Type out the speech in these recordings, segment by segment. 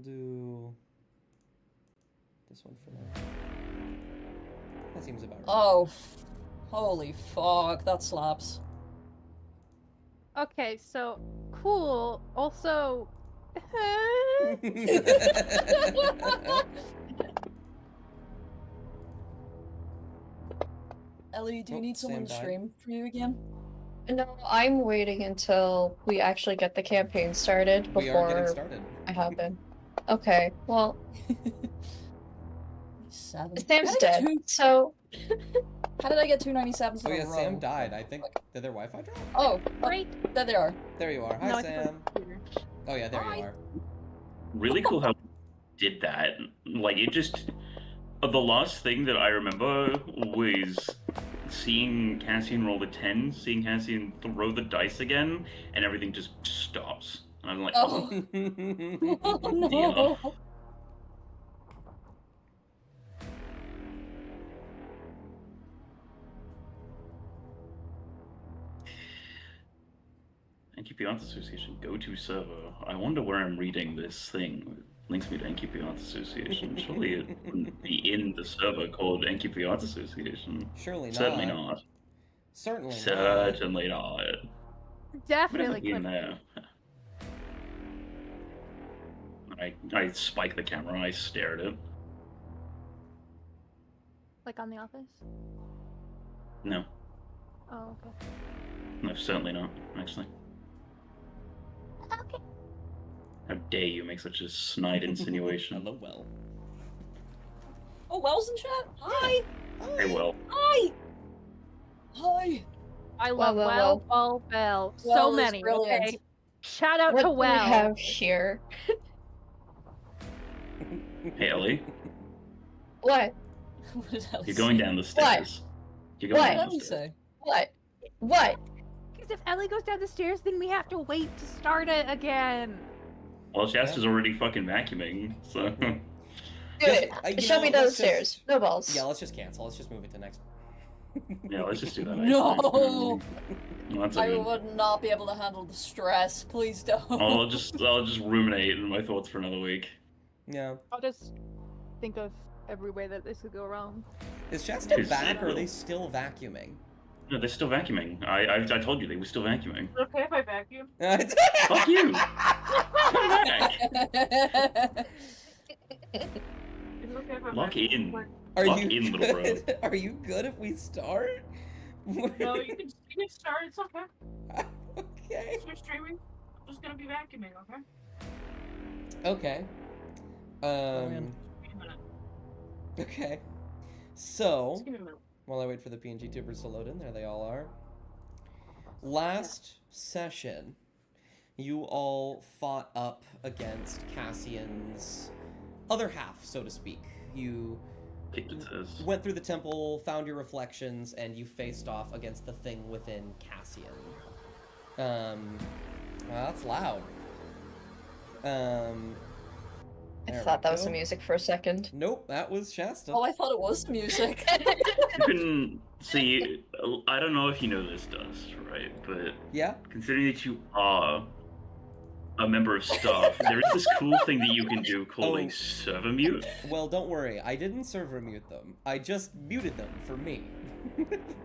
We'll do this one for now. That seems about right. Oh, holy fuck, that slaps. Okay, so cool. Also, Ellie, do you need someone to Sam died. stream for you again? No, I'm waiting until we actually get the campaign started We are getting before started. I hop in. Okay, well, 7. Sam's dead, so... How did I get 297s Oh in a yeah, row? Sam died. I think. Did their Wi-Fi drop? Oh, great. There they are. There you are. Hi, No, I think Sam. it's Oh yeah, there Hi. you are. Really cool how did that. Like, it just... The last thing that I remember was seeing Cassian roll the 10, seeing Cassian throw the dice again, and everything just stops. And I'm like, Oh. Oh no. NQP Art Association, go-to server. I wonder where I'm reading this thing. It links me to NQP Art Association. Surely it wouldn't be in the server called NQP Art Association. Surely not. Certainly not. Certainly not. Certainly not. Definitely Be in couldn't. there. I spike the camera and I stare at it. Like on The Office? No. Oh, okay. No, certainly not, actually. Okay. How dare you make such a snide insinuation? Hello, well. Oh, Wells in chat? Hi! Hey, well. Hi! Hi! I love Well, Well so is many, brilliant. okay? Shout out What to do we Well. have here? Hey, Ellie. What? What did Ellie You're going say? down the stairs. You're going What? down What the did stairs. say? What? What? Because if Ellie goes down the stairs, then we have to wait to start it again. Well, Shasta's already fucking vacuuming, so... Do Just, it. you Show know, me down the let's just- stairs. No balls. Yeah, let's just cancel. Let's just move it to next. Yeah, let's just do that. No! Well, that's I okay. would not be able to handle the stress. Please don't. I'll just ruminate in my thoughts for another week. Yeah. I'll just think of every way that this could go wrong. Is Shasta Is back, it or are though? they still vacuuming? No, they're still vacuuming. I told you they were still vacuuming. Okay if I vacuum? Fuck you! Come back! It's okay if I Lock in. Are Lock you in, little bro. good? Are you good if we start? No, you can start. It's okay. Okay. If you're streaming, I'm just gonna be vacuuming. Okay. Okay. man. Give me a minute. Okay. So, Just give me a minute. while I wait for the PNG tubers to load in, there they all are. Last session, you all fought up against Cassian's other half, so to speak. You Kicked its ass. went through the temple, found your reflections, and you faced off against the thing within Cassian. Well, that's loud. I There thought we that was go. the music for a second. Nope, that was Shasta. Oh, I thought it was music. You can see, I don't know if you know this, Dust, right? But Yeah? considering that you are a member of staff, there is this cool thing that you can do called Oh. a server mute. Well, don't worry. I didn't server mute them. I just muted them for me.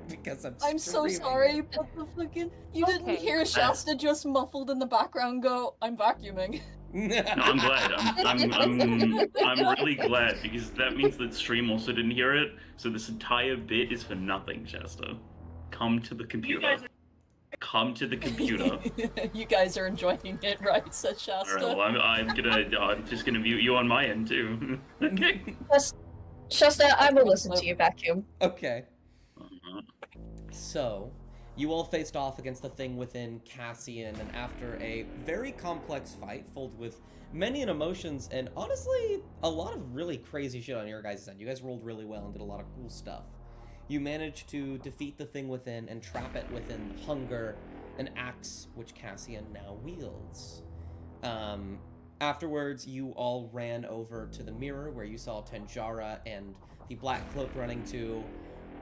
Because I'm so streaming sorry, it. but the fucking... You didn't Okay. hear Shasta just muffled in the background go, I'm vacuuming. No, I'm glad. I'm really glad because that means that stream also didn't hear it. So this entire bit is for nothing, Shasta. Come to the computer. guys Come to the computer. You guys are enjoying it, right? Said Shasta. Alright, well, I'm just gonna mute you on my end too. Okay. Shasta, I will listen to you vacuum. Okay. Uh-huh. So, you all faced off against the thing within Cassian, and after a very complex fight filled with many emotions and honestly a lot of really crazy shit on your guys' end, you guys rolled really well and did a lot of cool stuff. You managed to defeat the thing within and trap it within hunger, an axe which Cassian now wields. Afterwards, you all ran over to the mirror where you saw Tenjara and the Black Cloak running to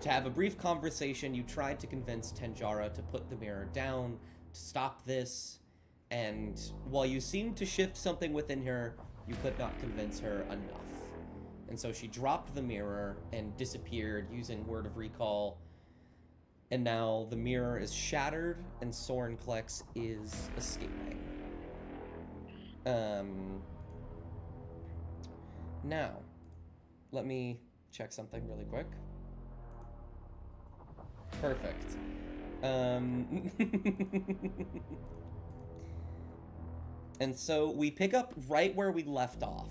have a brief conversation. You tried to convince Tenjara to put the mirror down, to stop this, and while you seemed to shift something within her, you could not convince her enough. And so she dropped the mirror and disappeared using Word of Recall. And now the mirror is shattered and Sorenklex is escaping. Now, let me check something really quick. Perfect. And so we pick up right where we left off.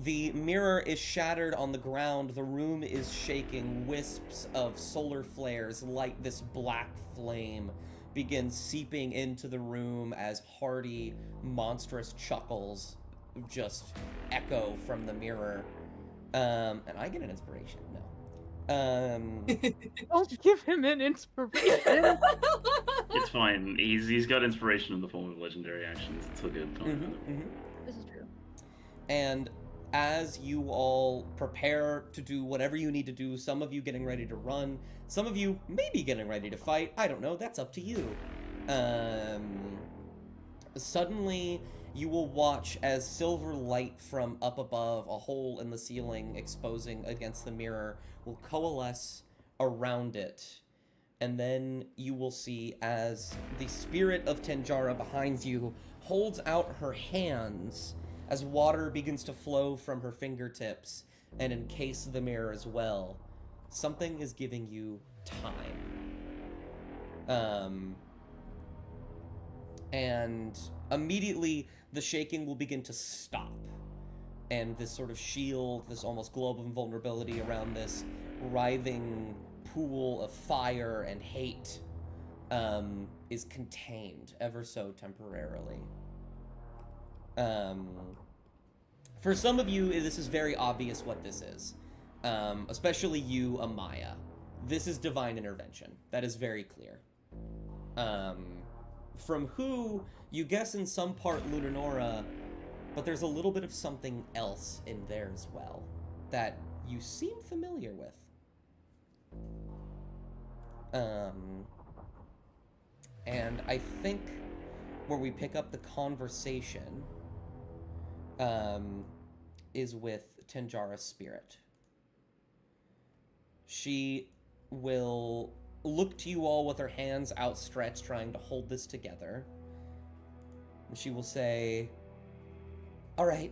The mirror is shattered on the ground. The room is shaking. Wisps of solar flares light this black flame begin seeping into the room as hearty, monstrous chuckles just echo from the mirror. And I get an inspiration. No. Don't give him an inspiration. It's fine. He's got inspiration in the form of legendary actions. It's all good. This is true. And as you all prepare to do whatever you need to do, some of you getting ready to run, some of you maybe getting ready to fight, I don't know, that's up to you. Suddenly, you will watch as silver light from up above, a hole in the ceiling exposing against the mirror, will coalesce around it. And then you will see as the spirit of Tenjara behind you holds out her hands as water begins to flow from her fingertips and encase the mirror as well. Something is giving you time. And immediately the shaking will begin to stop. And this sort of shield, this almost globe of invulnerability around this writhing pool of fire and hate is contained ever so temporarily. For some of you, this is very obvious what this is. Especially you, Amaya. This is divine intervention. That is very clear. From who, you guess in some part Lunanora, but there's a little bit of something else in there as well that you seem familiar with. And I think where we pick up the conversation is with Tenjara's spirit. She will look to you all with her hands outstretched, trying to hold this together. And she will say, all right,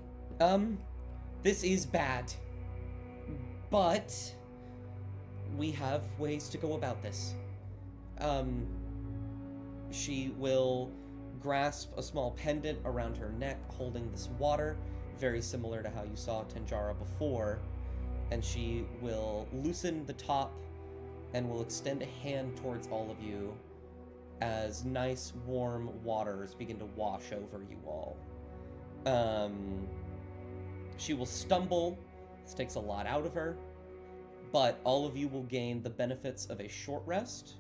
this is bad, but we have ways to go about this. She will grasp a small pendant around her neck holding this water, very similar to how you saw Tenjara before, and she will loosen the top and will extend a hand towards all of you as nice warm waters begin to wash over you all. She will stumble. This takes a lot out of her, but all of you will gain the benefits of a short rest,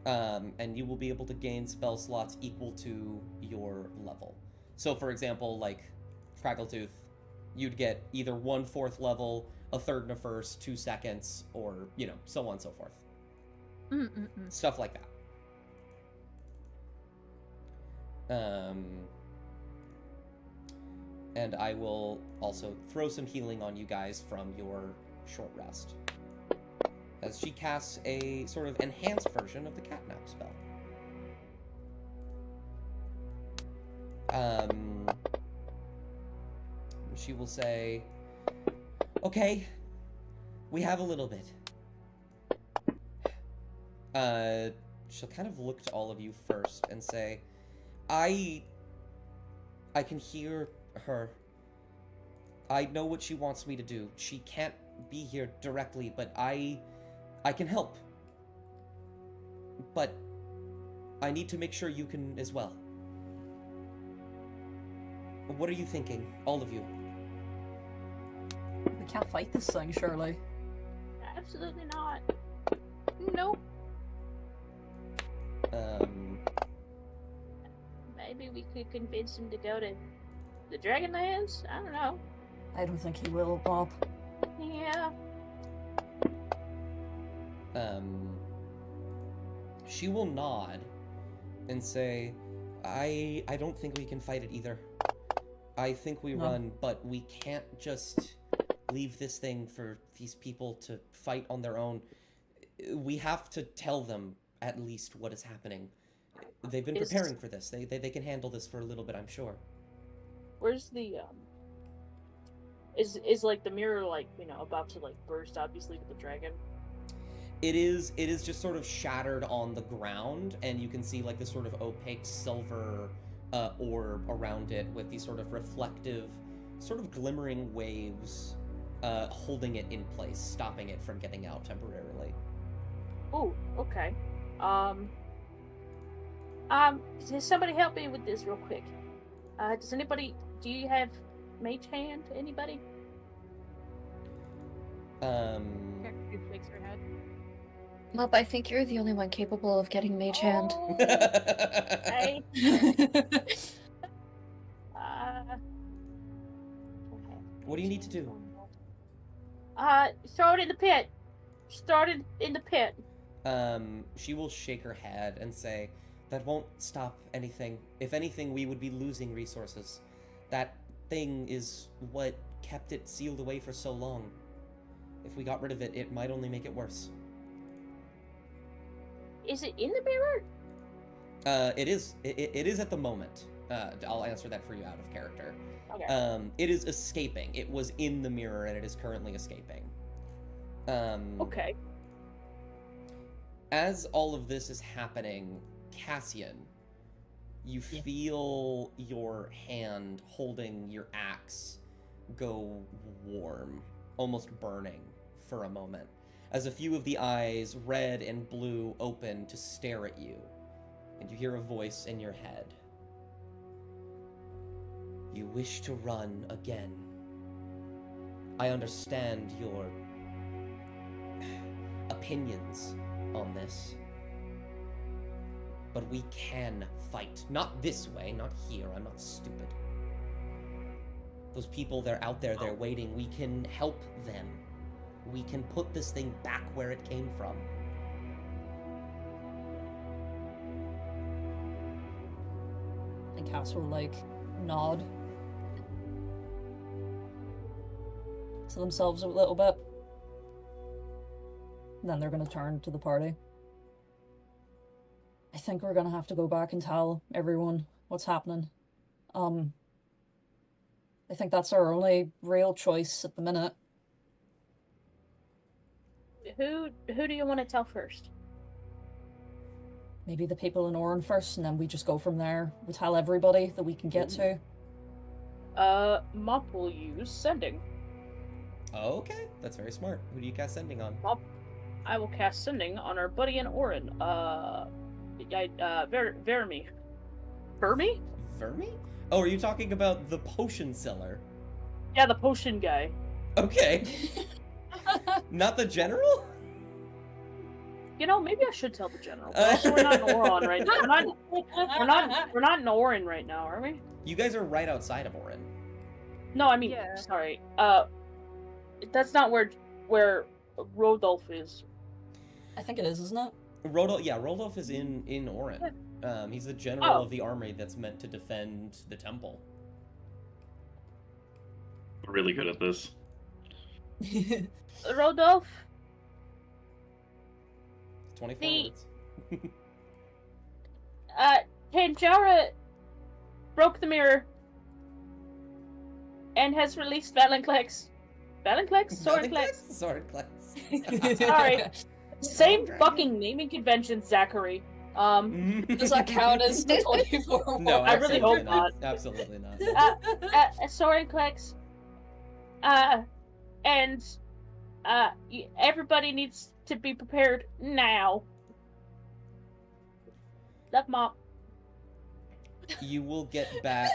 and you will be able to gain spell slots equal to your level. So, for example, like Crackletooth, you'd get either 1/4 level, a third and a first, 2 seconds, or, you know, so on and so forth. Stuff like that. And I will also throw some healing on you guys from your short rest, as she casts a sort of enhanced version of the catnap spell. She will say, okay, we have a little bit. She'll kind of look to all of you first and say, I can hear her. I know what she wants me to do. She can't be here directly, but I can help. But I need to make sure you can as well. What are you thinking, all of you? We can't fight this thing, surely. Absolutely not. Nope. Maybe we could convince him to go to the Dragonlands? I don't know. I don't think he will, Bob. Yeah. She will nod and say, I don't think we can fight it either. I think we No. run, but we can't just leave this thing for these people to fight on their own. We have to tell them at least what is happening. They've been preparing for this. They can handle this for a little bit, I'm sure. Where's the Is like the mirror like, you know, about to like burst obviously with the dragon? It is just sort of shattered on the ground, and you can see like this sort of opaque silver orb around it with these sort of reflective, sort of glimmering waves holding it in place, stopping it from getting out temporarily. Oh, okay. Does somebody help me with this real quick? Do you have mage hand? Anybody? Shakes her head. Mup, I think you're the only one capable of getting mage hand. Oh, okay. What do you need to do? Throw it in the pit. Start it in the pit. She will shake her head and say, that won't stop anything. If anything, we would be losing resources. That thing is what kept it sealed away for so long. If we got rid of it, it might only make it worse. Is it in the mirror? It is. It is at the moment. I'll answer that for you out of character. Okay. It is escaping. It was in the mirror, and it is currently escaping. Okay. As all of this is happening, Cassian, you feel your hand holding your axe go warm, almost burning for a moment, as a few of the eyes, red and blue, open to stare at you, and you hear a voice in your head. You wish to run again. I understand your opinions on this, but we can fight. Not this way, not here. I'm not stupid. Those people, they're out there, they're waiting. We can help them. We can put this thing back where it came from. And Cass will, like, nod to themselves a little bit. And then they're gonna turn to the party. I think we're gonna have to go back and tell everyone what's happening. I think that's our only real choice at the minute. Who do you want to tell first? Maybe the people in Oran first, and then we just go from there. We tell everybody that we can get to. Mop will use sending. Okay, that's very smart. Who do you cast sending on? Mop, I will cast sending on our buddy in Orin. Vermi. Vermi? Vermi? Oh, are you talking about the potion seller? Yeah, the potion guy. Okay. Not the general? You know, maybe I should tell the general. But also, we're not in Oron right now. We're not in Orin right now, are we? You guys are right outside of Orin. No, I mean, Yeah. sorry. That's not where Rodolph is. I think it is, isn't it? Rodolph is in Orin. He's the general of the army that's meant to defend the temple. We're really good at this. Rodolph, 24 The- words. Tanjara broke the mirror and has released Valenclex. Valenclex? Swordclex? Swordclex. Sorry. Same Dragon. fucking naming convention, Zachary. Does that count as 24? No, I really absolutely hope not. Absolutely not. Swordclex. And everybody needs to be prepared now. Love, Mom. You will get back.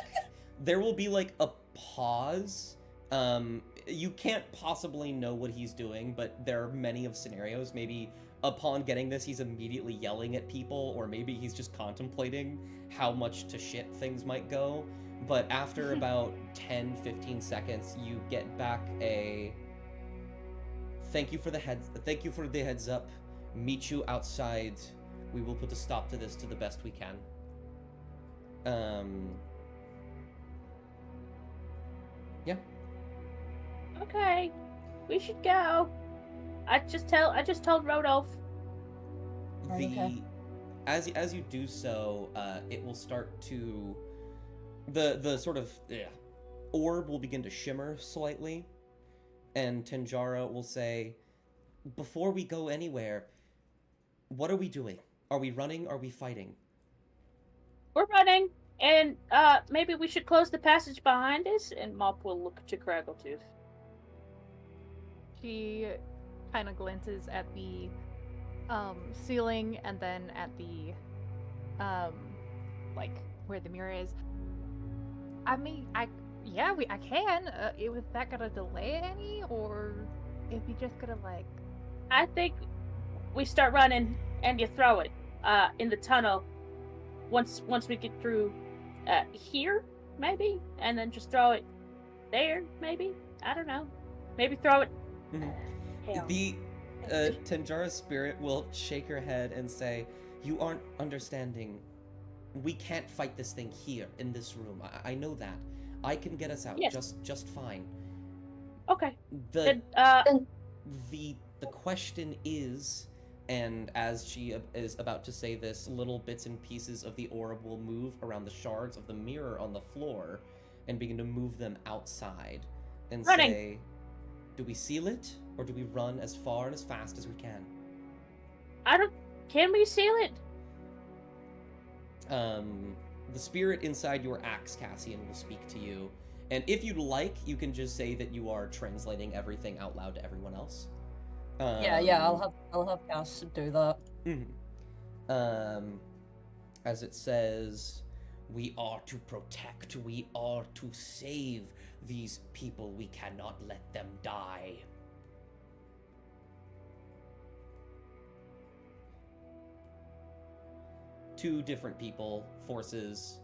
There will be like a pause. You can't possibly know what he's doing, but there are many of scenarios. Maybe upon getting this, he's immediately yelling at people, or maybe he's just contemplating how much to shit things might go. But after about 10-15 seconds, you get back a thank you for the heads up. Meet you outside. We will put a stop to this to the best we can. Yeah. Okay, we should go. I just told Rodolph. The Okay. as you do so, it will start to the sort of orb will begin to shimmer slightly, and Tanjara will say, "Before we go anywhere, what are we doing? Are we running? Are we fighting?" We're running, and maybe we should close the passage behind us. And Mop will look to Craggletooth. She kind of glances at the ceiling and then at the like where the mirror is. I mean, I can. Was that gonna delay any, or if you just gonna like? I think we start running, and you throw it in the tunnel. Once we get through here, maybe, and then just throw it there, maybe. I don't know. Maybe throw it. Hell. The Tanjara spirit will shake her head and say, "You aren't understanding. We can't fight this thing here in this room. I know that. I can get us out just fine." Okay. The Then, the question is, and as she is about to say this, little bits and pieces of the orb will move around the shards of the mirror on the floor and begin to move them outside and Running. say, "Do we seal it, or do we run as far and as fast as we can?" Can we seal it? The spirit inside your axe, Cassian, will speak to you, and if you'd like, you can just say that you are translating everything out loud to everyone else. Yeah, I'll have Cass do that. As it says, "We are to protect, we are to save these people, we cannot let them die." Two different people, forces,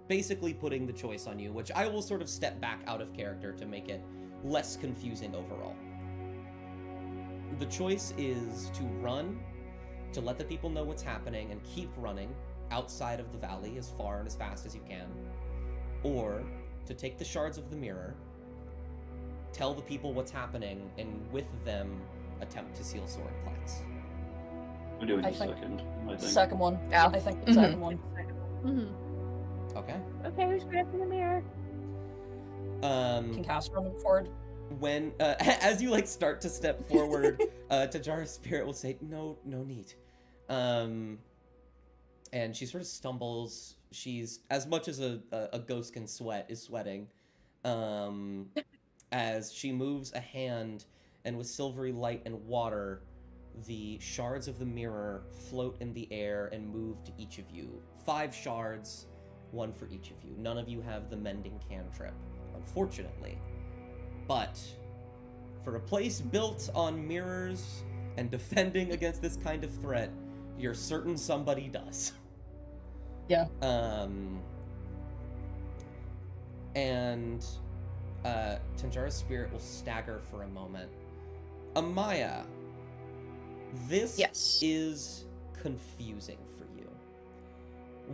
basically putting the choice on you, which I will sort of step back out of character to make it less confusing overall. The choice is to run, to let the people know what's happening and keep running outside of the valley as far and as fast as you can, or to take the shards of the mirror, tell the people what's happening, and with them attempt to seal Swordplex. We're doing I the think second. I think. Second one. Yeah. I think the second one. Mm-hmm. Okay. Okay, who's grabbing the mirror? Can Cass run forward? When as you like start to step forward, Tajara's spirit will say, "No need," and she sort of stumbles. She's, as much as a ghost can sweat, is sweating, as she moves a hand, and with silvery light and water, the shards of the mirror float in the air and move to each of you. 5 shards, 1 for each of you. None of you have the mending cantrip, unfortunately. But for a place built on mirrors and defending against this kind of threat, you're certain somebody does. Yeah. And Tanjara's spirit will stagger for a moment. Amaya, this is confusing for you.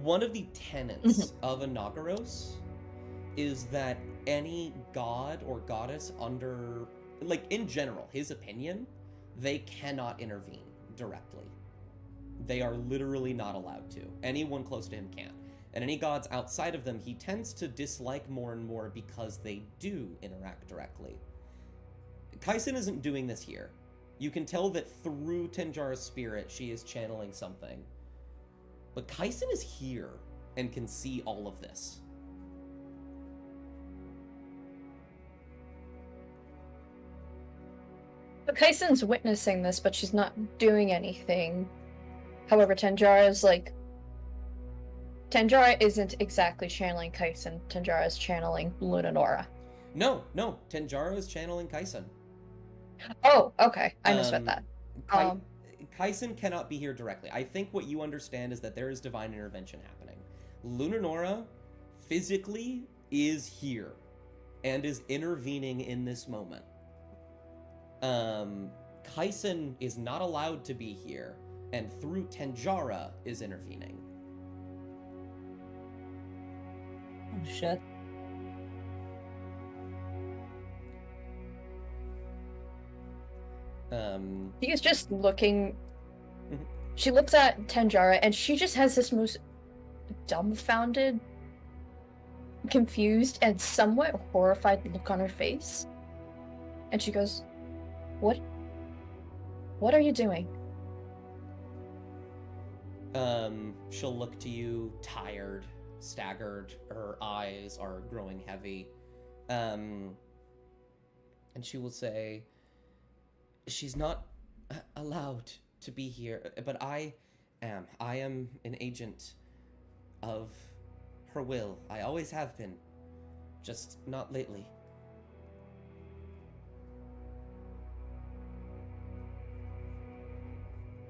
One of the tenets of Inauguros is that any god or goddess under, like, in general, his opinion, they cannot intervene directly. They are literally not allowed to. Anyone close to him can't. And any gods outside of them, he tends to dislike more and more because they do interact directly. Kaisen isn't doing this here. You can tell that through Tanjara's spirit, she is channeling something. But Kaisen is here and can see all of this. But Kaisen's witnessing this, but she's not doing anything. However, Tanjara isn't exactly channeling Kaisen. Tanjara is channeling Lunanora. No, Tanjara is channeling Kaisen. Oh, okay. I misread that. Kaisen cannot be here directly. I think what you understand is that there is divine intervention happening. Lunanora physically is here and is intervening in this moment. Kaisen is not allowed to be here, and through Tanjara is intervening. Oh shit. She is just looking. Mhm. She looks at Tanjara and she just has this most dumbfounded, confused, and somewhat horrified look on her face. And she goes, What are you doing? She'll look to you, tired, staggered. Her eyes are growing heavy. And she will say, she's not allowed to be here, but I am. I am an agent of her will. I always have been, just not lately.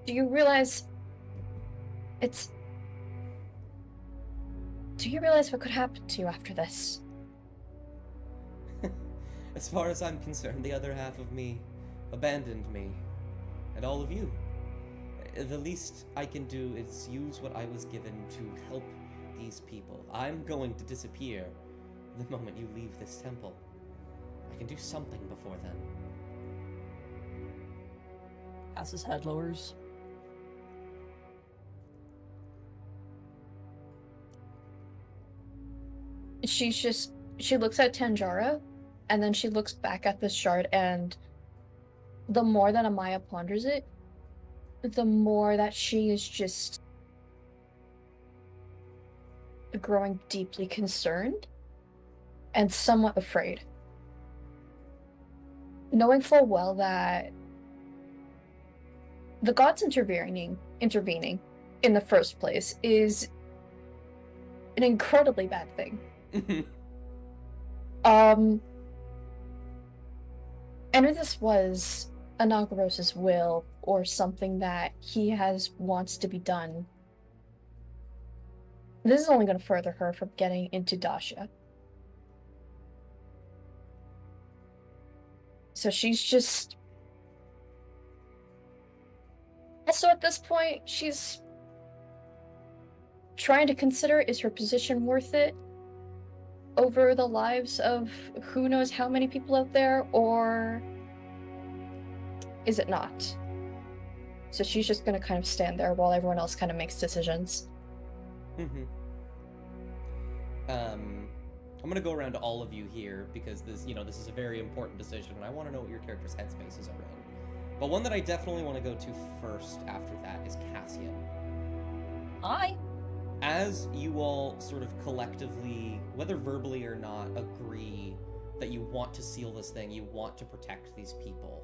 Do you realize what could happen to you after this? As far as I'm concerned, the other half of me abandoned me, and all of you. The least I can do is use what I was given to help these people. I'm going to disappear the moment you leave this temple. I can do something before then. As his head lowers. She looks at Tanjara, and then she looks back at this shard, and the more that Amaya ponders it, the more that she is just growing deeply concerned and somewhat afraid. Knowing full well that the gods intervening in the first place is an incredibly bad thing. And if this was Anagaros' will or something that he wants to be done, this is only going to further her from getting into Dasha. So she's just... Also at this point, she's trying to consider, is her position worth it over the lives of who knows how many people out there, or is it not? So she's just gonna kind of stand there while everyone else kind of makes decisions. I'm gonna go around to all of you here because this is a very important decision, and I want to know what your characters' headspaces are in. But one that I definitely want to go to first after that is Cassian. Hi. As you all sort of collectively, whether verbally or not, agree that you want to seal this thing, you want to protect these people,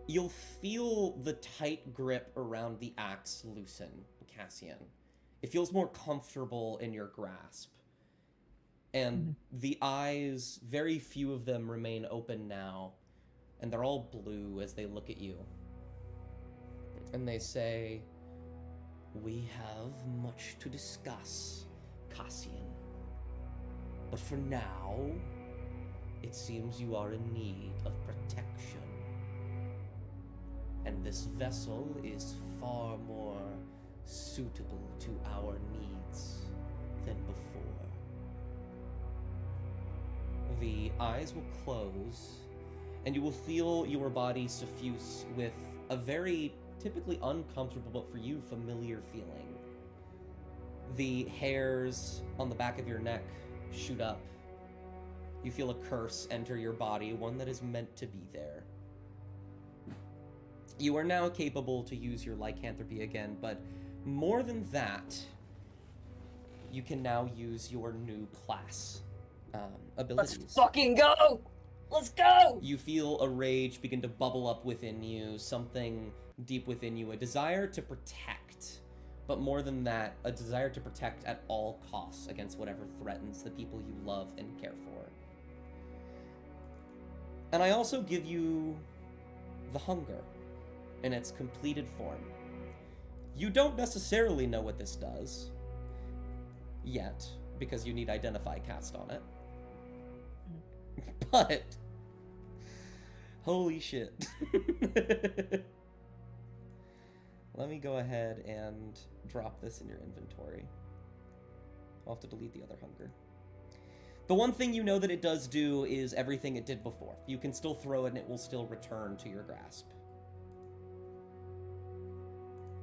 you'll feel the tight grip around the axe loosen, Cassian. It feels more comfortable in your grasp. And the eyes, very few of them remain open now, and they're all blue as they look at you. And they say, "We have much to discuss, Cassian. But for now, it seems you are in need of protection. And this vessel is far more suitable to our needs than before." The eyes will close, and you will feel your body suffuse with a very typically uncomfortable, but for you, familiar feeling. The hairs on the back of your neck shoot up. You feel a curse enter your body, one that is meant to be there. You are now capable to use your lycanthropy again, but more than that, you can now use your new class abilities. Let's fucking go! Let's go! You feel a rage begin to bubble up within you, something deep within you, a desire to protect, but more than that, a desire to protect at all costs against whatever threatens the people you love and care for. And I also give you the hunger in its completed form. You don't necessarily know what this does yet, because you need identify cast on it. But holy shit. Let me go ahead and drop this in your inventory. I'll have to delete the other hunger. The one thing you know that it does do is everything it did before. You can still throw it and it will still return to your grasp.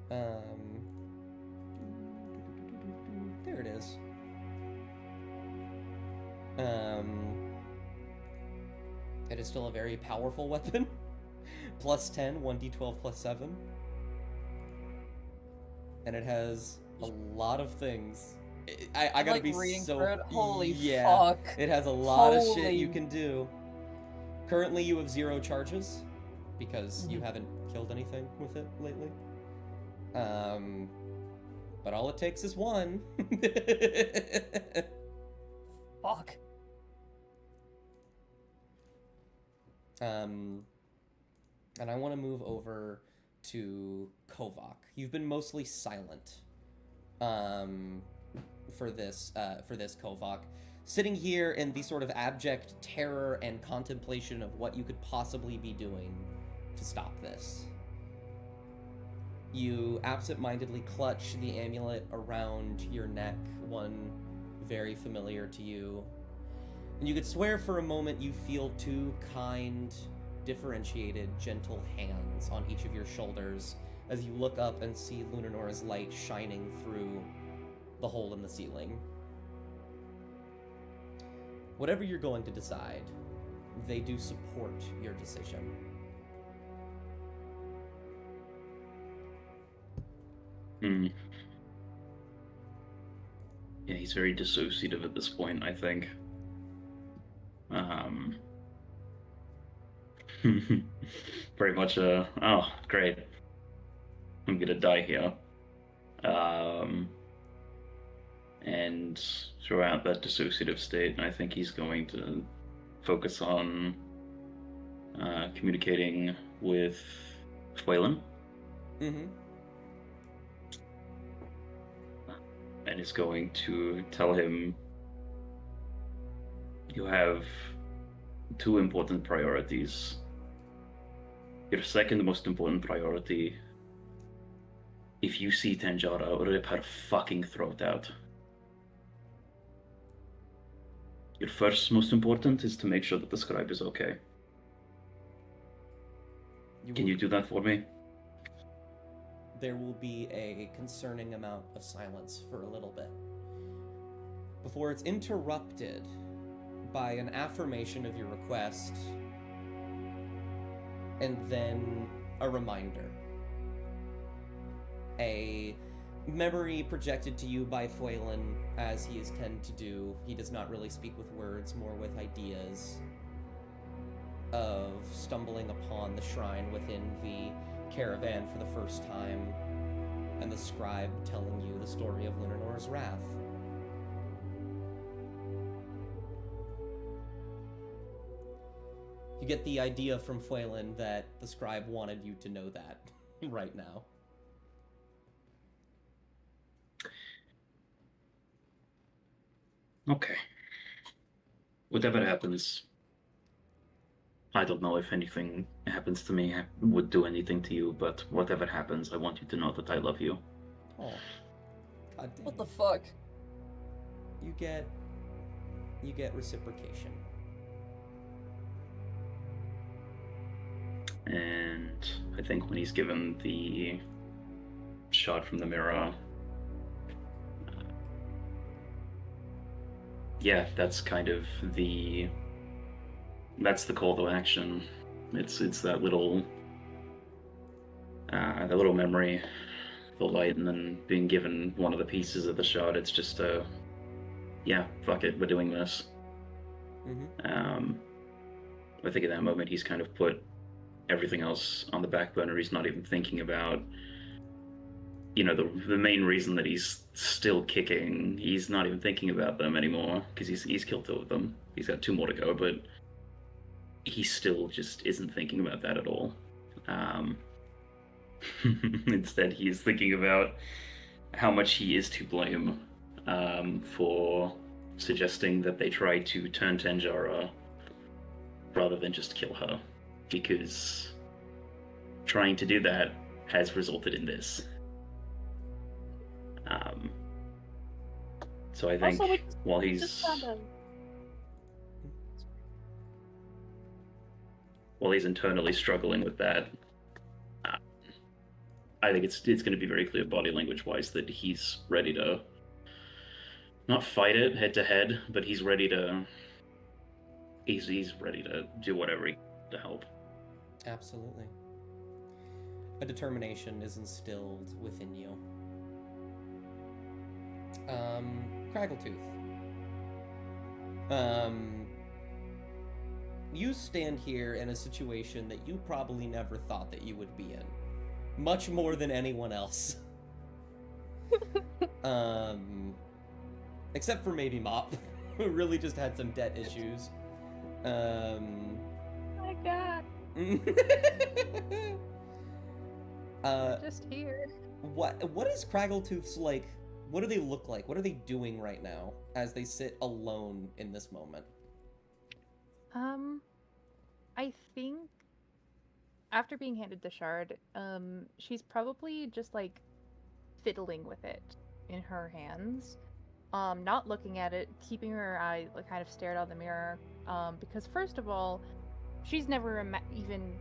There it is. It is still a very powerful weapon. Plus 10, 1d12 plus 7. And it has a lot of things. I gotta like be reading so... through it. Holy yeah, fuck. it has a lot of shit Holy- you can do. Currently you have 0 charges, because you haven't killed anything with it lately. But all it takes is 1. Fuck. And I want to move over to Kovak. You've been mostly silent for this Kovak. Sitting here in the sort of abject terror and contemplation of what you could possibly be doing to stop this. You absent-mindedly clutch the amulet around your neck, one very familiar to you. And you could swear for a moment you feel 2 kind, differentiated, gentle hands on each of your shoulders as you look up and see Lunar's light shining through the hole in the ceiling. Whatever you're going to decide, they do support your decision. Yeah, he's very dissociative at this point, I think. Very much oh, great. I'm gonna die here. And throughout that dissociative state, I think he's going to focus on communicating with Phelan. And is going to tell him, you have 2 important priorities. Your second most important priority, if you see Tanjara, rip her fucking throat out. Your first most important is to make sure that the scribe is okay. Can you do that for me? There will be a concerning amount of silence for a little bit, before it's interrupted by an affirmation of your request, and then a reminder. A memory projected to you by Phelan, as he is tend to do. He does not really speak with words, more with ideas, of stumbling upon the shrine within the caravan for the first time, and the scribe telling you the story of Lunar's wrath. You get the idea from Phelan that the scribe wanted you to know that right now. Okay. Whatever happens, I don't know if anything happens to me, I would do anything to you, but whatever happens, I want you to know that I love you. Oh, god damn. What the fuck? You get reciprocation. And I think when he's given the shot from the mirror, yeah, that's kind of that's the call to action. It's that little memory, the light, and then being given one of the pieces of the shot. It's just yeah, fuck it, we're doing this. I think at that moment he's kind of put everything else on the back burner. He's not even thinking about, you know, the main reason that he's still kicking. He's not even thinking about them anymore because he's killed 2 of them. He's got 2 more to go, but he still just isn't thinking about that at all. Instead, he is thinking about how much he is to blame for suggesting that they try to turn Tanjara rather than just kill her, because trying to do that has resulted in this. So I think Also, while he's internally struggling with that, I think it's going to be very clear body language wise that he's ready to not fight it head to head, but he's ready to do whatever he can to help. Absolutely. A determination is instilled within you. Craggletooth. You stand here in a situation that you probably never thought that you would be in. Much more than anyone else. Except for maybe Mop, who really just had some debt issues. My God. Just here. What is Craggletooth's like? What do they look like? What are they doing right now as they sit alone in this moment? I think after being handed the shard, she's probably just like fiddling with it in her hands. Not looking at it, keeping her eye like kind of stared out the mirror. Because first of all, she's never even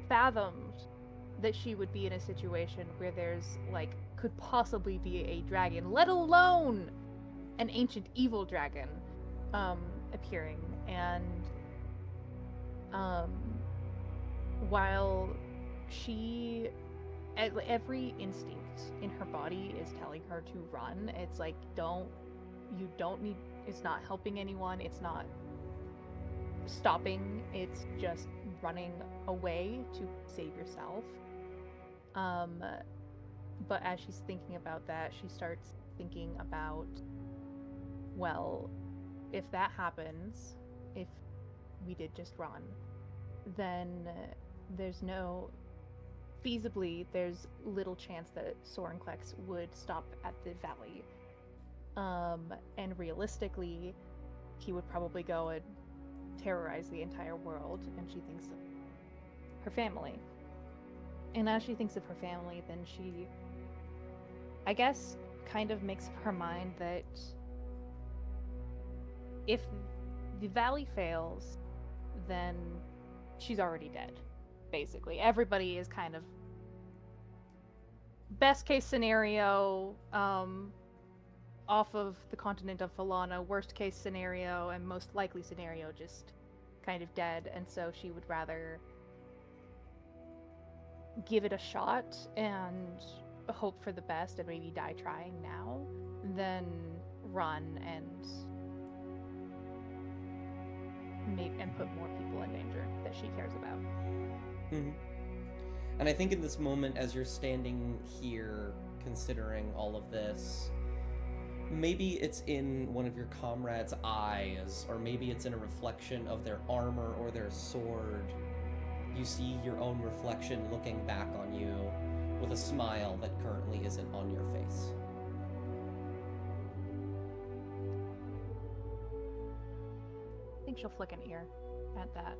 fathomed that she would be in a situation where there's like could possibly be a dragon, let alone an ancient evil dragon appearing. And while she every instinct in her body is telling her to run, it's like you don't need, it's not helping anyone, it's not stopping, it's just running away to save yourself. But as she's thinking about that, she starts thinking about, well, if that happens, if we did just run, then there's little chance that Sorenklex would stop at the valley. And realistically, he would probably go and terrorize the entire world, and she thinks of her family. And as she thinks of her family, then she, I guess, kind of makes up her mind that if the valley fails, then she's already dead, basically. Everybody is kind of best case scenario, off of the continent of Falana, worst case scenario, and most likely scenario, just kind of dead. And so she would rather give it a shot and hope for the best and maybe die trying now than run and put more people in danger that she cares about. Mm-hmm. And I think in this moment, as you're standing here considering all of this, maybe it's in one of your comrades' eyes, or maybe it's in a reflection of their armor or their sword. You see your own reflection looking back on you with a smile that currently isn't on your face. I think she'll flick an ear at that.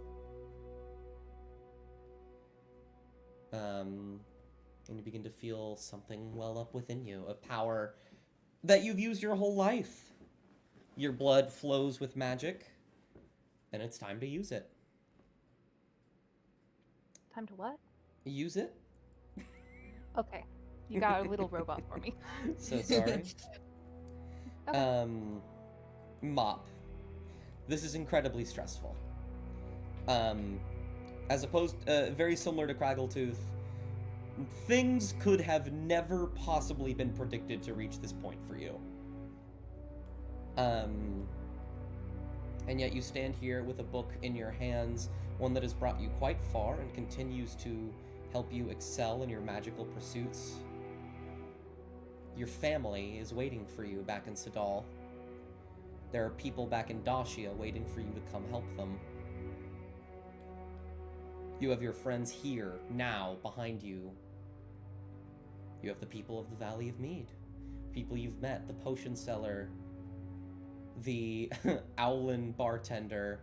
And you begin to feel something well up within you, a power that you've used your whole life. Your blood flows with magic, and it's time to use it. Time to what? Use it? Okay. You got a little robot for me. So sorry. Okay. Mop. This is incredibly stressful. As opposed, very similar to Craggletooth, things could have never possibly been predicted to reach this point for you. And yet you stand here with a book in your hands, one that has brought you quite far and continues to help you excel in your magical pursuits. Your family is waiting for you back in Sadal. There are people back in Dashia waiting for you to come help them. You have your friends here, now, behind you. You have the people of the Valley of Mead. People you've met, the potion seller, the Owlin bartender.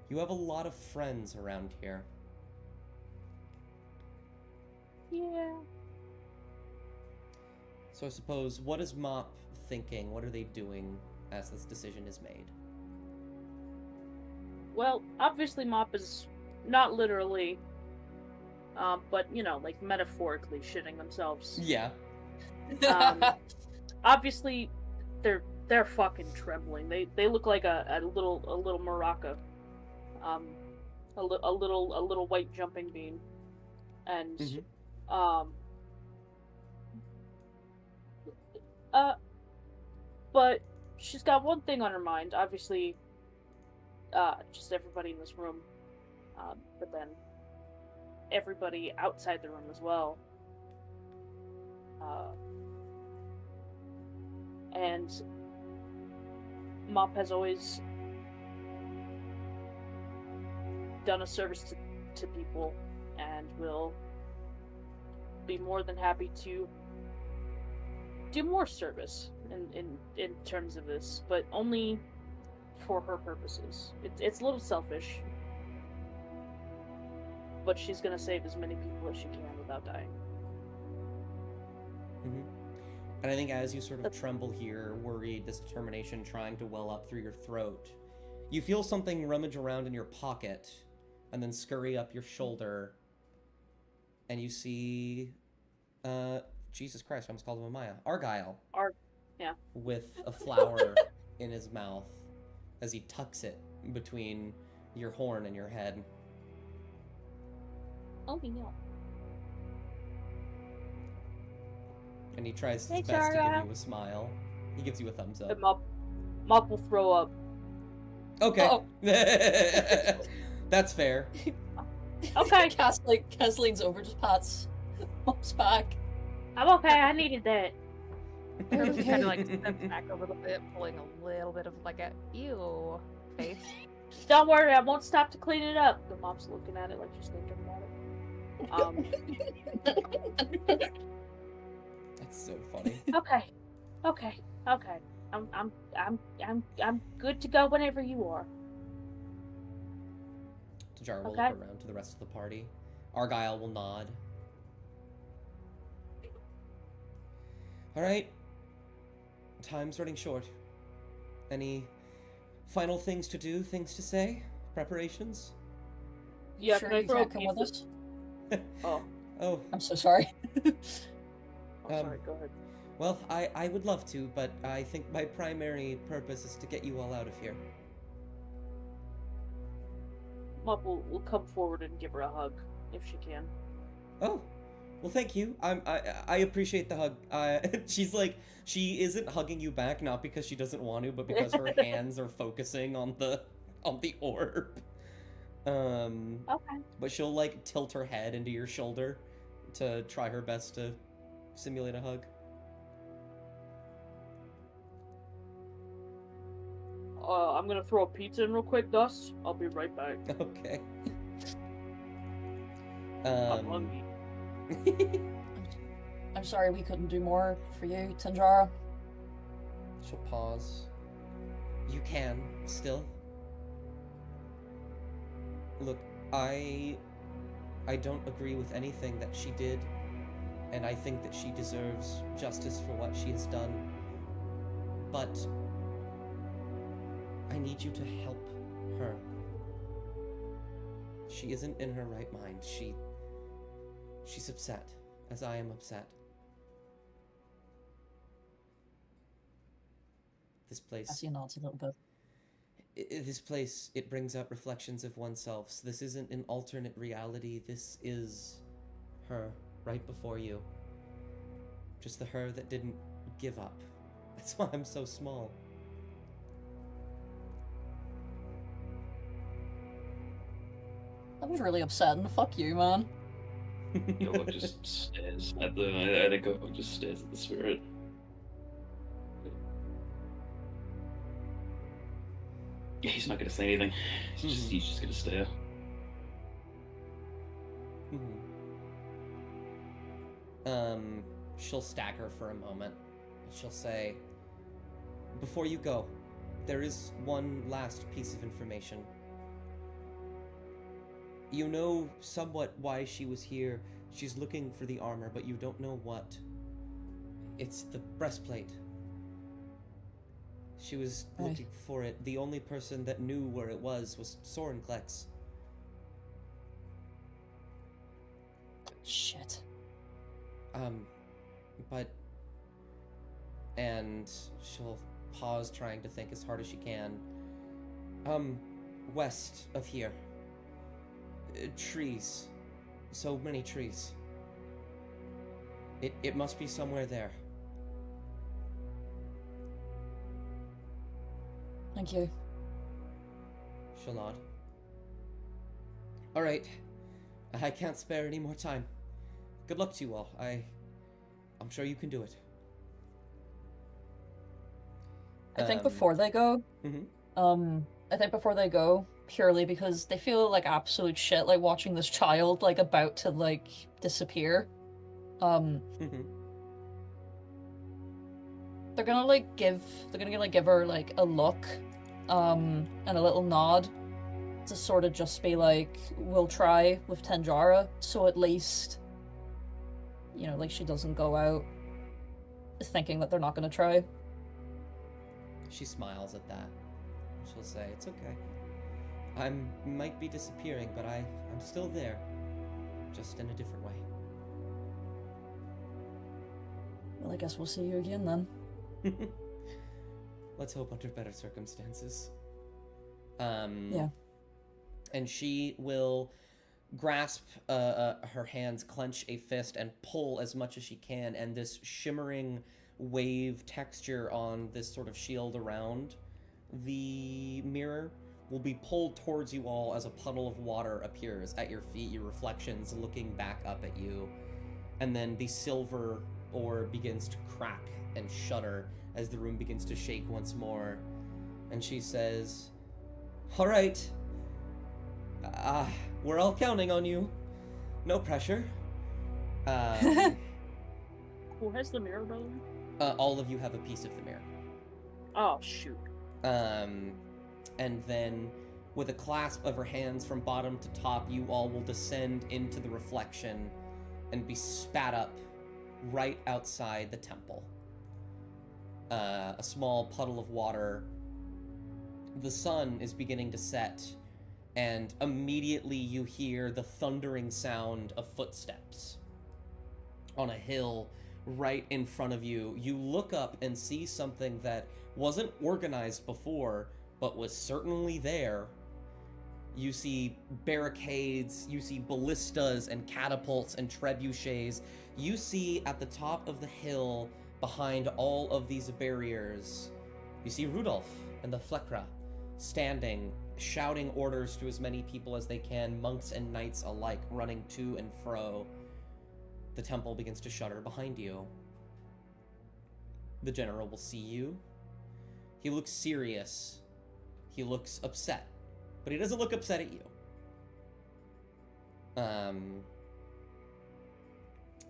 You have a lot of friends around here. Yeah. So I suppose, what is Mop thinking? What are they doing as this decision is made? Well, obviously Mop is not literally but you know, like metaphorically shitting themselves. Yeah. Obviously, they're fucking trembling. They look like a little maraca, a little white jumping bean, and but she's got one thing on her mind. Obviously, just everybody in this room, but then everybody outside the room as well. And Mop has always done a service to people and will be more than happy to do more service in terms of this, but only for her purposes. It's a little selfish, but she's gonna save as many people as she can without dying. And I think as you sort of tremble here, worried, this determination trying to well up through your throat, you feel something rummage around in your pocket and then scurry up your shoulder, and you see, Jesus Christ, I almost called him a Maya. Argyle. Yeah. With a flower in his mouth as he tucks it between your horn and your head. Oh, no. And he tries his Thanks, best to give Argyle. you a smile. He gives you a thumbs up. And Mop will throw up. Okay. Oh. That's fair. Okay. Cass leans over, just pats Mop's back. I'm okay, I needed that. Curtis kind of like steps back a little bit, pulling a little bit of like a ew face. Don't worry, I won't stop to clean it up. The Mop's looking at it like she's thinking about it. That's so funny. Okay. I'm good to go whenever you are. Tajara will Okay. look around to the rest of the party. Argyle will nod. Alright. Time's running short. Any final things to do, things to say? Preparations? Yeah, Sure can I you throw can't a come with pizza? us? Oh, Oh, I'm so sorry. sorry, go ahead. well, I would love to, but I think my primary purpose is to get you all out of here. Mop will come forward and give her a hug, if she can. Oh, well, thank you. I appreciate the hug. She's like, she isn't hugging you back, not because she doesn't want to, but because her hands are focusing on the orb. Okay. But she'll like tilt her head into your shoulder to try her best to simulate a hug. I'm gonna throw a pizza in real quick, Dust. I'll be right back. Okay. I'm hungry. I'm sorry we couldn't do more for you, Tanjara. She'll pause. You can, still. Look, I don't agree with anything that she did, and I think that she deserves justice for what she has done. But I need you to help her. She isn't in her right mind. She's upset, as I am upset. This place... I see nods a little bit. This place, it brings out reflections of oneself. So this isn't an alternate reality. This is her, right before you. Just the her that didn't give up. That's why I'm so small. That was really upsetting. Fuck you, man. Yolo just stares at the echo, just stares at the spirit. Yeah, he's not gonna say anything. He's just gonna stare. She'll stagger for a moment. She'll say, before you go, there is one last piece of information. You know somewhat why she was here. She's looking for the armor, but you don't know what. It's the breastplate. She was looking for it. The only person that knew where it was Sorenklex. Shit. But... And she'll pause, trying to think as hard as she can. West of here. Trees. So many trees. It must be somewhere there. Thank you. She'll nod. Alright. I can't spare any more time. Good luck to you all. I'm sure you can do it. I think before they go, purely because they feel like absolute shit, like watching this child like about to like disappear. They're gonna give her like a look, and a little nod to sort of just be like, we'll try with Tanjara, so at least, you know, like she doesn't go out thinking that they're not gonna try. She smiles at that. She'll say, it's okay. Might be disappearing, but I'm still there. Just in a different way. Well, I guess we'll see you again then. Let's hope under better circumstances. Yeah. And she will grasp her hands, clench a fist, and pull as much as she can, and this shimmering wave texture on this sort of shield around the mirror will be pulled towards you all as a puddle of water appears at your feet, your reflections looking back up at you. And then the silver ore begins to crack and shudder as the room begins to shake once more. And she says, all right, we're all counting on you. No pressure. Who has the mirror, brother? All of you have a piece of the mirror. Oh, shoot. And then, with a clasp of her hands from bottom to top, you all will descend into the reflection and be spat up right outside the temple. A small puddle of water. The sun is beginning to set, and immediately you hear the thundering sound of footsteps on a hill right in front of you. You look up and see something that wasn't organized before, but was certainly there. You see barricades, you see ballistas and catapults and trebuchets. You see at the top of the hill, behind all of these barriers, you see Rudolph and the Flekra standing, shouting orders to as many people as they can, monks and knights alike running to and fro. The temple begins to shudder behind you. The general will see you. He looks serious. He looks upset. But he doesn't look upset at you.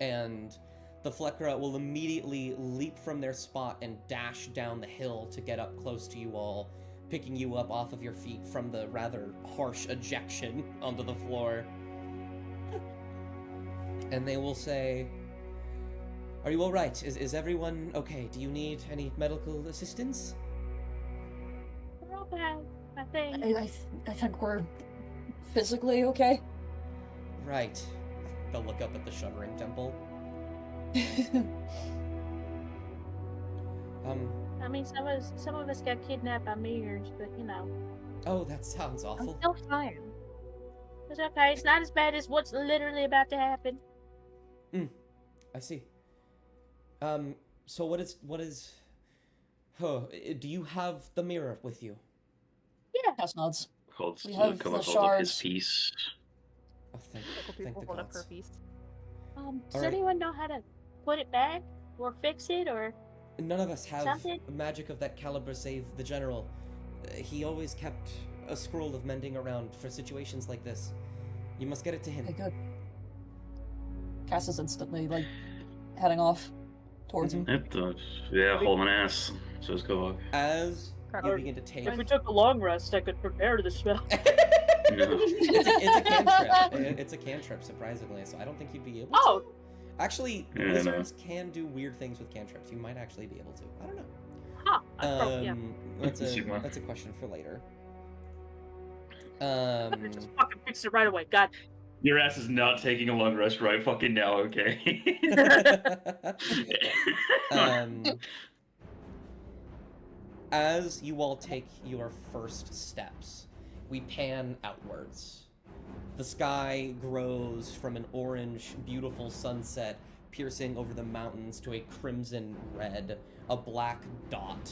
And the Flekra will immediately leap from their spot and dash down the hill to get up close to you all, picking you up off of your feet from the rather harsh ejection onto the floor. And they will say, are you all right? Is everyone okay? Do you need any medical assistance? We're all bad, I think. I think we're physically okay. Right. They'll look up at the shuddering temple. I mean, some of us got kidnapped by mirrors, but you know. Oh, that sounds I'm awful. still fine. It's okay. It's not as bad as what's literally about to happen. I see. So what is, do you have the mirror with you? Yeah. House nods. Holds, We have come the up, hold up his shards. piece. Oh, thank People the hold up gods. her feast. Does Alright. anyone know how to put it back or fix it or? None of us have Something? magic of that caliber save the general. He always kept a scroll of mending around for situations like this. You must get it to him. Okay, good. Cass is instantly like heading off towards him. Yeah, holding ass. So let's go. As you Or- begin to take... If we took a long rest, I could prepare the spell. it's a cantrip. It's a cantrip, surprisingly, so I don't think you'd be able to. Oh! Actually, Yeah, wizards can do weird things with cantrips. You might actually be able to. I don't know. Huh. Yeah. That's Sigma. a question for later. Just fucking fix it right away. God Your ass is not taking a long rest right fucking now, okay? As you all take your first steps, we pan outwards. The sky grows from an orange, beautiful sunset piercing over the mountains to a crimson red, a black dot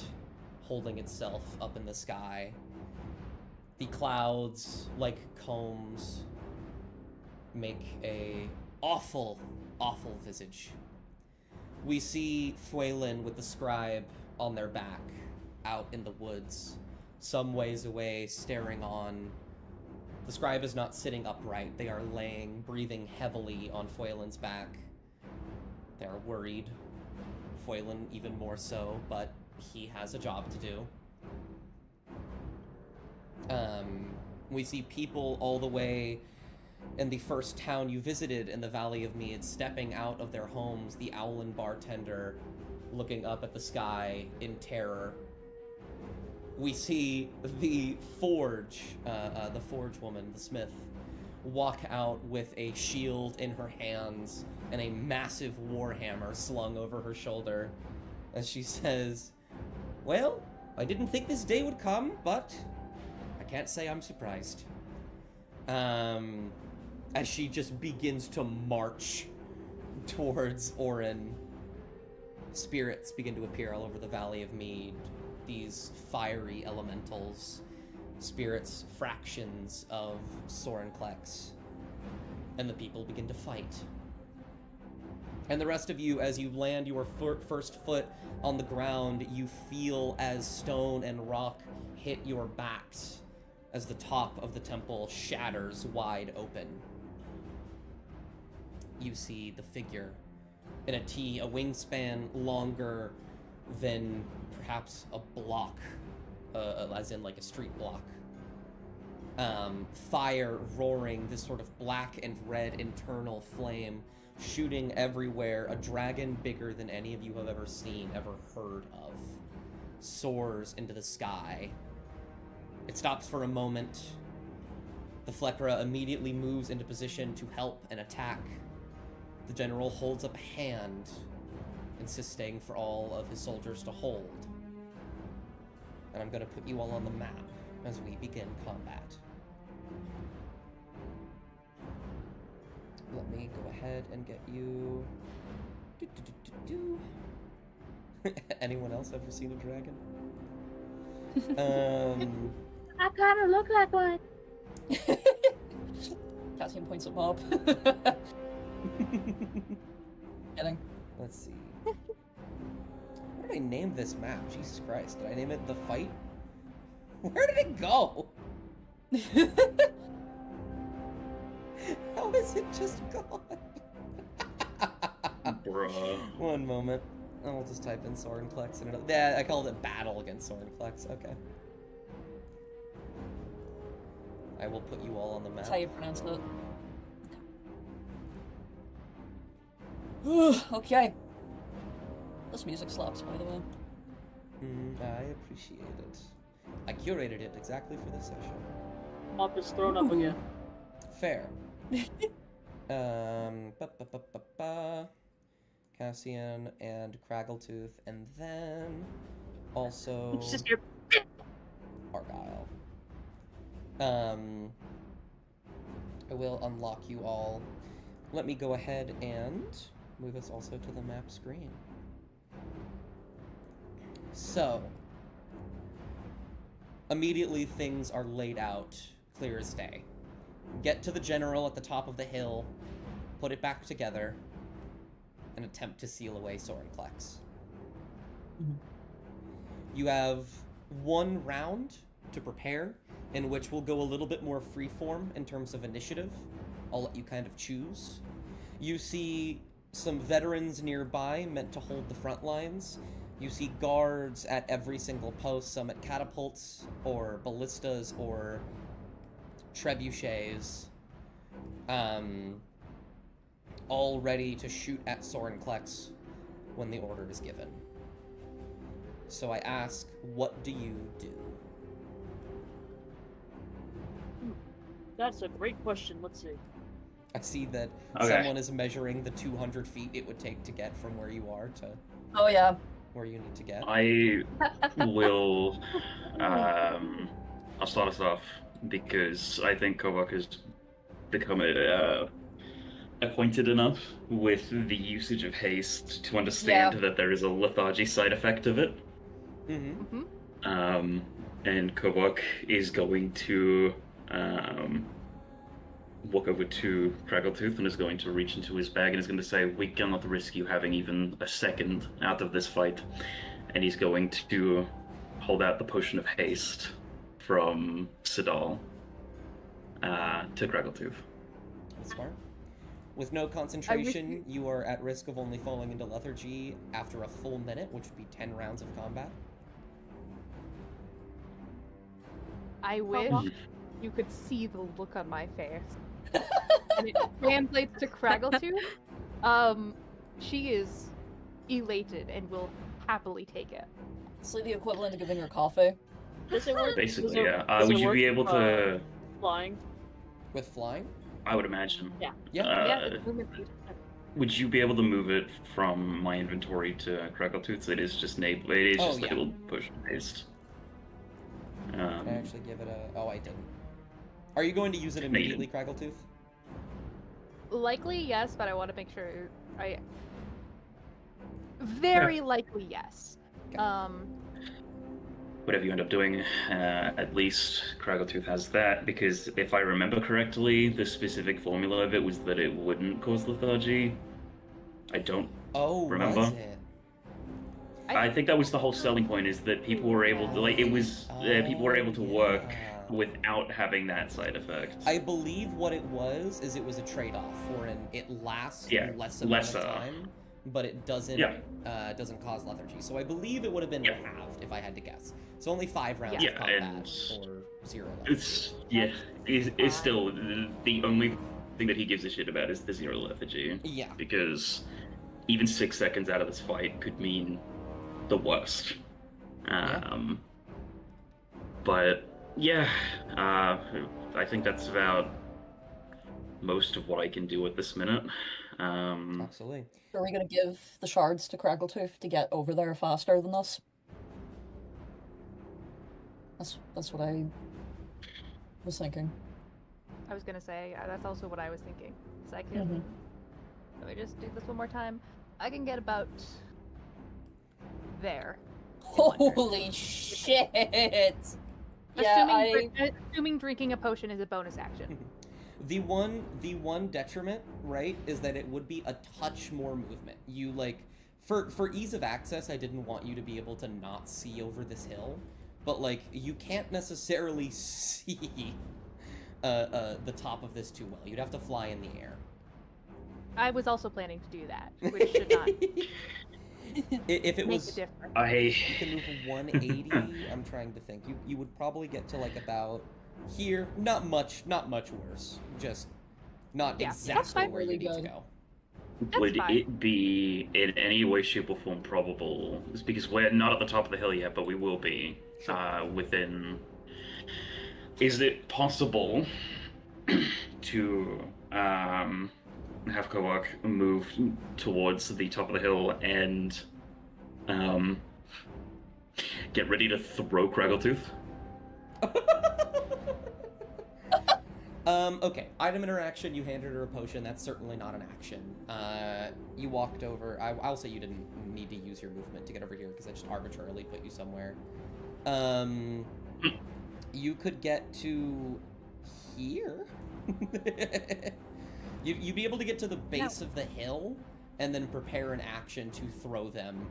holding itself up in the sky. The clouds, like combs, make a awful, awful visage. We see Fuelin with the scribe on their back, out in the woods, some ways away, staring on. The scribe is not sitting upright. They are laying, breathing heavily on Fuelin's back. They are worried. Fuelin even more so, but he has a job to do. We see people all the way in the first town you visited in the Valley of Mead, stepping out of their homes, the Owlin bartender looking up at the sky in terror. We see the forge woman, the smith, walk out with a shield in her hands and a massive warhammer slung over her shoulder as she says, "Well, I didn't think this day would come, but I can't say I'm surprised." As she just begins to march towards Orin, spirits begin to appear all over the Valley of Mead. These fiery elementals, spirits, fractions of Sorenklex, and the people begin to fight. And the rest of you, as you land your first foot on the ground, you feel as stone and rock hit your backs as the top of the temple shatters wide open. You see the figure in a T, a wingspan longer than perhaps a block, as in like a street block. Fire roaring, this sort of black and red internal flame shooting everywhere. A dragon bigger than any of you have ever seen, ever heard of, soars into the sky. It stops for a moment. The Fleckra immediately moves into position to help and attack. The general holds up a hand, insisting for all of his soldiers to hold. And I'm going to put you all on the map as we begin combat. Let me go ahead and get you... Anyone else ever seen a dragon? I kind of look like one. Cassian points at Bob. Kidding. Let's see. What did I name this map? Jesus Christ. Did I name it The Fight? Where did it go? How is it just gone? Bruh. One moment. I'll just type in Sorenklex and it'll... Yeah, I called it Battle against Sorenklex. Okay. I will put you all on the map. That's how you pronounce it. Okay. This music slaps, by the way. I appreciate it. I curated it exactly for this session. Mop is thrown up again. Fair. Cassian and Craggletooth, and then also It's just your... Argyle. I will unlock you all. Let me go ahead and move us also to the map screen. So, immediately things are laid out clear as day. Get to the general at the top of the hill, put it back together, and attempt to seal away Sorenklex. Mm-hmm. You have one round to prepare, in which we'll go a little bit more freeform in terms of initiative. I'll let you kind of choose. You see some veterans nearby meant to hold the front lines. You see guards at every single post, some at catapults, or ballistas, or trebuchets, all ready to shoot at Sorenklex when the order is given. So I ask, what do you do? That's a great question. Let's see. I see that Okay. someone is measuring the 200 feet it would take to get from where you are to Oh yeah. where you need to get. I will. I'll start us off because I think Kovak has become acquainted enough with the usage of haste to understand that there is a lethargy side effect of it. Mm-hmm. And Kovak is going to walk over to Craggletooth and is going to reach into his bag and is going to say, "We cannot risk you having even a second out of this fight." And he's going to hold out the potion of haste from Sidal to Craggletooth. That's smart. With no concentration, you are at risk of only falling into lethargy after a full minute, which would be 10 rounds of combat. I wish you could see the look on my face. And it translates to Craggletooth. She is elated and will happily take it. It's like the equivalent of giving her coffee. Does it work? Basically, Does it- yeah. does it Would you work, be able to? flying? With flying? I would imagine. Yeah. Yeah, it's movement speed. Would you be able to move it from my inventory to Craggletooth? It is just it is Oh, just yeah. labeled push and paste. Can I actually give it a... Oh, I didn't. Are you going to use it immediately, Craggletooth? Likely yes, but I want to make sure I... Very likely yes. Okay. Whatever you end up doing, at least Craggletooth has that, because if I remember correctly, the specific formula of it was that it wouldn't cause lethargy. I don't Oh, remember. was it? I think that was the whole selling point, is that people were able to, like, it was, people were able to work yeah. without having that side effect. I believe what it was is it was a trade-off for it lasts less amount of time, but it doesn't doesn't cause lethargy. So I believe it would have been halved if I had to guess. So only 5 rounds of combat and for 0 lethargy. It's still the only thing that he gives a shit about is the 0 lethargy. Yeah. Because even 6 seconds out of this fight could mean the worst. But yeah, I think that's about most of what I can do at this minute. Absolutely. Are we gonna give the shards to Craggletooth to get over there faster than us? That's what I was thinking. I was gonna say, that's also what I was thinking. So I can... Let me just do this one more time. I can get about... there. Holy shit! Assuming drinking a potion is a bonus action. The one detriment, right, is that it would be a touch more movement. You like for ease of access, I didn't want you to be able to not see over this hill, but like you can't necessarily see the top of this too well. You'd have to fly in the air. I was also planning to do that, which should not If it make was, a difference. you can move 180. I'm trying to think. You would probably get to like about here. Not much worse. Just not exactly where you need to go. Would fine. it be in any way, shape, or form probable? It's because we're not at the top of the hill yet, but we will be within. Is it possible to have Kovak move towards the top of the hill and get ready to throw Craggletooth? Okay. Item interaction, you handed her a potion. That's certainly not an action. You walked over. I'll say you didn't need to use your movement to get over here because I just arbitrarily put you somewhere. You could get to here. You'd be able to get to the base of the hill and then prepare an action to throw them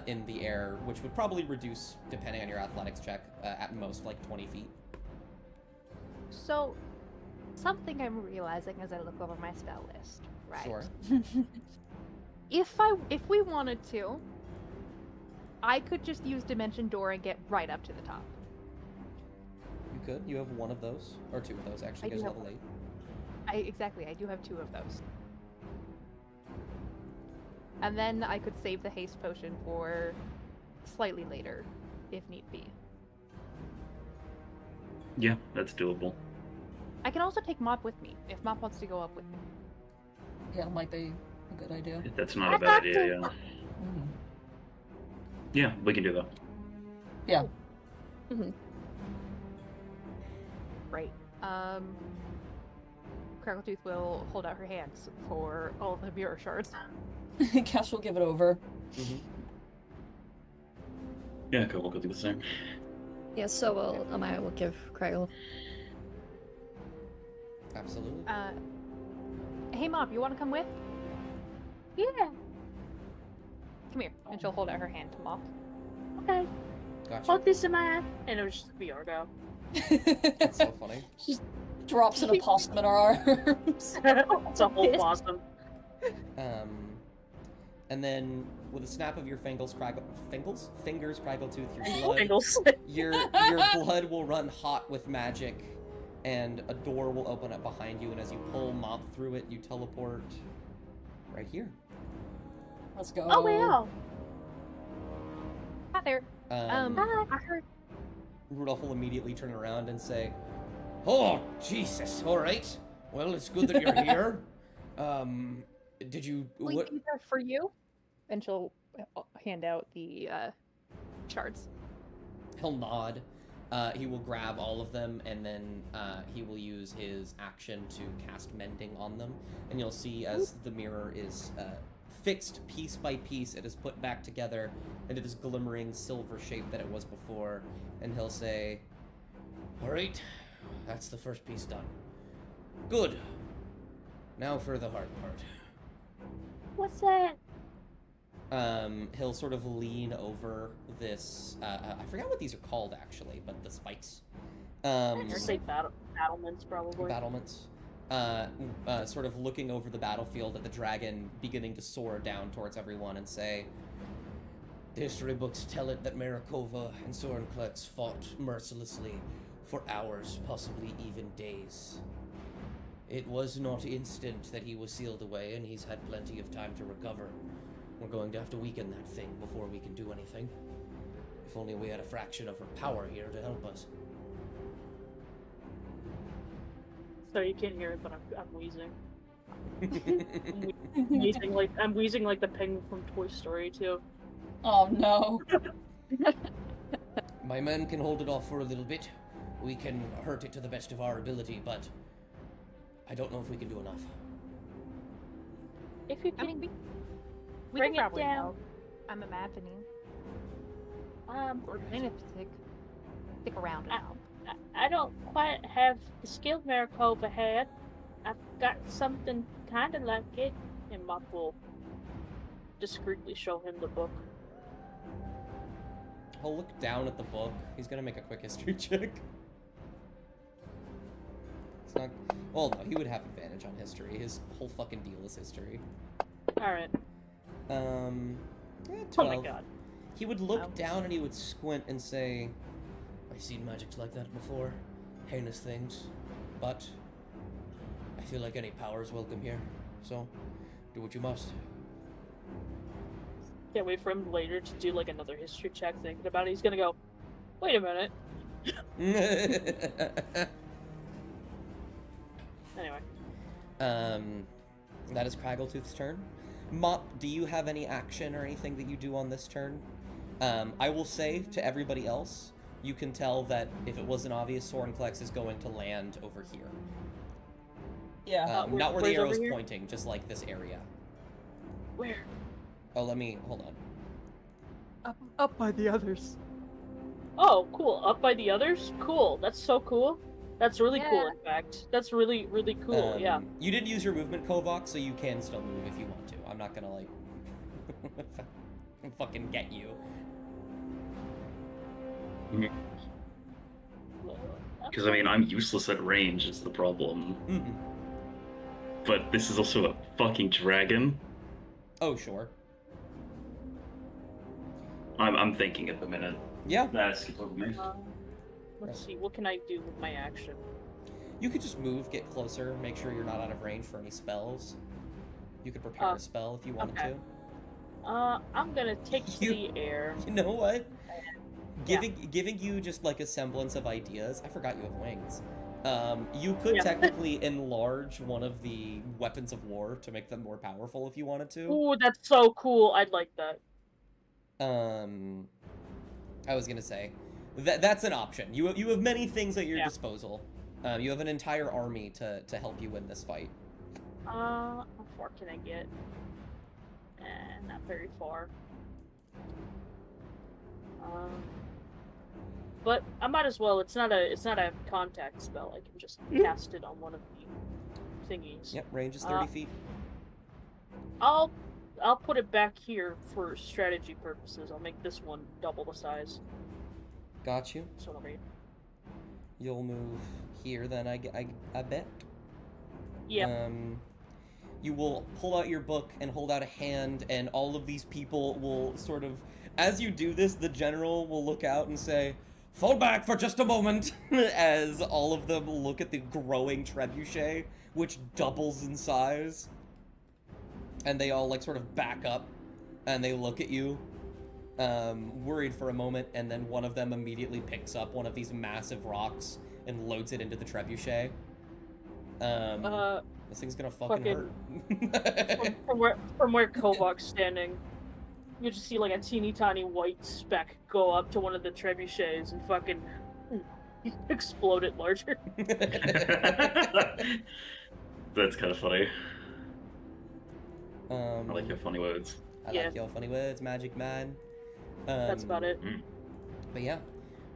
in the air, which would probably reduce, depending on your athletics check, at most like 20 feet. So, something I'm realizing as I look over my spell list, right? Sure. If we wanted to, I could just use Dimension Door and get right up to the top. You could. You have one of those, or 2 of those actually, I do because have level 8. I do have 2 of those. And then I could save the haste potion for slightly later, if need be. Yeah, that's doable. I can also take Mop with me if Mop wants to go up with me. Yeah, it might be a good idea. That's not a bad idea, yeah. Mhm. Yeah, we can do that. Yeah. Right. Crackletooth will hold out her hands for all the mirror shards. Cass will give it over. Mm-hmm. Yeah, cool, we'll go do the same. Yeah, so will Amaya will give Craigle. Absolutely. Hey, Mop, you want to come with? Yeah. Come here. And she'll hold out her hand to Mop. Okay. Gotcha. Hold this in my hand. And it'll just be Argo. That's so funny. She drops an opossum in our arms. It's a whole possum. And then with a snap of your fingers, Craggletooth, your blood will run hot with magic, and a door will open up behind you. And as you pull Mop through it, you teleport right here. Let's go. Oh, wow. Hi there. Hi, I heard. Rudolph will immediately turn around and say, "Oh, Jesus! All right. Well, it's good that you're here. Did you? What? These are for you." And she'll hand out the shards. He'll nod. He will grab all of them, and then he will use his action to cast Mending on them. And you'll see as the mirror is fixed piece by piece, it is put back together into this glimmering silver shape that it was before. And he'll say, "All right, that's the first piece done. Good. Now for the hard part." What's that? He'll sort of lean over this, I forgot what these are called actually, but the spikes. I'd say battlements, probably. Battlements. Sort of looking over the battlefield at the dragon beginning to soar down towards everyone and say, "The history books tell it that Marikova and Sorenklex fought mercilessly for hours, possibly even days. It was not instant that he was sealed away, and he's had plenty of time to recover. We're going to have to weaken that thing before we can do anything. If only we had a fraction of her power here to help us." So you can't hear it, but I'm wheezing. I'm wheezing like the penguin from Toy Story too. Oh no. "My men can hold it off for a little bit. We can hurt it to the best of our ability, but I don't know if we can do enough." If you I can, mean, we bring can it probably down. help. I'm imagining. Or kind of stick around now. I don't quite have the skill Marikova had. I've got something kind of like it, and Mop will discreetly show him the book. He'll look down at the book. He's gonna make a quick history check. It's not... Well, no, he would have advantage on history. His whole fucking deal is history. Alright. 12. Oh my god. He would look down and he would squint and say, "I've seen magics like that before. Heinous things. But I feel like any power is welcome here. So, do what you must." Can't wait for him later to do like another history check thinking about it. He's gonna go, "Wait a minute." Anyway. That is Craggletooth's turn. Mop, do you have any action or anything that you do on this turn? I will say to everybody else, you can tell that if it wasn't obvious, Sorenklex is going to land over here. Yeah. Not where the where's over arrow's here? pointing, just like this area. Where? Oh, hold on. Up by the others. Oh, cool. Up by the others? Cool. That's so cool. That's really cool, Yeah. in fact. That's really, really cool, yeah. You did use your movement, Kovok, so you can still move if you want to. I'm not gonna, like, fucking get you. Because, I mean, I'm useless at range is the problem. Mhm. But this is also a fucking dragon. Oh, sure. I'm thinking at the minute. Yeah. That's over me. Let's see, what can I do with my action? You could just move, get closer, make sure you're not out of range for any spells. You could prepare a spell if you wanted okay. to. I'm gonna take to the air. You know what? Giving you just like a semblance of ideas. I forgot you have wings. You could Yeah. technically enlarge one of the weapons of war to make them more powerful if you wanted to. Ooh, that's so cool. I'd like that. I was gonna say that's an option. You have many things at your Yeah. disposal. You have an entire army to help you win this fight. How far can I get? Not very far. But I might as well. It's not a contact spell. I can just cast it on one of the thingies. Yep, range is 30 feet. I'll put it back here for strategy purposes. I'll make this one double the size. Got you. So I'll You'll move here then, I bet. Yeah. You will pull out your book and hold out a hand, and all of these people will sort of, as you do this, the general will look out and say, "Fall back for just a moment," as all of them look at the growing trebuchet, which doubles in size. And they all, like, sort of back up, and they look at you, worried for a moment, and then one of them immediately picks up one of these massive rocks and loads it into the trebuchet. This thing's gonna fucking hurt. from where Kovak's standing, you just see like a teeny tiny white speck go up to one of the trebuchets and fucking explode it larger. That's kind of funny. I I like your funny words. like your funny words, Magic Man. That's about it. But yeah.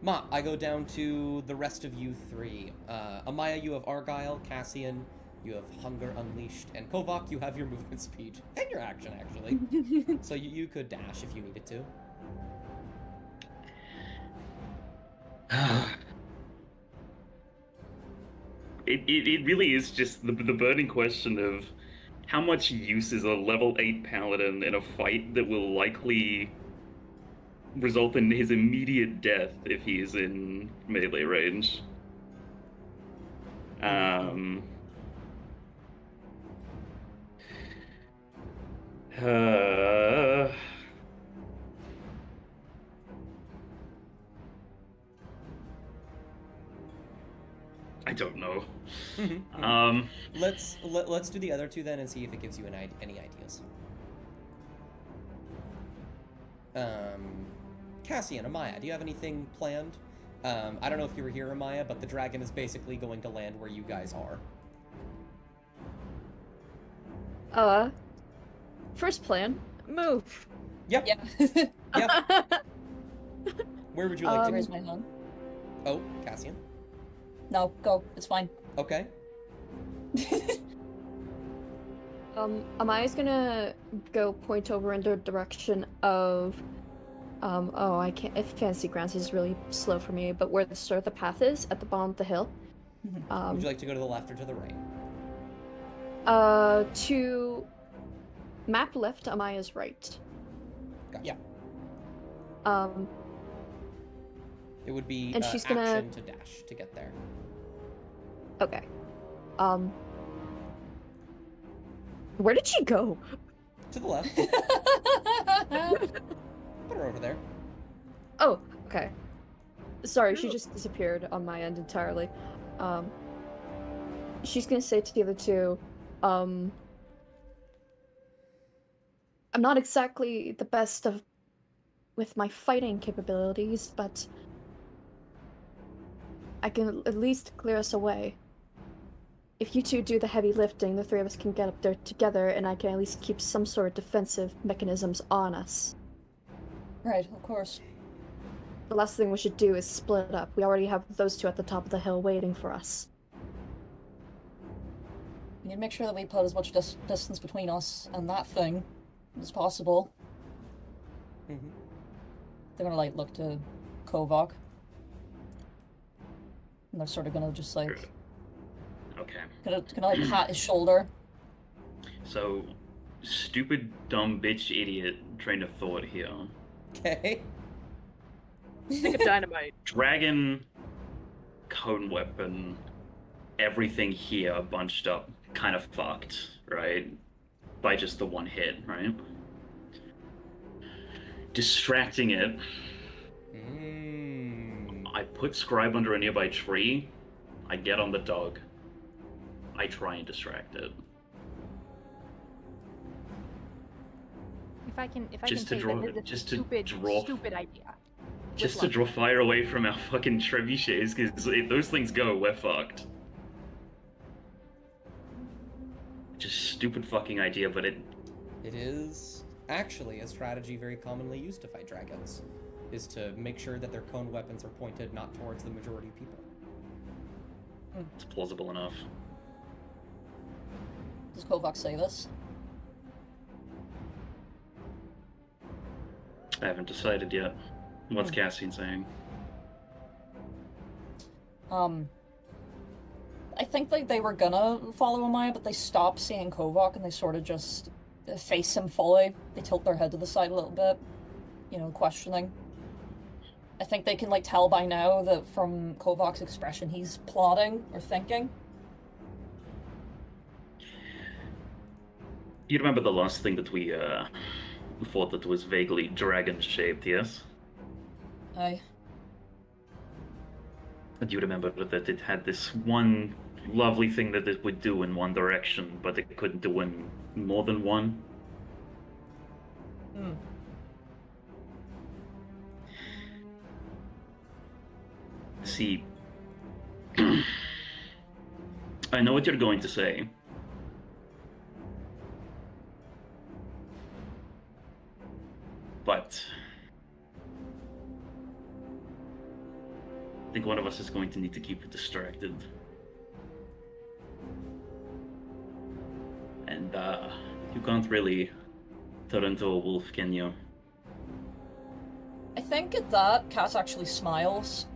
Ma, I go down to the rest of you three. Amaya, you have Argyle. Cassian, you have Hunger Unleashed. And Kovak, you have your movement speed. And your action, actually. So you could dash if you needed to. It really is just the burning question of how much use is a level 8 paladin in a fight that will likely result in his immediate death if he is in melee range. I don't know. Let's do the other two then and see if it gives you any ideas. Cassian, Amaya, do you have anything planned? I don't know if you were here, Amaya, but the dragon is basically going to land where you guys are. First plan, move. Yep. Yeah. Yep. Where would you like to Where's go? my hand? Oh, Cassian. No, go. It's fine. Okay. Amaya's gonna go point over in the direction of, I can't. If Fancy Grounds is really slow for me, but where the start of the path is at the bottom of the hill. Would you like to go to the left or to the right? To map left, Amaya's right. Gotcha. It would be And she's action gonna- to dash to get there. Okay. Where did she go? To the left. Put her over there. Oh, okay. Sorry, she just disappeared on my end entirely. She's gonna say to the other two, I'm not exactly the best with my fighting capabilities, but I can at least clear us away. If you two do the heavy lifting, the three of us can get up there together, and I can at least keep some sort of defensive mechanisms on us. Right, of course. The last thing we should do is split up. We already have those two at the top of the hill waiting for us. We need to make sure that we put as much distance between us and that thing as possible. Mm-hmm. They're gonna, like, look to Kovak. And they're sort of gonna just, like... Okay. Gonna like, pat his shoulder. So, stupid, dumb, bitch, idiot, train of thought here. Okay. Think of dynamite. Dragon, cone weapon, everything here bunched up, kind of fucked, right? By just the one hit, right? Distracting it. I put Scribe under a nearby tree, I get on the dog. I try and distract it. If I can Just to say draw- that this is just a to draw- stupid idea. Just With to luck. draw fire away from our fucking trebuchets, because if those things go, we're fucked. Just stupid fucking idea, but it... It is actually a strategy very commonly used to fight dragons, is to make sure that their cone weapons are pointed not towards the majority of people. It's plausible enough. Does Kovac say this? I haven't decided yet. What's Cassian saying? I think like they were gonna follow Amaya, but they stopped seeing Kovac and they sort of just face him fully. They tilt their head to the side a little bit, you know, questioning. I think they can like tell by now that from Kovac's expression he's plotting or thinking. You remember the last thing that we thought that was vaguely dragon-shaped, yes? Aye. Do you remember that it had this one lovely thing that it would do in one direction, but it couldn't do in more than one? Hmm. See, I know what you're going to say. But I think one of us is going to need to keep it distracted. And you can't really turn into a wolf, can you? I think at that, Cass actually smiles.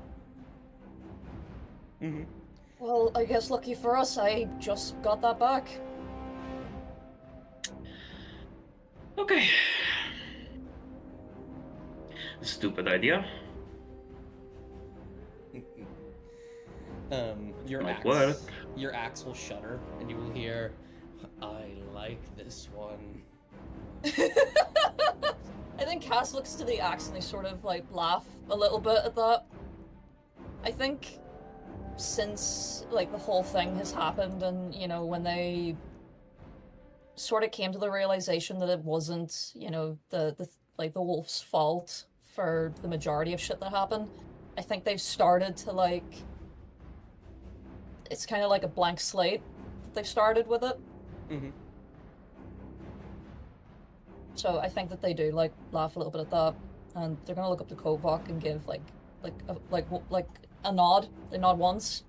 Mm-hmm. Well, I guess lucky for us, I just got that back. Okay. Stupid idea. Your Might axe, work. your axe will shudder, and you will hear, "I like this one." I think Cass looks to the axe and they sort of like laugh a little bit at that. I think since like the whole thing has happened and, you know, when they sort of came to the realization that it wasn't, you know, the wolf's fault for the majority of shit that happened, I think they've started to like, it's kind of like a blank slate that they've started with it. Mm-hmm. So I think that they do like laugh a little bit at that, and they're gonna look up to Kovac and give like a nod. They nod once,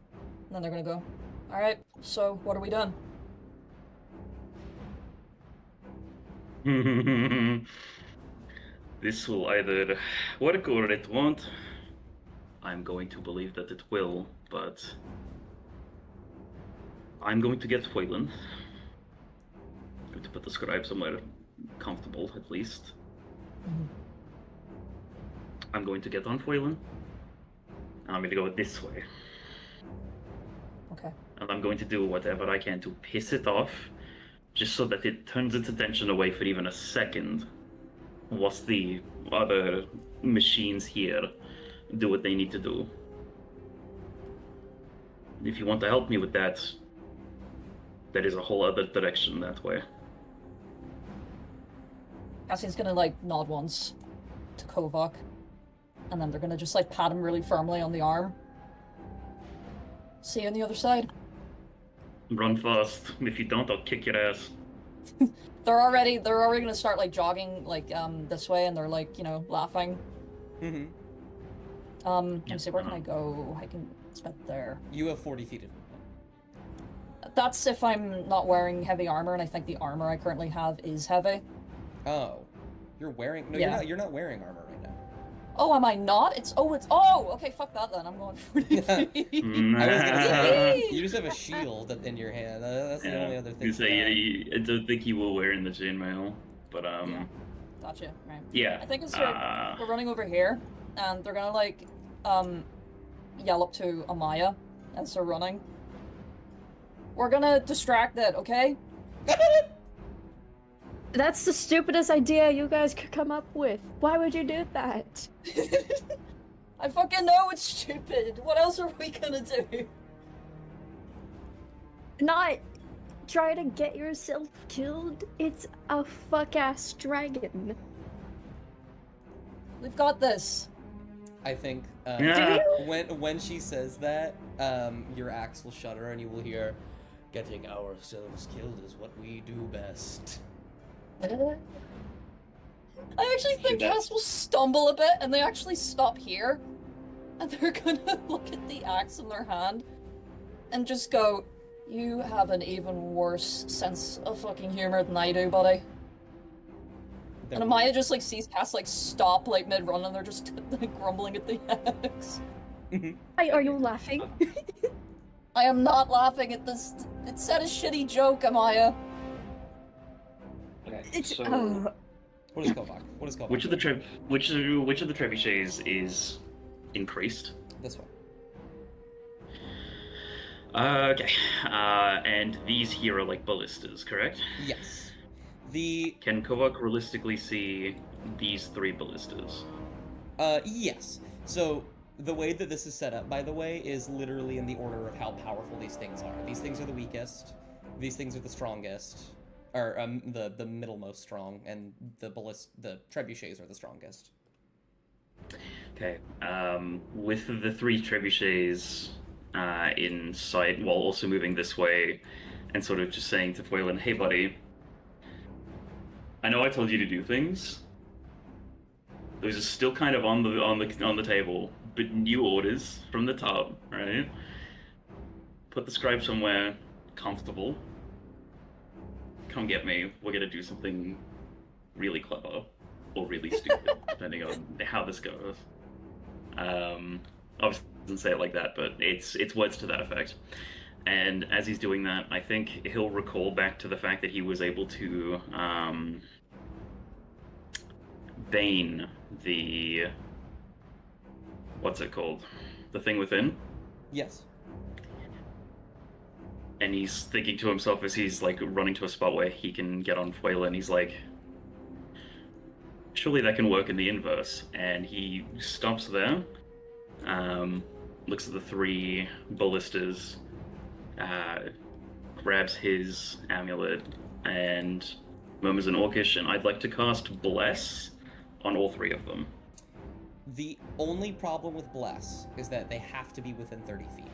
and then they're gonna go, "All right, so what are we doing?" This will either work or it won't. I'm going to believe that it will, but I'm going to get Wayland. I'm going to put the scribe somewhere comfortable, at least. Mhm. I'm going to get on Wayland, and I'm going to go this way. Okay. And I'm going to do whatever I can to piss it off, just so that it turns its attention away for even a second, whilst the other machines here do what they need to do. If you want to help me with that, there is a whole other direction that way. Cassian's gonna like nod once to Kovac, and then they're gonna just like pat him really firmly on the arm. See you on the other side. Run fast. If you don't, I'll kick your ass. They're already gonna start like jogging like this way, and they're like, you know, laughing. Mm-hmm. Let me see, where can I go? I can spend there. You have 40 feet of movement. That's if I'm not wearing heavy armor, and I think the armor I currently have is heavy. Oh, you're wearing? No, Yeah. you're not wearing armor right now. Oh, am I not? Okay, fuck that then. I'm going 40 feet. I was gonna say, you just have a shield in your hand. That's the only other thing. You say I don't think you will wear in the chainmail, but Yeah. Gotcha, right. yeah. I think it's we're running over here, and they're gonna like, yell up to Amaya as they're running. We're gonna distract it, okay? That's the stupidest idea you guys could come up with. Why would you do that? I fucking know it's stupid. What else are we gonna do? not try to get yourself killed. It's a fuck-ass dragon. We've got this. I think Yeah. when she says that, your axe will shudder and you will hear, "Getting ourselves killed is what we do best." I actually think that. Cass will stumble a bit, and they actually stop here, and they're gonna look at the axe in their hand, and just go, "You have an even worse sense of fucking humor than I do, buddy." And Amaya just like sees Cass like stop like mid-run, and they're just like grumbling at the axe. Are you laughing? I am not laughing at this. It said a shitty joke, Amaya. Okay, It's so What is Kovac? What is Kovac? Which of the trebuchets is increased? This one. Okay. And these here are like ballistas, correct? Yes. The Can Kovac realistically see these 3 ballistas? yes. So the way that this is set up, by the way, is literally in the order of how powerful these things are. These things are the weakest. These things are the strongest, or the middlemost strong, and the trebuchets are the strongest. Okay. With the 3 trebuchets in sight, while also moving this way, and sort of just saying to Foylan, "Hey, buddy, I know I told you to do things. Those are still kind of on the table, but new orders from the top, right? Put the scribe somewhere comfortable. Come get me. We're gonna do something really clever or really stupid, depending on how this goes." Obviously, he doesn't say it like that, but it's words to that effect. And as he's doing that, I think he'll recall back to the fact that he was able to bane the... what's it called? The thing within? Yes. And he's thinking to himself as he's like running to a spot where he can get on Foil, and he's like, surely that can work in the inverse. And he stops there, looks at the 3 ballistas, grabs his amulet, and murmurs in Orcish, and I'd like to cast Bless on all 3 of them. The only problem with Bless is that they have to be within 30 feet.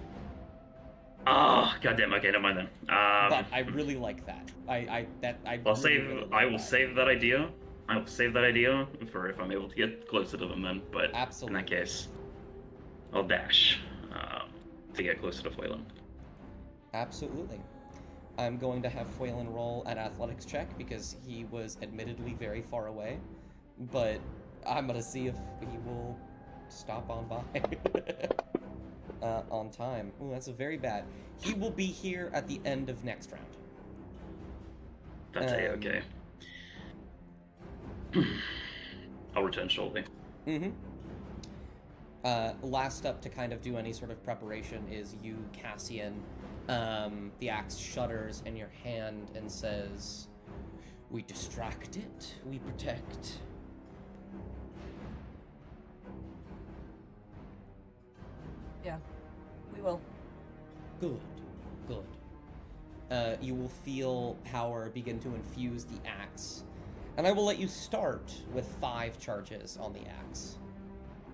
Ah, goddamn. Okay, never mind then. But I really like that. I I'll really, save. really like I will that. save that idea. I will save that idea for if I'm able to get closer to them then. But Absolutely. in that case, I'll dash to get closer to Foylan. Absolutely. I'm going to have Foylan roll an athletics check because he was admittedly very far away, but I'm gonna see if he will stop on by on time. Ooh, that's a very bad. He will be here at the end of next round. That's okay. I'll return shortly. Mm-hmm. Last up to kind of do any sort of preparation is you, Cassian. The axe shudders in your hand and says, "We distract it, we protect." Yeah, we will. Good, good. You will feel power begin to infuse the axe. And I will let you start with 5 charges on the axe.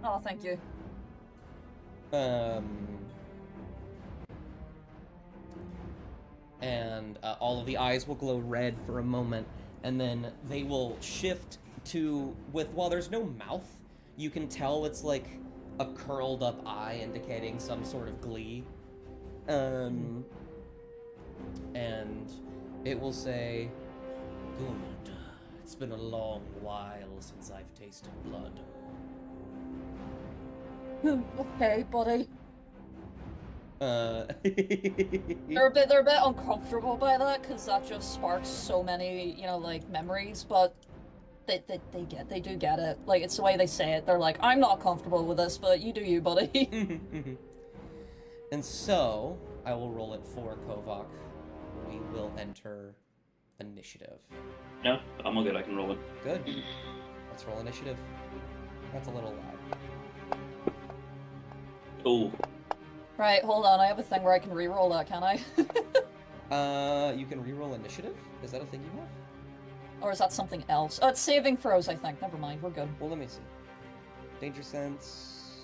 Oh, thank you. And all of the eyes will glow red for a moment, and then they will shift to, while there's no mouth, you can tell it's like a curled up eye indicating some sort of glee. And it will say, "Good. It's been a long while since I've tasted blood." Okay, buddy. Uh, They're a bit uncomfortable by that because that just sparks so many, like memories. But they do get it. Like it's the way they say it. They're like, I'm not comfortable with this, but you do you, buddy. And so I will roll it for Kovac. We will enter initiative. No, I'm all good. I can roll it. Good. Let's roll initiative. That's a little loud. Oh, Right, hold on. I have a thing where I can re-roll that, can I? You can reroll initiative. Is that a thing you have? Or is that something else? Oh, it's saving throws, I think. Never mind, we're good. Well, let me see. Danger sense.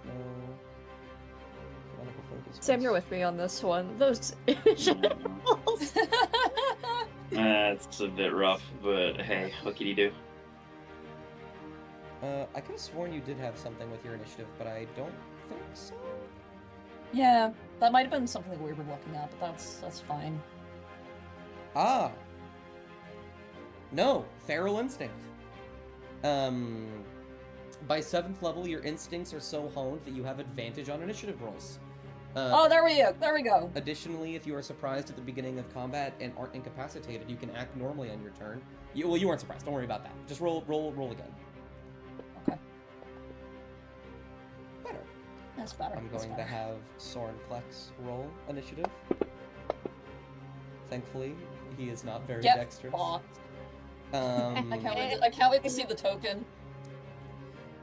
No. Chromatic focus. Sam, you're with me on this one. Those initiative rolls. That's a bit rough, but hey, what can you do? I could have sworn you did have something with your initiative, but I don't think so. Yeah, that might have been something that we were looking at, but that's fine. Ah. No, feral instinct. By 7th level, your instincts are so honed that you have advantage on initiative rolls. Oh, there we go. Additionally, if you are surprised at the beginning of combat and aren't incapacitated, you can act normally on your turn. You weren't surprised. Don't worry about that. Just roll again. Okay. Better. That's better. I'm that's going to better. have Soren Plex roll initiative. Thankfully, he is not very Get dexterous. fucked. Um, I can't wait to see the token.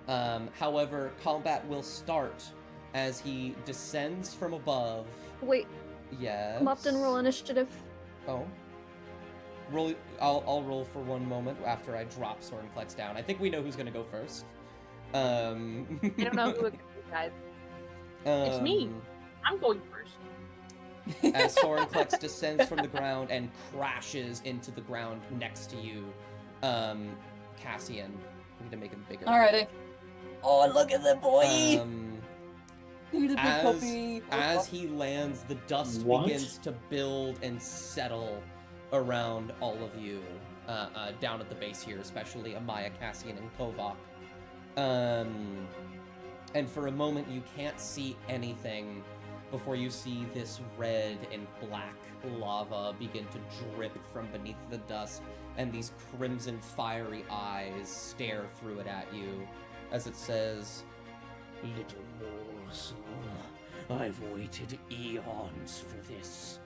However, combat will start as he descends from above. Wait, Yes. come up and roll initiative. Oh. Roll. I'll roll for one moment after I drop Soren Plex down. I think we know who's gonna go first. I don't know who it could be, guys. It's me. I'm going first. As Soren Plex descends from the ground and crashes into the ground next to you, Cassian. We need to make him bigger. Alrighty. Oh, look at the boy! Look at the big As, puppy. as he lands, the dust What? begins to build and settle around all of you down at the base here, especially Amaya, Cassian, and Kovak. And for a moment, you can't see anything before you see this red and black lava begin to drip from beneath the dust, and these crimson fiery eyes stare through it at you as it says, "Little morsel, I've waited eons for this."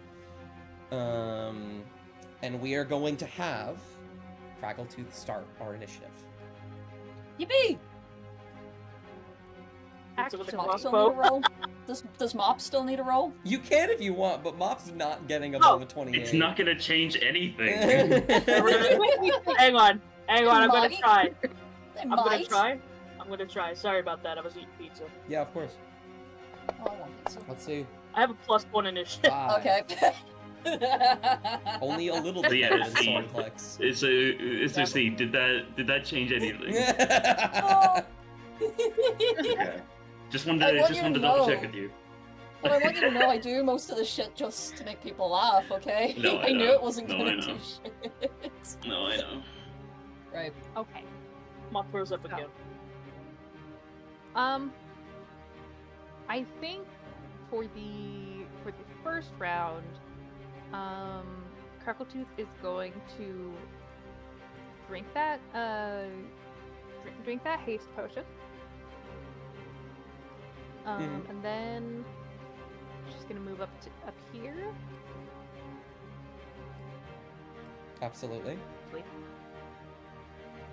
And we are going to have Craggletooth start our initiative. Yippee! Action with Does the Mop still need a crossbow. roll? Does Mop still need a roll? You can if you want, but Mop's not getting above a 28. It's not gonna change anything. Hang on. I'm gonna Might. try. They I'm gonna might. try. Sorry about that. I was eating pizza. Yeah, of course. Oh, I want pizza. Let's see. I have a +1 initiative. 5. Okay. Only a little bit Yeah, better than see. Sorenplex. It's a C. Did that change anything? Oh. Okay. Just wanted I to want you to double check know. with you. But I want you to know I do most of this shit just to make people laugh, okay? No, I I knew know. it wasn't No, gonna I do know. shit. No, I know. Right. Okay. Mock throws up again. I think for the first round, Crackletooth is going to drink that drink that haste potion. Mhm. And then she's gonna move up here. Absolutely.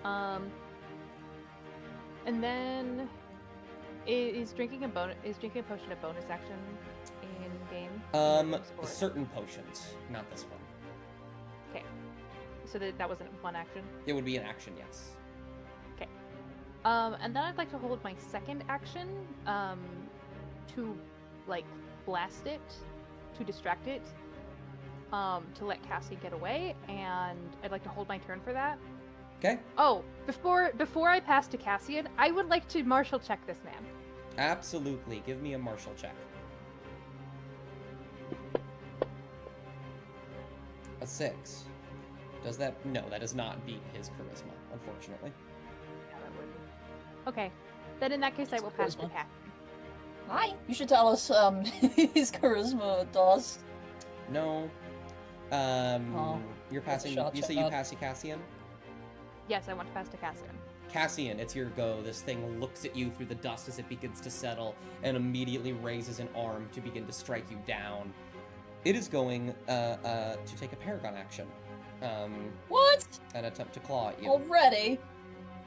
And then is drinking a potion a bonus action in game? Or- Certain potions, not this one. Okay. So that wasn't one action. It would be an action, yes. And then I'd like to hold my second action, to like blast it, to distract it, to let Cassie get away, and I'd like to hold my turn for that. Okay. Oh, before I pass to Cassian, I would like to martial check this man. Absolutely. Give me a martial check. A 6. Does that? No, that does not beat his charisma, unfortunately. Yeah, that would. Okay, then in that case, I will pass to Charisma. Cassian. Hi. You should tell us his charisma does. No. You're passing. shot, You check say you out. pass to Cassian? Yes, I want to pass to Cassian. Cassian, it's your go. This thing looks at you through the dust as it begins to settle and immediately raises an arm to begin to strike you down. It is going to take a Paragon action. What? And attempt to claw at you. Already?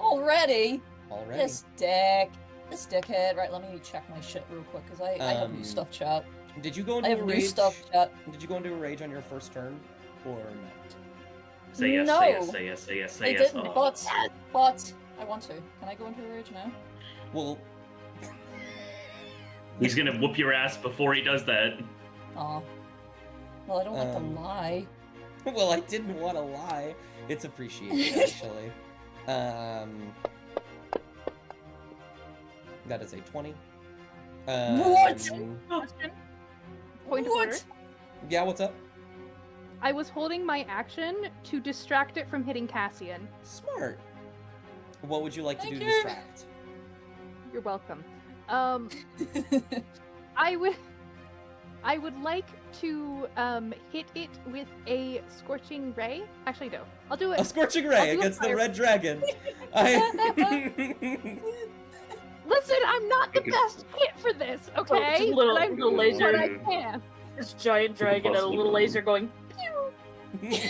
Already. This dickhead. Right, let me check my shit real quick, because I have new stuff, chat. Did you go I into have a new rage? stuff, chat. Did you go into a rage on your first turn, or no? Say yes, No. say yes, say yes, say yes, I say yes. didn't, Oh. but I want to. Can I go into a rage now? Well, He's gonna whoop your ass before he does that. Aw. Well, I don't like to Um, lie. well, I didn't want to lie. It's appreciated, actually. That is a 20. What? Question. Point of What? order. Yeah, what's up? I was holding my action to distract it from hitting Cassian. Smart. What would you like to Thank do to you. distract? You're welcome. I would like to hit it with a scorching ray. Actually, no. I'll do it. A scorching I'll ray do a against the fire- red dragon. I... Listen, I'm not the best hit for this, okay? just a little- But I'm little doing what I laser. can. This giant dragon and a little laser going. I'm telling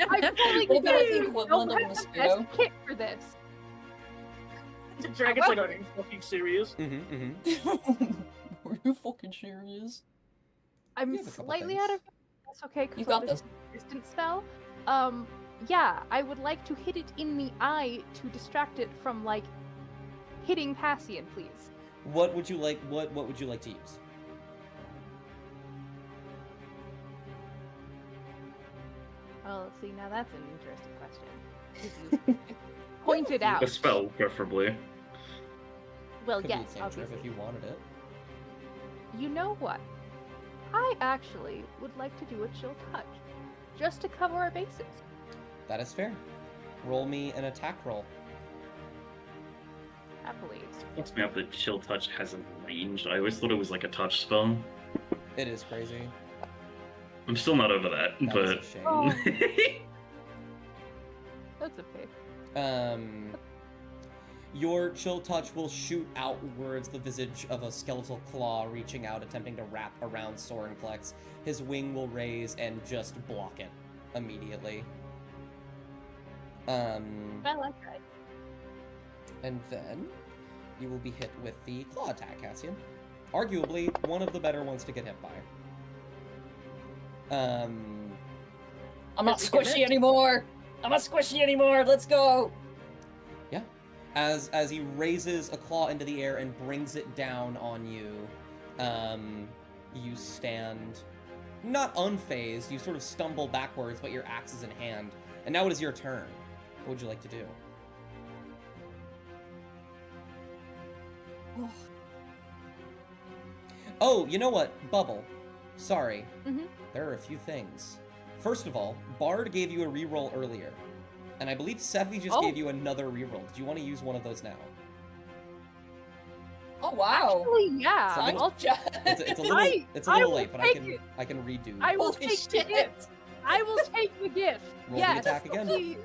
What you about guys, the you equivalent don't of a have the mosquito? best hit for this. The dragon's like, are you fucking serious? Are you fucking serious? I'm You have a couple slightly things. out of. That's okay, You because got this this. distance spell. Yeah, I would like to hit it in the eye to distract it from like hitting Cassian, please. What would you like? What would you like to use? Oh, see, now that's an interesting question. If you point it out. A spell, preferably. Well, Could yes, be a cantrip obviously. if you wanted it. You know what? I actually would like to do a chill touch, just to cover our bases. That is fair. Roll me an attack roll. Happily. Fucks me up that Chill Touch has a range. I always thought it was like a touch spell. It is crazy. I'm still not over that, That but. is a shame. Oh. That's okay. Your chill touch will shoot outwards the visage of a skeletal claw reaching out, attempting to wrap around Sorenclex. His wing will raise and just block it immediately. I like that. And then you will be hit with the claw attack, Cassian. Arguably one of the better ones to get hit by. I'm not squishy anymore! I'm not squishy anymore! Let's go! Yeah. As he raises a claw into the air and brings it down on you, you stand not unfazed. You sort of stumble backwards, but your axe is in hand. And now it is your turn. What would you like to do? Oh, you know what? Bubble. Sorry. Mhm. There are a few things. First of all, Bard gave you a reroll earlier. And I believe Sephi just Oh. gave you another reroll. Do you want to use one of those now? Oh wow! Actually, yeah. So I'll, It's a little, I little will late, but take I can redo. I will Holy take the shit! gift. I will take the gift. Roll the Yes, attack again. please.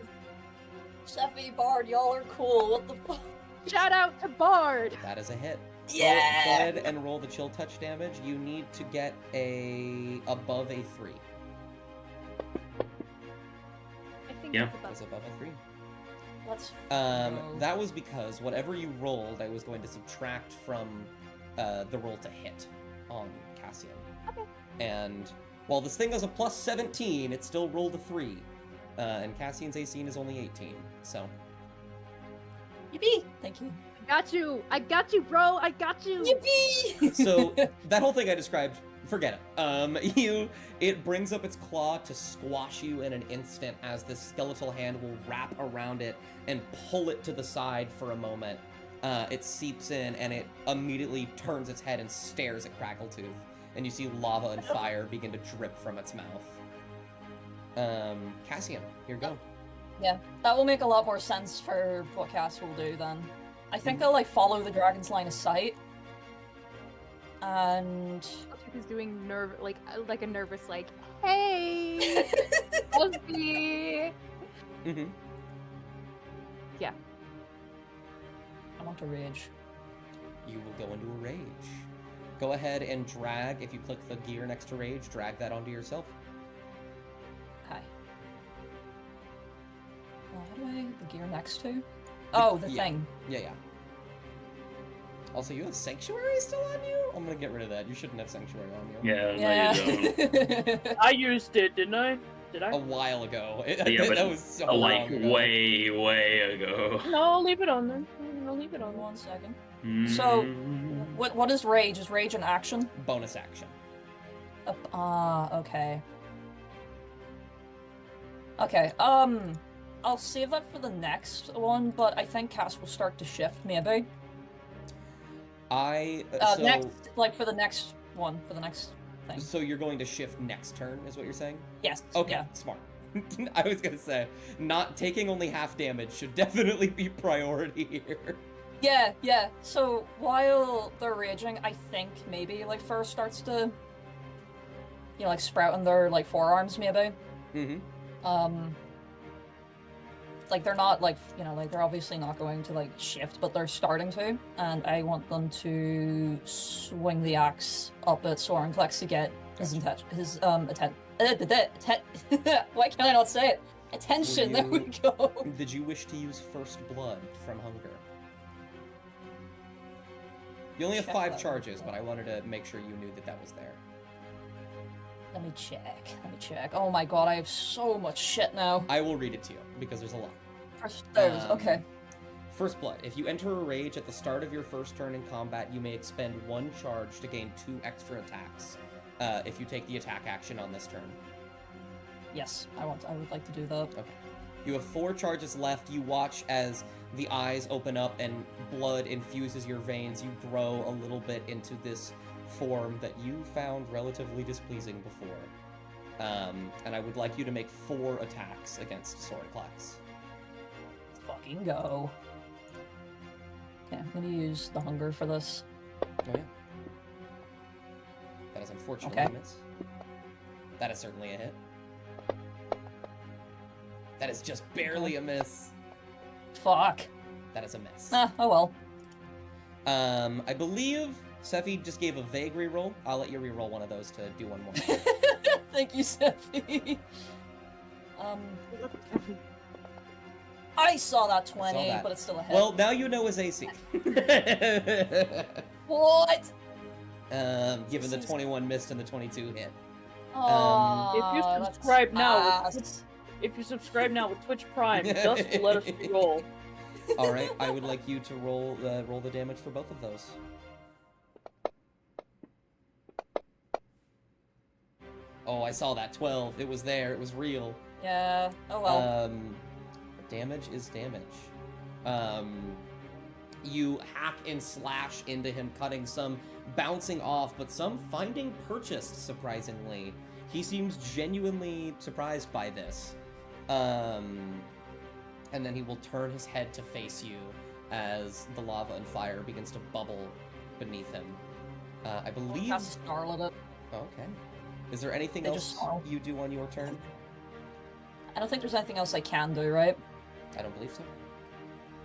Sephi, Bard, y'all are cool. What the fuck? Shout out to Bard. That is a hit. Go Yeah! ahead and roll the chill touch damage. You need to get above a 3. I think Yeah. that's It's about above a 3. Let's Um, go. that was because whatever you rolled, I was going to subtract from the roll to hit on Cassian. Okay. And while this thing has a plus 17, it still rolled a 3. And Cassian's AC is only 18, so. Yippee! Thank you. I got you, bro. I got you. Yippee! So, that whole thing I described, forget it. It brings up its claw to squash you in an instant as this skeletal hand will wrap around it and pull it to the side for a moment. It seeps in and it immediately turns its head and stares at Crackletooth. And you see lava and fire begin to drip from its mouth. Cassian, here you go. Yeah, that will make a lot more sense for what Cass will do then. I think I'll like follow the dragon's line of sight. And He's doing like a nervous like, hey, Ozzy. Mm-hmm. Yeah. I want to rage. You will go into a rage. Go ahead and drag, if you click the gear next to rage, drag that onto yourself. Okay. Well, what do I the gear next to? Oh, the yeah. thing. Yeah. Also, you have Sanctuary still on you? I'm gonna get rid of that. You shouldn't have Sanctuary on you. Yeah, no, you don't. I used it, didn't I? Did I? A while ago. Yeah, but that was so like long ago. way ago. No, I'll leave it on then. I'll leave it on. 1 second. So, Mm. what is rage? Is rage an action? Bonus action. Okay. Okay, I'll save that for the next one, but I think Cass will start to shift, maybe. So, Next, like, for the next one, for the next thing. so you're going to shift next turn, is what you're saying? Yes. Okay, Yeah. smart. I was gonna say, not taking only half damage should definitely be priority here. Yeah. So, while they're raging, I think maybe, like, first starts to, like, sprout on their, like, forearms, maybe. Mm-hmm. Like, they're not, like, like, they're obviously not going to, like, shift, but they're starting to, and I want them to swing the axe up at Sorenklex to get why can't I not say it? Attention, there we go. Did you wish to use First Blood from Hunger? You only have Check 5 that. charges, but I wanted to make sure you knew that that was there. Let me check. Oh my god, I have so much shit now. I will read it to you, because there's a lot. First those, Um, okay. First Blood. If you enter a rage at the start of your first turn in combat, you may expend 1 charge to gain 2 extra attacks. If you take the attack action on this turn. Yes, I would like to do that. Okay. You have 4 charges left. You watch as the eyes open up and blood infuses your veins. You grow a little bit into this form that you found relatively displeasing before. And I would like you to make 4 attacks against Sorenklex. Let's fucking go. Okay, I'm gonna use the hunger for this. Oh yeah. That is unfortunately Okay. a miss. That is certainly a hit. That is just barely a miss. Fuck. That is a miss. Oh well. I believe Sephi just gave a vague reroll. I'll let you reroll one of those to do one more. Thank you, Sephi. I saw that 20, that. but it's still a hit. Well, now you know his AC. What? Given the 21 missed and the 22 hit. If you Aw, subscribe that's now, ass. if you subscribe now with Twitch Prime, Dust will let us roll. All right, I would like you to roll the damage for both of those. Oh, I saw that 12. It was there. It was real. Yeah. Oh well. Damage is damage. You hack and slash into him, cutting some bouncing off, but some finding purchased, surprisingly. He seems genuinely surprised by this. And then he will turn his head to face you as the lava and fire begins to bubble beneath him. I believe... Cast snarl at it. Okay. Is there anything They just else snarl. you do on your turn? I don't think there's anything else I can do, right? I don't believe so.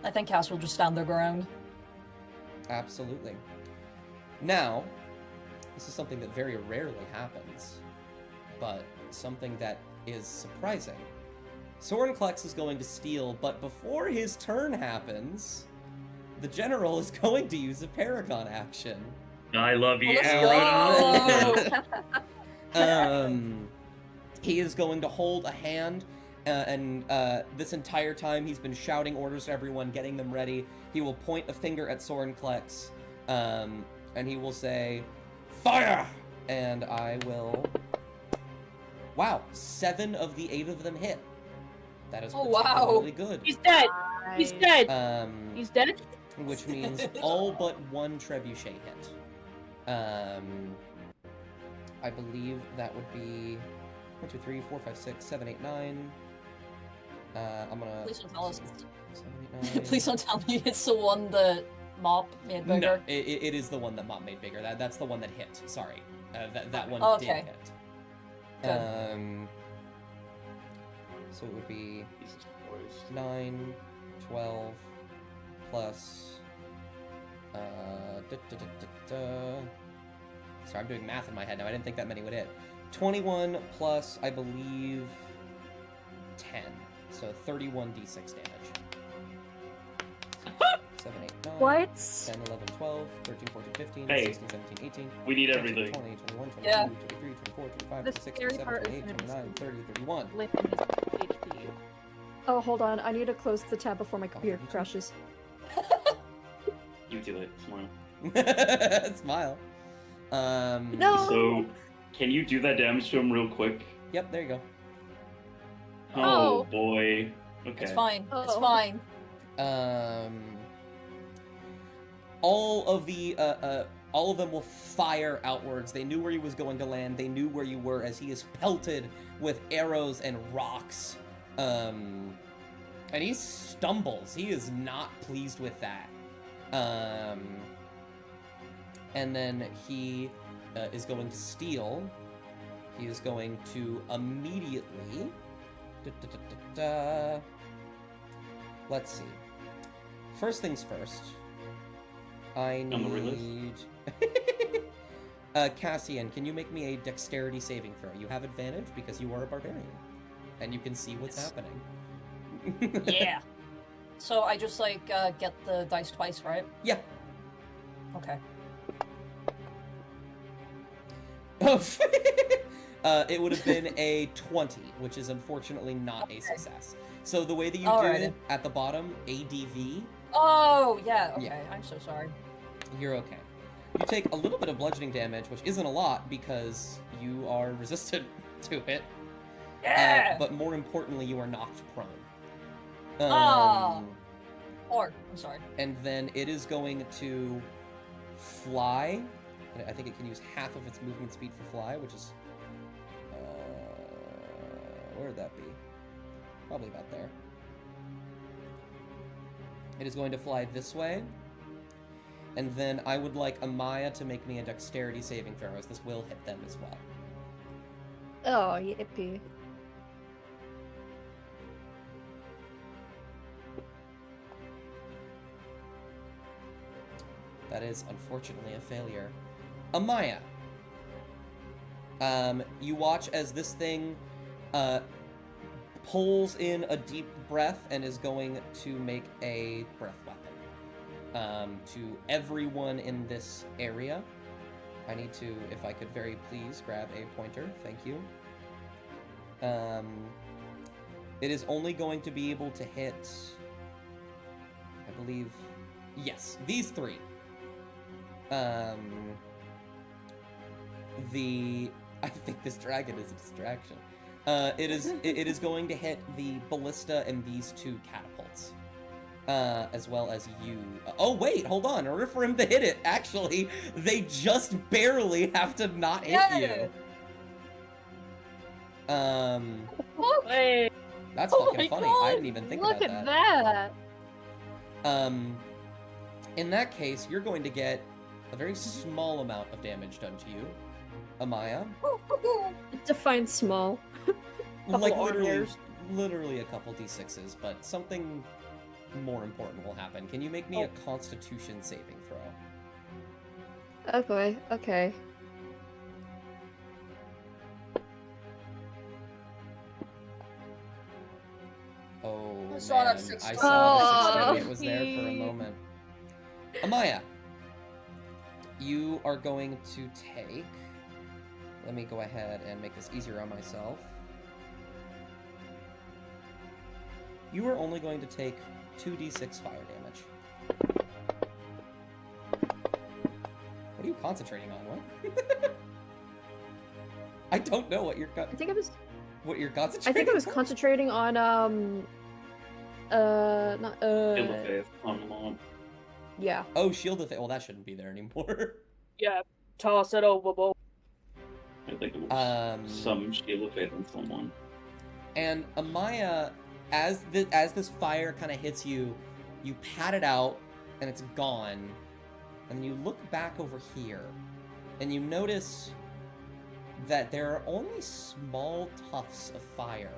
I think Cass will just stand their ground. Absolutely. Now, this is something that very rarely happens, but something that is surprising. Sorenklex is going to steal, but before his turn happens, the general is going to use a Paragon action. I love you, Let's Aaron. He is going to hold a hand, and this entire time he's been shouting orders to everyone, getting them ready. He will point a finger at Sorenklex, and he will say, "Fire!" And I will... Wow, 7 of the 8 of them hit. That is Oh, wow. particularly good. He's dead. He's dead. He's dead. Which means all but 1 trebuchet hit. I believe that would be 1, 2, 3, 4, 5, 6, 7, 8, 9. I'm gonna... Please don't tell us. 7, 8, 9. Please don't tell me it's the one that Mop made No, bigger. it is the one that Mop made bigger. That's the one that hit. Sorry, that one Oh, did okay. hit. Good. So it would be Jesus Christ. 9, 12, plus... Sorry, I'm doing math in my head now. I didn't think that many would hit. 21 plus, I believe, 10. So 31 d6 damage. 7, 8, What? 10, 11, 12, 13, 14, 15, Hey. 16, 17, 18, We need 19, everything. 20, 21, 22, Yeah. 23, 24, 25, The 26, scary 27, part is 28, gonna be 29, 30, 31. Lifting his HP. Oh, hold on. I need to close the tab before my computer you too. crashes. You do it. Smile. Smile. No! So, can you do that damage to him real quick? Yep, there you go. Oh, Oh. boy. Okay. It's fine. It's Oh. fine. All of the all of them will fire outwards. They knew where he was going to land. They knew where you were as he is pelted with arrows and rocks. And he stumbles. He is not pleased with that. And then he is going to steal. He is going to immediately. Let's see. First things first. I On the need. Cassian, can you make me a dexterity saving throw? You have advantage because you are a barbarian, and you can see what's Yes. happening. Yeah. So I just like get the dice twice, right? Yeah. Okay. It would have been a 20, which is unfortunately not a success. So the way that you do Alrighty. it at the bottom, ADV, Oh yeah. Okay. Yeah. I'm so sorry. you're okay. You take a little bit of bludgeoning damage, which isn't a lot because you are resistant to it. Yeah. But more importantly, you are knocked prone. Ah. Or I'm sorry. And then it is going to fly. And I think it can use half of its movement speed for fly, which is... where would that be? Probably about there. It is going to fly this way. And then I would like Amaya to make me a dexterity saving throw, as this will hit them as well. Oh, yippee. That is unfortunately a failure. Amaya. You watch as this thing pulls in a deep breath and is going to make a breath weapon. To everyone in this area. I need to, if I could very please, grab a pointer. Thank you. It is only going to be able to hit, I believe, yes, these three. I think this dragon is a distraction. It is going to hit the ballista and these two catapults, as well as you. Oh wait, hold on. In order for him to hit it, actually, they just barely have to not hit you. Hey, That's Oh fucking my funny. God, I didn't even think Look about at that. that. In that case, you're going to get a very small amount of damage done to you, Amaya. Define small. Like Couple literally a couple d6s, but something more important will happen. Can you make me a Constitution saving throw? Oh boy, okay. Oh, I saw that man. 620. I saw the Oh. 620. It was there for a moment. Amaya, you are going to take... Let me go ahead and make this easier on myself. You are only going to take 2d6 fire damage. What are you concentrating on? What? I don't know what you're I think I was concentrating on. concentrating on not Shield of Faith on Mom. yeah. Oh, Shield of Faith. Well, that shouldn't be there anymore. yeah, toss it overboard. I think it was some Shield of Faith on someone. And Amaya, as this fire kind of hits you, you pat it out, and it's gone. And you look back over here, and you notice that there are only small tufts of fire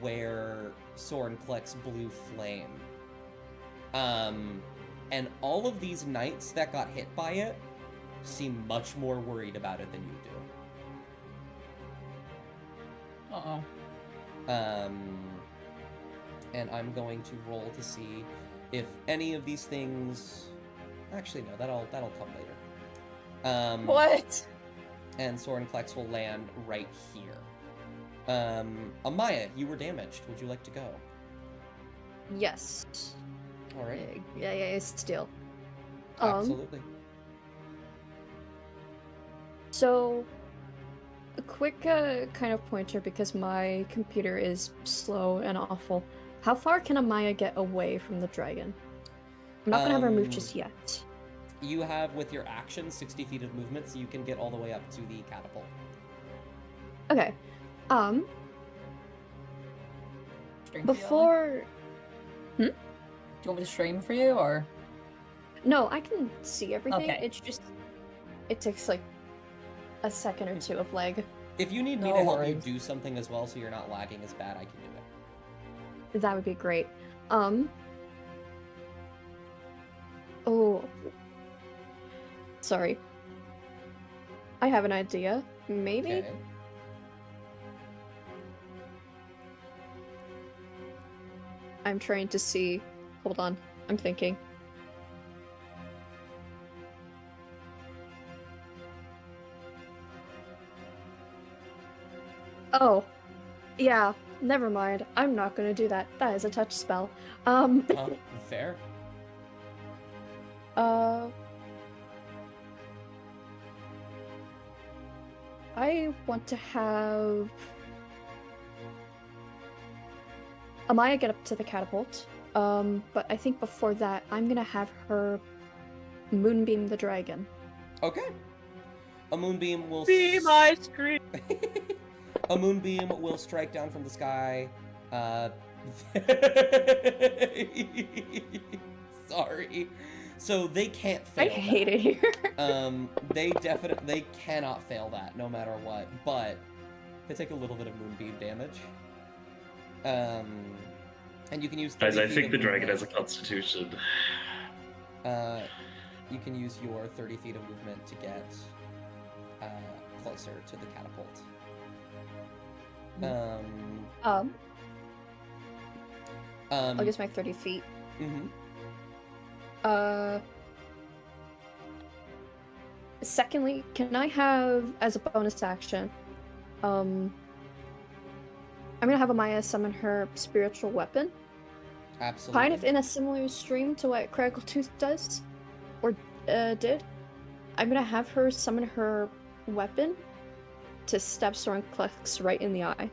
where Soren collects blue flame. And all of these knights that got hit by it seem much more worried about it than you do. Uh-oh. And I'm going to roll to see if any of these things... Actually, no, that'll come later. What? And Sorenklex will land right here. Amaya, you were damaged. Would you like to go? Yes. All right. Yeah, still. Absolutely. So, a quick kind of pointer because my computer is slow and awful. How far can Amaya get away from the dragon? I'm not gonna have her move just yet. You have, with your action, 60 feet of movement, so you can get all the way up to the catapult. Okay. Stream for you, Ellen? Before... Do you want me to stream for you, or? No, I can see everything. Okay. It's just... It takes, like, a second or two of lag. If you need me No to help you worries. do something as well so you're not lagging as bad, I can do it. That would be great. Oh. Sorry. I have an idea. Maybe? Okay. I'm trying to see. Hold on. I'm thinking. Oh. Yeah, never mind. I'm not gonna do that. That is a touch spell. Fair. I want to have Amaya get up to the catapult. But I think before that, I'm gonna have her moonbeam the dragon. Okay. A moonbeam will... Be my screen. A moonbeam will strike down from the sky. Sorry. So they can't fail. I hate it here. They cannot fail that, no matter what. But they take a little bit of moonbeam damage. And you can use. Guys, I 30 think feet the of dragon has movement. a constitution. You can use your 30 feet of movement to get closer to the catapult. I'll use my 30 feet. Mm-hmm. Secondly, can I have, as a bonus action, I'm gonna have Amaya summon her spiritual weapon. Absolutely. Kind of in a similar stream to what Critical Tooth does, or did. I'm gonna have her summon her weapon to stab Sorenklex right in the eye.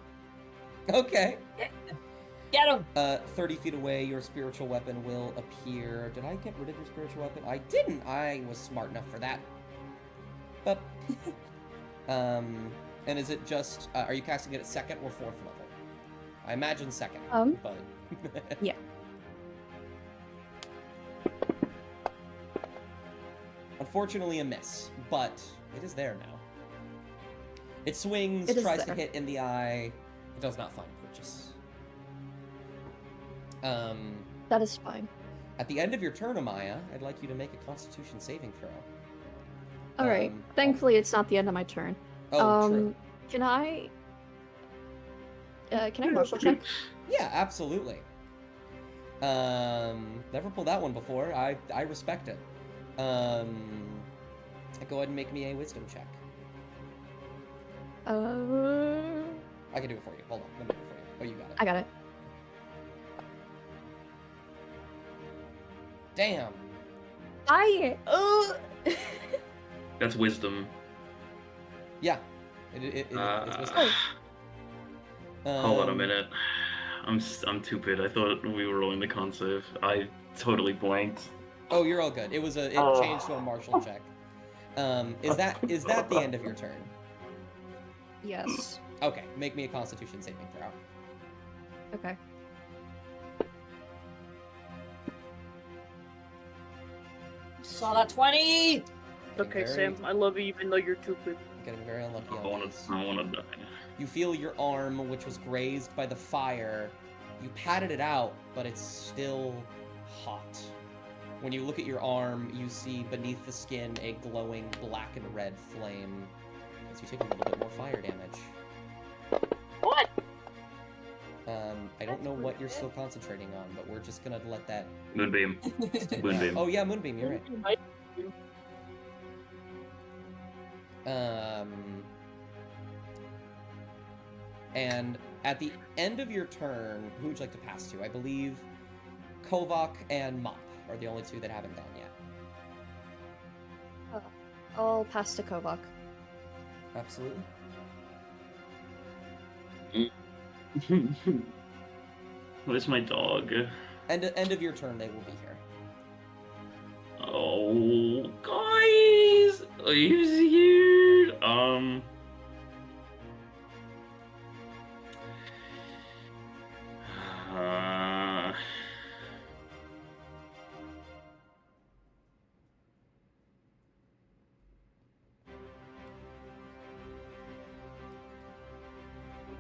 Okay. Get him! 30 feet away, your spiritual weapon will appear. Did I get rid of your spiritual weapon? I didn't. I was smart enough for that. But, and is it just, are you casting it at 2nd or 4th level? I imagine 2nd, but... Yeah. Unfortunately a miss, but it is there now. It swings, It is tries to there. hit in the eye. It does not find purchase. That is fine. At the end of your turn, Amaya, I'd like you to make a Constitution saving throw. Alright. Thankfully, it's not the end of my turn. Oh, true. Can I martial check? Yeah, absolutely. Never pulled that one before. I respect it. Go ahead and make me a wisdom check. I can do it for you. Hold on, let me do it for you. Oh, you got it. I got it. Damn. That's wisdom. Yeah. It's wisdom. Hold on a minute. I'm stupid. I thought we were rolling the con save. I totally blanked. Oh, you're all good. It changed to a martial check. Is that the end of your turn? Yes. Okay, make me a Constitution saving throw. Okay. Saw that 20! Okay, Sam, I love you even though you're stupid. Getting very unlucky I on these. wanna die. You feel your arm, which was grazed by the fire. You patted it out, but it's still hot. When you look at your arm, you see beneath the skin a glowing black and red flame as you take a little bit more fire damage. What? I don't don't know what you're still concentrating on, but we're just gonna let that. Moonbeam. stick Moonbeam. around. Oh yeah, Moonbeam. You're right. And at the end of your turn, who would you like to pass to? I believe Kovak and Mop are the only two that haven't gone yet. I'll pass to Kovak. Absolutely. Where's my dog? End of your turn, they will be here. Oh, guys! Are you scared?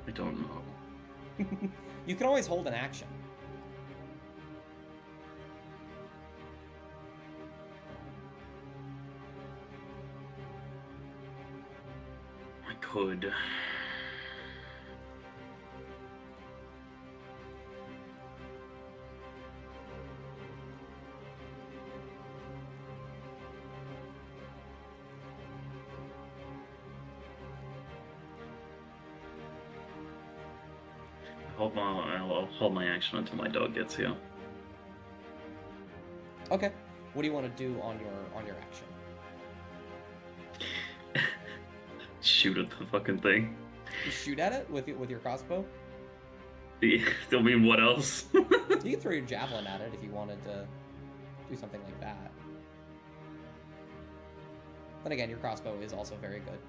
I don't know. You can always hold an action. I could. I'll hold my action until my dog gets here. Okay. What do you want to do on your action? Shoot at the fucking thing. You shoot at it with your crossbow? I mean, what else? You can throw your javelin at it if you wanted to do something like that. Then again, your crossbow is also very good.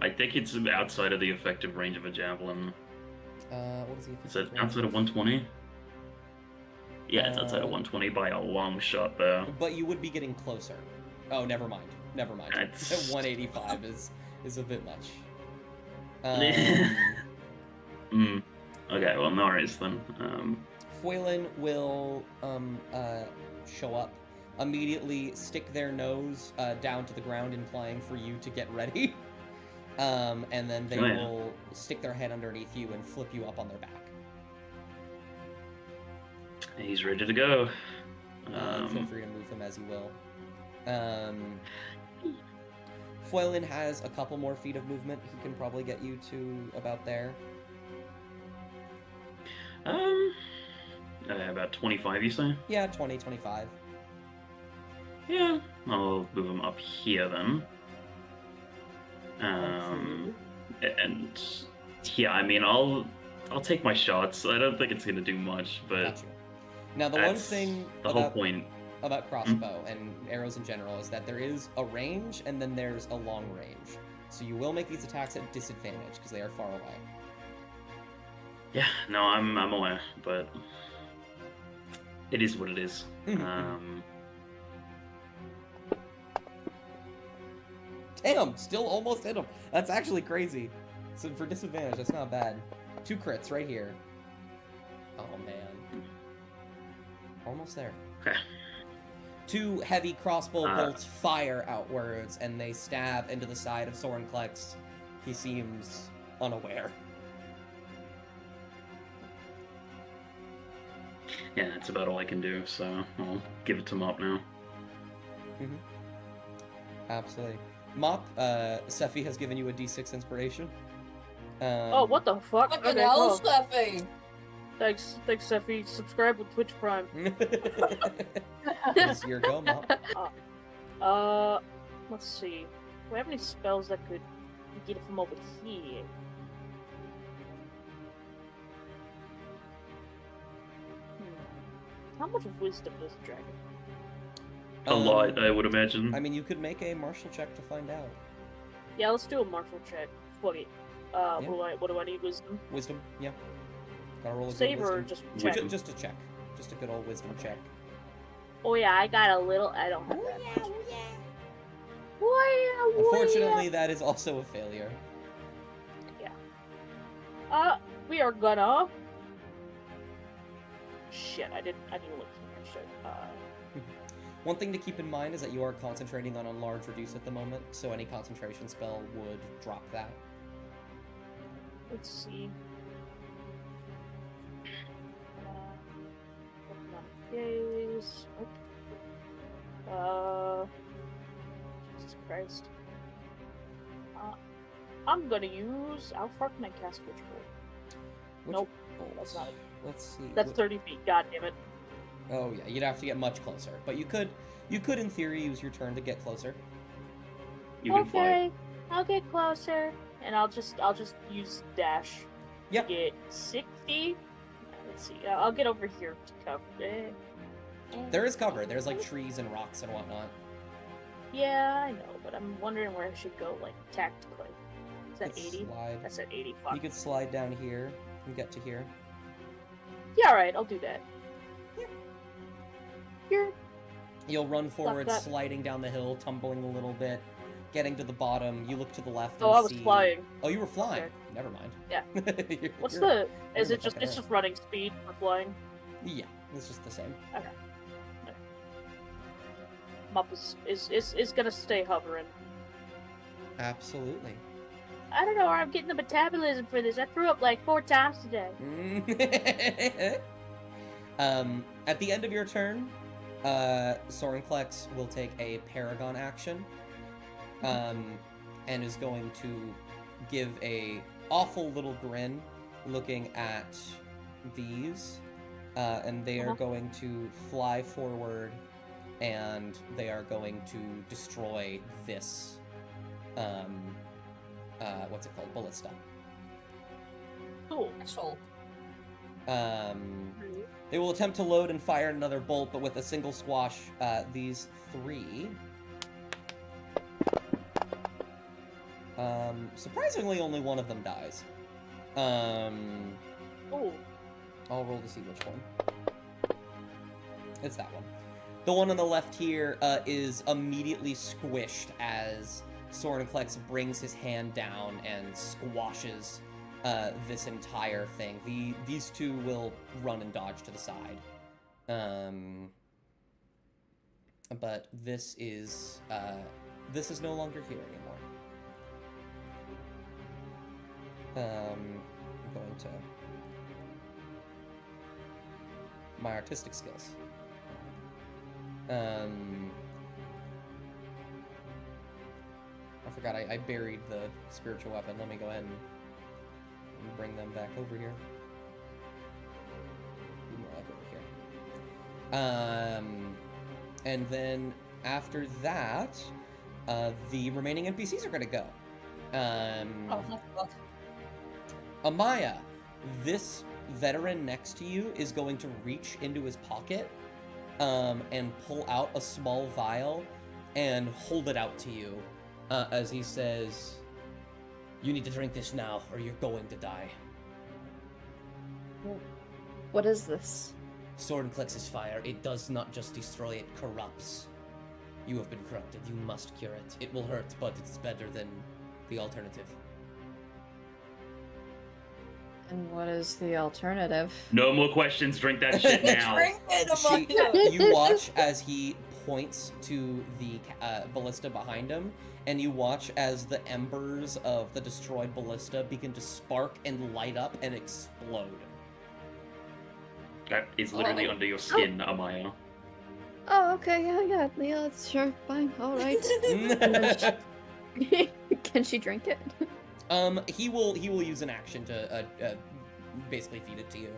I think it's outside of the effective range of a javelin. What is the Is that effective range? outside of 120? Yeah, it's outside of 120 by a long shot, though. But you would be getting closer. Oh, never mind. Never mind. That's- 185 is a bit much. Okay, well, no worries then. Foilin will show up, immediately stick their nose down to the ground, implying for you to get ready. And then they will stick their head underneath you and flip you up on their back. He's ready to go. Feel free to move them as you will. Foilin has a couple more feet of movement. He can probably get you to about there. About 25, you say? Yeah, 20, 25. Yeah, I'll move him up here then. And yeah, I mean, I'll take my shots. I don't think it's gonna do much, but Got you. Now, the one that's thing the whole point. about crossbow and arrows in general is that there is a range and then there's a long range. So you will make these attacks at disadvantage because they are far away. Yeah, no, I'm aware, but it is what it is. Damn, still almost hit him. That's actually crazy. So for disadvantage, that's not bad. 2 crits right here. Oh man. Almost there. Okay. 2 heavy crossbow bolts fire outwards, and they stab into the side of Sorenklex. He seems unaware. Yeah, that's about all I can do, so I'll give it to Mop now. Absolutely. Mop, Sephi has given you a D6 inspiration. Oh, what the fuck? Fucking Okay, hell, well, Steffi! thanks, Sephi. Subscribe with Twitch Prime. It's your go, Mop. Let's see. Do we have any spells that could get it from over here? How much wisdom does a dragon? A lot, I would imagine. I mean, you could make a martial check to find out. Yeah, let's do a martial check. Fuck it. What do I need? Wisdom? Wisdom, yeah. Gotta roll a good Save or wisdom. just check? Just a check. Just a good old wisdom check. Oh yeah, I got a little. I don't have that much. Oh yeah. Unfortunately, that is also a failure. We are gonna. Shit, I didn't look for that shit. One thing to keep in mind is that you are concentrating on a large reduce at the moment, so any concentration spell would drop that. Let's see. Christ. I'm gonna use. How far can I cast Witch Bolt? Which Nope, bolt? that's not it. Let's see. That's 30 feet. God damn it. Oh yeah, you'd have to get much closer. But you could in theory use your turn to get closer. You can fly. Okay, I'll get closer, and I'll just use dash. Yep. To get 60. Let's see. I'll get over here to cover it. There is cover. There's like trees and rocks and whatnot. Yeah, I know, but I'm wondering where I should go, like tactically. Is that Could 80? slide. That's at 80. Fuck. You could slide down here and get to here. Yeah, alright, I'll do that. Here. You'll run forward, that. sliding down the hill, tumbling a little bit, getting to the bottom. You look to the left. Oh, and I was see... flying. Oh, you were flying. Okay. Never mind. Yeah. You're- What's you're- the? Is you're it just? fucking It's air. just running speed for flying. Yeah, it's just the same. Okay. Mup is gonna stay hovering. Absolutely. I don't know where I'm getting the metabolism for this. I threw up like 4 times today. At the end of your turn, Sorenklex will take a Paragon action, and is going to give a awful little grin, looking at these, and they are going to fly forward, and they are going to destroy this, what's it called? Ballista. Cool. Asshole. They will attempt to load and fire another bolt, but with a single squash, these 3. Surprisingly, only one of them dies. Oh. I'll roll to see which one. It's that one. The one on the left here is immediately squished as Sorenklex brings his hand down and squashes this entire thing. These 2 will run and dodge to the side. But this is no longer here anymore. I'm going to my artistic skills. I forgot I buried the spiritual weapon. Let me go ahead and bring them back over here. More like over here. And then after that, the remaining NPCs are gonna go. Oh, fuck. Amaya, this veteran next to you is going to reach into his pocket, and pull out a small vial and hold it out to you, as he says, "You need to drink this now, or you're going to die." What is this? Sorenklex's fire, it does not just destroy, it corrupts. You have been corrupted, you must cure it. It will hurt, but it's better than the alternative. And what is the alternative? No more questions. Drink that shit now. Drink it, Amaya! You watch as he points to the ballista behind him, and you watch as the embers of the destroyed ballista begin to spark and light up and explode. That is literally under your skin, Amaya. Oh, okay, yeah, that's sure, fine, alright. Can she drink it? He will use an action to basically feed it to you.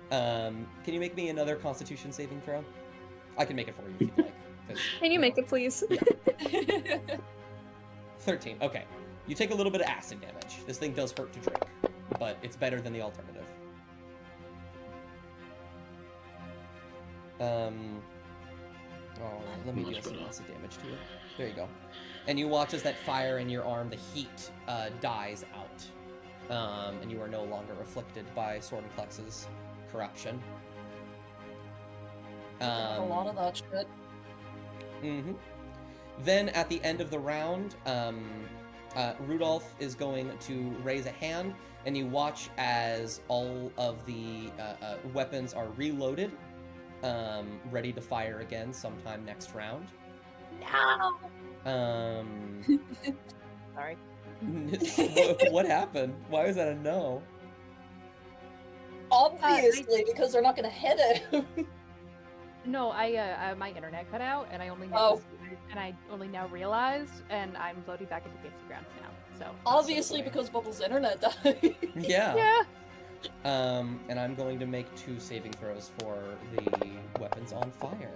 Can you make me another Constitution saving throw? I can make it for you if you'd like. Can you make it, please? Yeah. 13. Okay. You take a little bit of acid damage. This thing does hurt to drink, but it's better than the alternative. Oh, let me do some acid damage to you. There you go. And you watch as that fire in your arm, the heat, dies out. And you are no longer afflicted by Sorenklex's corruption. A lot of that shit. Mm-hmm. Then at the end of the round, Rudolph is going to raise a hand, and you watch as all of the weapons are reloaded, ready to fire again sometime next round. No. Sorry. What happened? Why was that a no? Obviously, because they're not gonna hit it. No, my internet cut out, and I only now realized, and I'm loading back into Games of Grounds now. So Obviously, because Bubbles' internet died. Yeah. yeah. And I'm going to make 2 saving throws for the weapons on fire.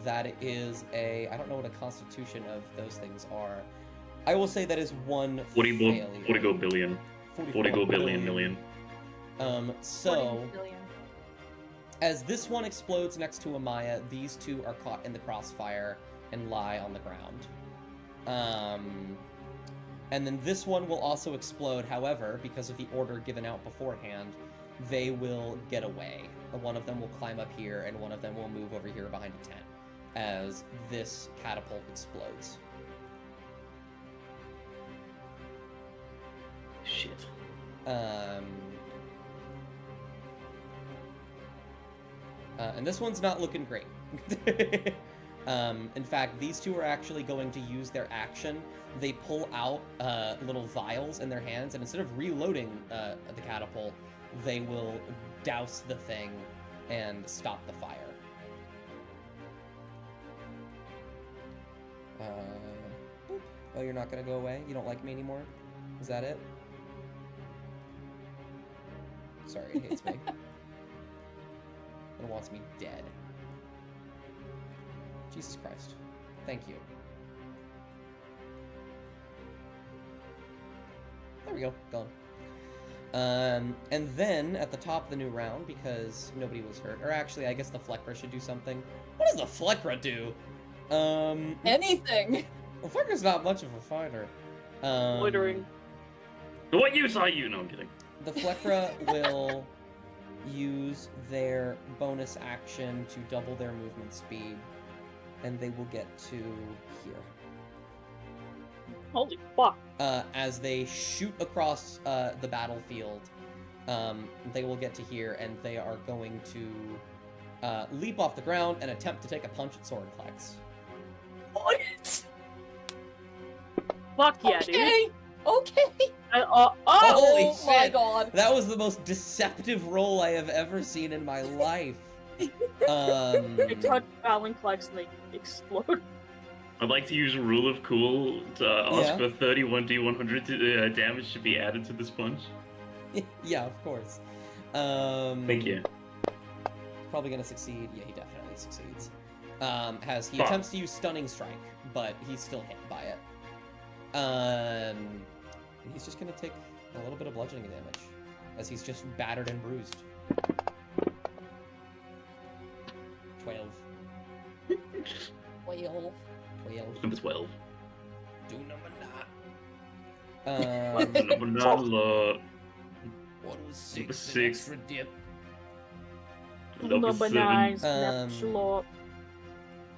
That is I don't know what a constitution of those things are. I will say that is 1 failure. 40 go billion. 40 go billion million. So 40 billion. as this one explodes next to Amaya, these 2 are caught in the crossfire and lie on the ground. And then this one will also explode. However, because of the order given out beforehand, they will get away. One of them will climb up here, and one of them will move over here behind a tent as this catapult explodes. Shit. And this one's not looking great. In fact, these 2 are actually going to use their action. They pull out little vials in their hands, and instead of reloading the catapult, they will douse the thing and stop the fire. Boop. Oh, you're not gonna go away? You don't like me anymore? Is that it? Sorry, it hates me. It wants me dead. Jesus Christ. Thank you. There we go. Gone. And then at the top of the new round, because nobody was hurt, or actually, I guess the Fleckra should do something. What does the Fleckra do? Anything. The Fleckra's not much of a fighter. Loitering. What use are you? No, I'm kidding. The Fleckra will use their bonus action to double their movement speed, and they will get to here. Holy fuck. As they shoot across the battlefield, they will get to here, and they are going to leap off the ground and attempt to take a punch at Sorenclex. What? Fuck yeah, Okay. dude. Okay. Holy Oh my shit. god. That was the most deceptive roll I have ever seen in my life. They touch Sorenclex and they explode. I'd like to use Rule of Cool to ask Yeah. for 31d100 damage to be added to this punch. Yeah, of course. Thank you. Probably gonna succeed. Yeah, he definitely succeeds. He Fuck. attempts to use Stunning Strike, but he's still hit by it. And he's just gonna take a little bit of bludgeoning damage, as he's just battered and bruised. 12. 12. 12. Number 12. Do number 9. Number 9. What was Number 6? An six. extra dip. Number Number 7. 9, snap slot.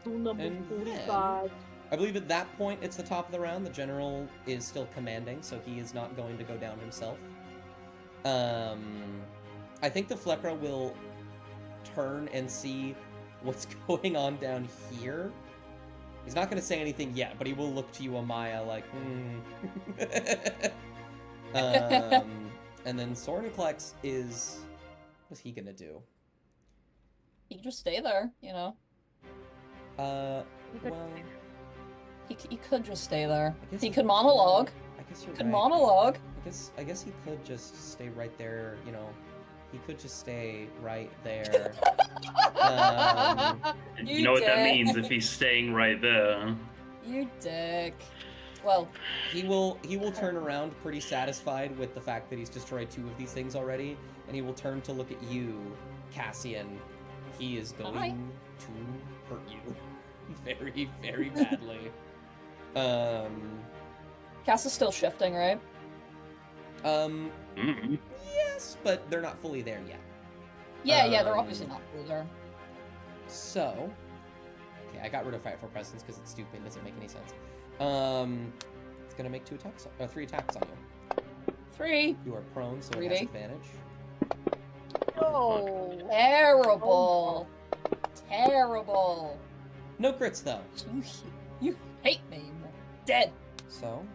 Number and 45. I believe at that point it's the top of the round. The general is still commanding, so he is not going to go down himself. I think the Fleckra will turn and see what's going on down here. He's not going to say anything yet, but he will look to you, Amaya, like, and then Sorenclex is... What's he going to do? He can just stay there, you know? Well... He could just stay there. I guess He could monologue. I guess you're Could right. monologue. I guess he could just stay right there, you know. He could just stay right there. You know what that dick. means if he's staying right there. You dick. Well, He will turn around pretty satisfied with the fact that he's destroyed 2 of these things already, and he will turn to look at you, Cassian. He is going Hi. to hurt you very, very badly. Cass is still shifting, right? Mm-hmm. Yes, but they're not fully there yet. Yeah, they're obviously not cool there. So, okay, I got rid of Fight for Presence because it's stupid. It doesn't make any sense. It's gonna make 3 attacks on you. 3. You are prone, so it 3D. has advantage. Oh. Terrible. Terrible. No crits though. You hate me. You're dead. So,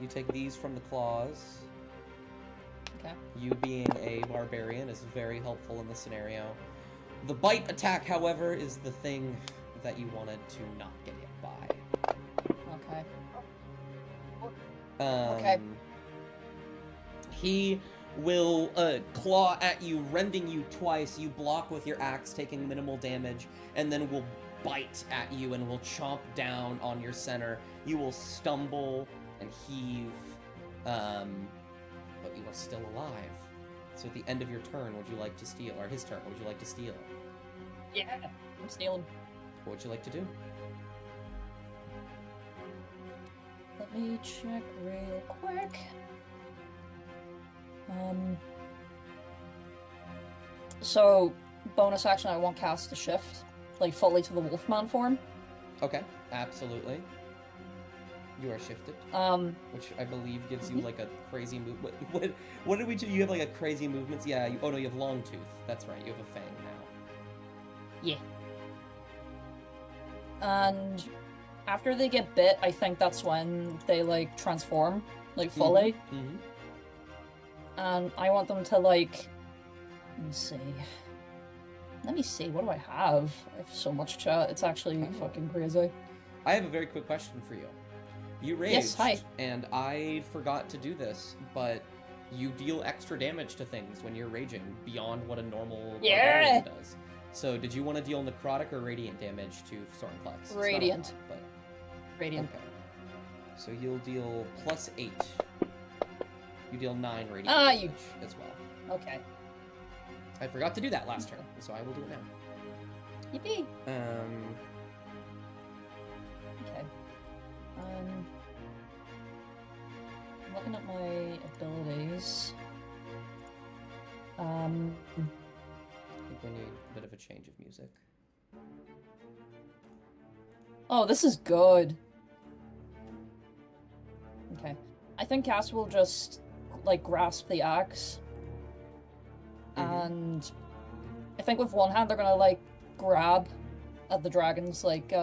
you take these from the claws. Okay. You being a barbarian is very helpful in this scenario. The bite attack, however, is the thing that you wanted to not get hit by. Okay. Okay. He will claw at you, rending you twice. You block with your axe, taking minimal damage, and then will bite at you and will chomp down on your center. You will stumble and heave, but you are still alive. So at the end of your turn, would you like to steal? Or his turn, would you like to steal? Yeah, I'm stealing. What would you like to do? Let me check real quick. So, bonus action, I won't cast a shift, like fully to the Wolfman form. Okay, absolutely. You are shifted. Which I believe gives you like a crazy move. What did we do? You have like a crazy movements? Yeah. Oh no, you have long tooth. That's right. You have a fang now. Yeah. And after they get bit, I think that's when they like transform, like fully. Mm-hmm. And I want them to like. Let me see. What do I have? I have so much chat. It's actually fucking crazy. I have a very quick question for you. You raged, yes, hi. And I forgot to do this, but you deal extra damage to things when you're raging beyond what a normal barbarian does. So, did you want to deal necrotic or radiant damage to Stormplex? Radiant. But Radiant. okay. So you'll deal +8. You deal 9 radiant damage as well. Okay. I forgot to do that last turn, so I will do it now. Yippee! Okay. I'm looking at my abilities. I think we need a bit of a change of music. Oh, this is good. Okay. I think Cass will just, like, grasp the axe. And I think with one hand they're gonna, like, grab at the dragon's, like, you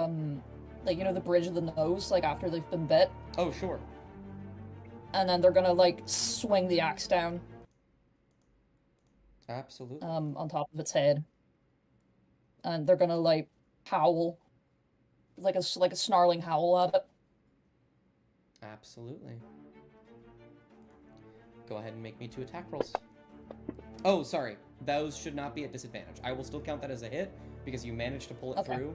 know, the bridge of the nose, like, after they've been bit. Oh, sure. And then they're gonna, like, swing the axe down. Absolutely. On top of its head. And they're gonna, like, howl. Like a snarling howl at it. Absolutely. Go ahead and make me 2 attack rolls. Oh, sorry. Those should not be at disadvantage. I will still count that as a hit, because you managed to pull it through.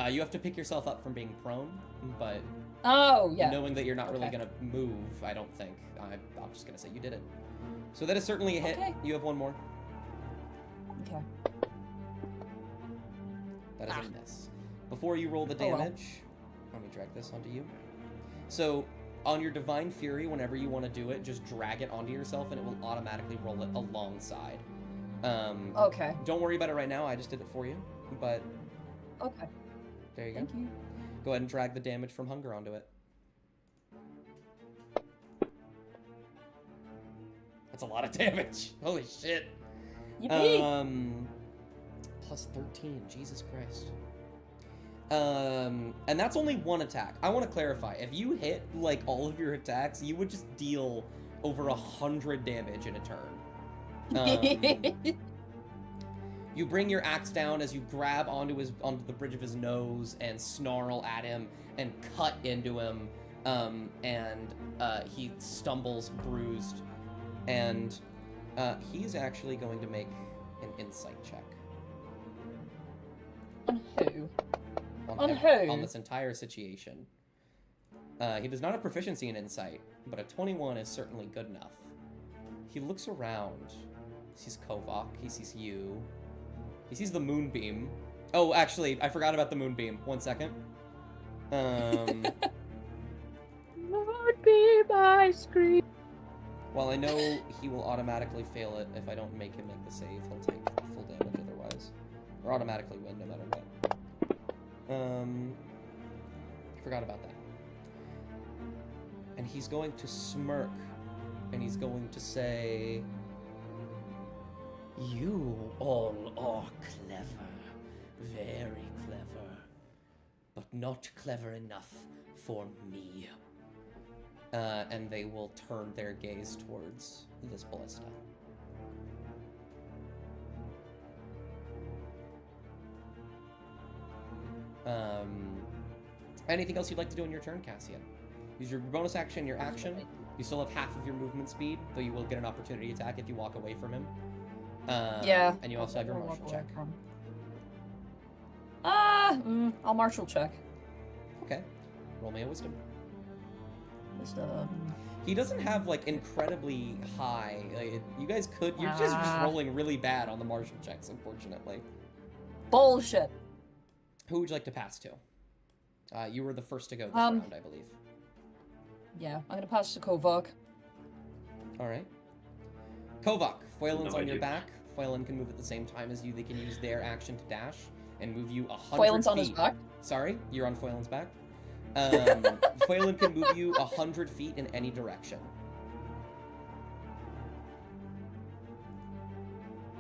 You have to pick yourself up from being prone, but... Oh, yeah. Knowing that you're not really going to move, I don't think. I'm just going to say you did it. So that is certainly a hit. Okay. You have one more. Okay. That is a miss. Before you roll the damage, let me drag this onto you. So, on your Divine Fury, whenever you want to do it, just drag it onto yourself and it will automatically roll it alongside. Okay. Don't worry about it right now, I just did it for you. But, okay. There you go. Thank you. Go ahead and drag the damage from Hunger onto it. That's a lot of damage. Holy shit. Yippee! Plus 13, Jesus Christ. And that's only one attack. I want to clarify, if you hit, like, all of your attacks, you would just deal over 100 damage in a turn. You bring your axe down as you grab onto the bridge of his nose and snarl at him and cut into him, and he stumbles bruised, and he's actually going to make an insight check. On who? On who? On this entire situation. He does not have proficiency in insight, but a 21 is certainly good enough. He looks around. He sees Kovak. He sees you. He sees the moonbeam. Oh, actually, I forgot about the moonbeam. 1 second. Moonbeam, I scream. While I know he will automatically fail it if I don't make him make the save, he'll take full damage otherwise. Or automatically win no matter what. I forgot about that. And he's going to smirk. And he's going to say... You all are clever. Very clever. But not clever enough for me. And they will turn their gaze towards this ballista. Anything else you'd like to do in your turn, Cassian? Use your bonus action, your action. You still have half of your movement speed, though you will get an opportunity attack if you walk away from him. Yeah. And you also have your martial check. I'll martial check. Okay. Roll me a wisdom. Wisdom. He doesn't have, like, incredibly high... you guys could... You're just rolling really bad on the martial checks, unfortunately. Bullshit. Who would you like to pass to? You were the first to go this round, I believe. Yeah, I'm gonna pass to Kovok. Alright. Kovok, Foylin's No on your idea. back. Foylin can move at the same time as you. They can use their action to dash and move you 100 Foylin's feet. on his back. Sorry, you're on Foylin's back. Foylin can move you 100 feet in any direction.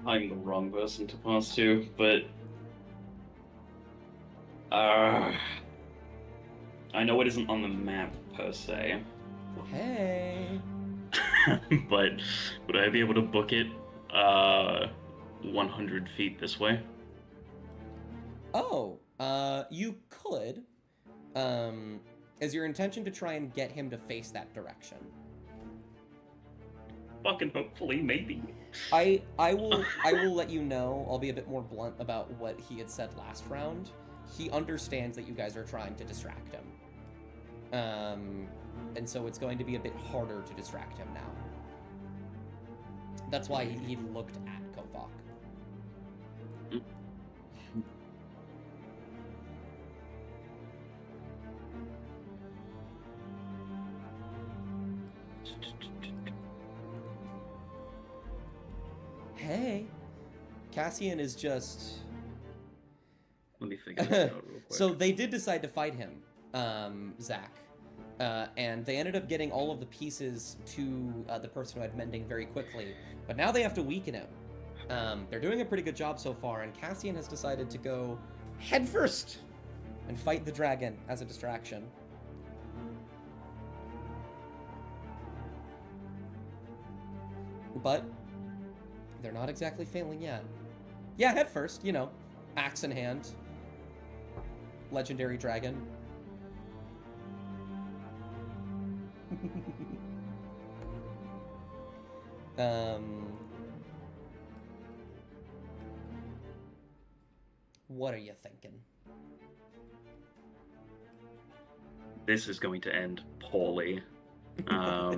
I'm the wrong person to pass to, but I know it isn't on the map per se. Hey. But would I be able to book it 100 feet this way? Oh, you could. Is your intention to try and get him to face that direction? Fucking hopefully, maybe. I will let you know. I'll be a bit more blunt about what he had said last round. He understands that you guys are trying to distract him. And so it's going to be a bit harder to distract him now. That's why he looked at Kovok. Hey, Cassian is just... Let me figure this out real quick. So they did decide to fight him, Zach. And they ended up getting all of the pieces to the person who had mending very quickly. But now they have to weaken him. They're doing a pretty good job so far, and Cassian has decided to go headfirst and fight the dragon as a distraction. But they're not exactly failing yet. Yeah, headfirst, you know, axe in hand. Legendary dragon. What are you thinking? This is going to end poorly. I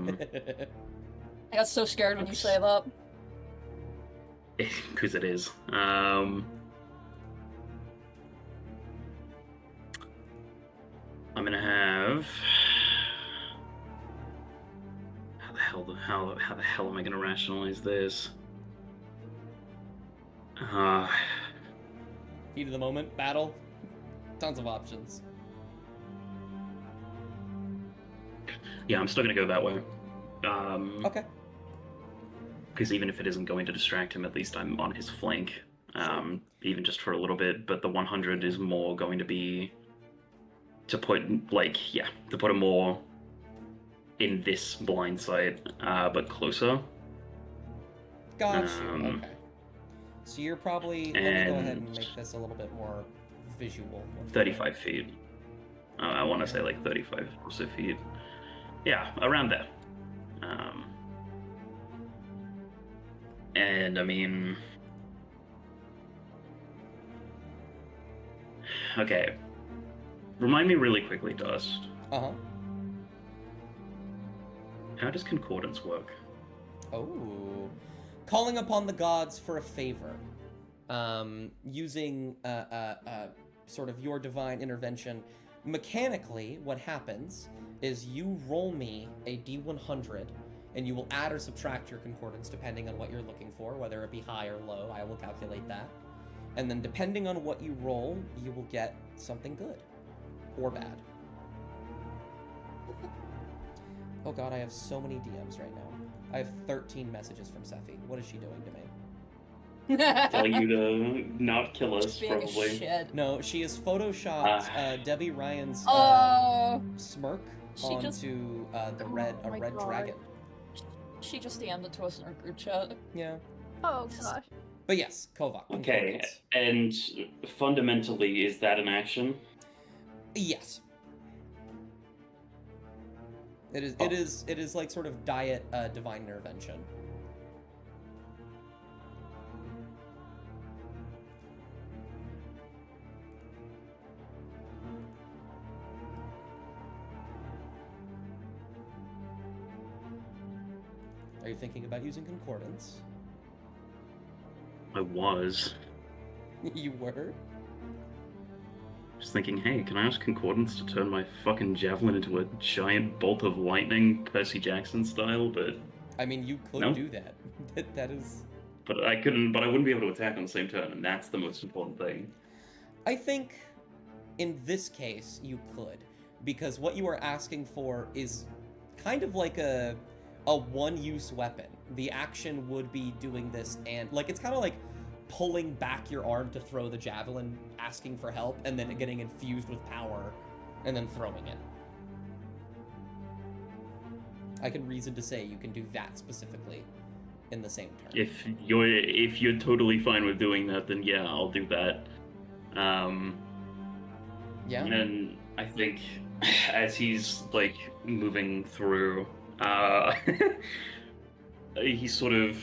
got so scared when you say that. Because it is. I'm gonna have... How the hell am I gonna rationalize this? Heat of the moment, battle. Tons of options. Yeah, I'm still gonna go that way. Okay. Because even if it isn't going to distract him, at least I'm on his flank. Even just for a little bit, but the 100 is more going to be to put, like, yeah, to put him more in this blind sight, but closer. Got you. Okay. So you're probably... Let me go ahead and make this a little bit more visual. 35 feet. I want to say like 35 or so feet. Yeah, around there. And I mean... Okay. Remind me really quickly, Dust. Uh-huh. How does concordance work? Oh. Calling upon the gods for a favor. Using sort of your divine intervention. Mechanically, what happens is you roll me a D100, and you will add or subtract your concordance depending on what you're looking for, whether it be high or low. I will calculate that. And then depending on what you roll, you will get something good. Or bad. Oh god, I have so many DMs right now. I have 13 messages from Sephi. What is she doing to me? Telling you to not kill us, Just being a probably. shit. No, she has photoshopped Debbie Ryan's Oh, smirk She onto just- the red Oh my red God. dragon. she just DM'd it to us in our group chat. Yeah. Oh gosh. But yes, Kovok. Okay, concordance. and fundamentally, is that an action? Yes. It is. It is like sort of diet divine intervention. Are you thinking about using concordance? I was. You were? Just thinking, hey, can I ask concordance to turn my fucking javelin into a giant bolt of lightning, Percy Jackson style? But I mean, you could No. do that. That is. but I couldn't. But I wouldn't be able to attack on the same turn, and that's the most important thing. I think in this case you could, because what you are asking for is kind of like a one-use weapon. The action would be doing this, and like it's kind of like pulling back your arm to throw the javelin, asking for help, and then getting infused with power, and then throwing it. I can reason to say you can do that specifically in the same turn. If you're totally fine with doing that, then yeah, I'll do that. Yeah. And I think as he's like moving through, he's still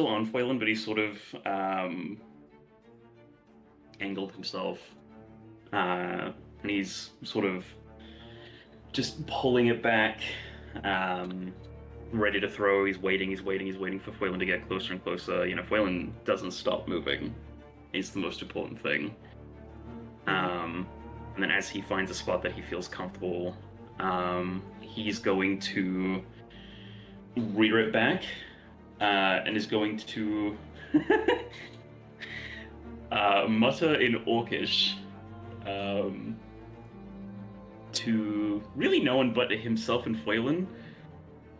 on Foylan, but he's sort of angled himself, and he's sort of just pulling it back, ready to throw. He's waiting for Foylan to get closer and closer. You know, Foylan doesn't stop moving. It's the most important thing. And then as he finds a spot that he feels comfortable, he's going to rear it back, and is going to mutter in Orcish to really no one but himself and Foylan,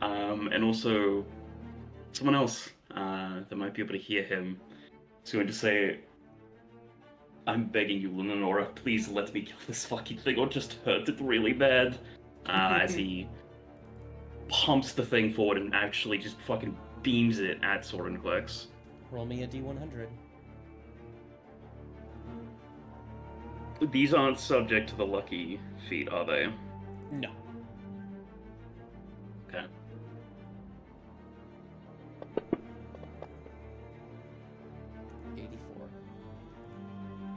and also someone else that might be able to hear him. He's going to say, I'm begging you, Lenora, please let me kill this fucking thing or just hurt it really bad. As he pumps the thing forward and actually just fucking beams it at Sorenklex. Roll me a d100. These aren't subject to the lucky feat, are they? No. Okay.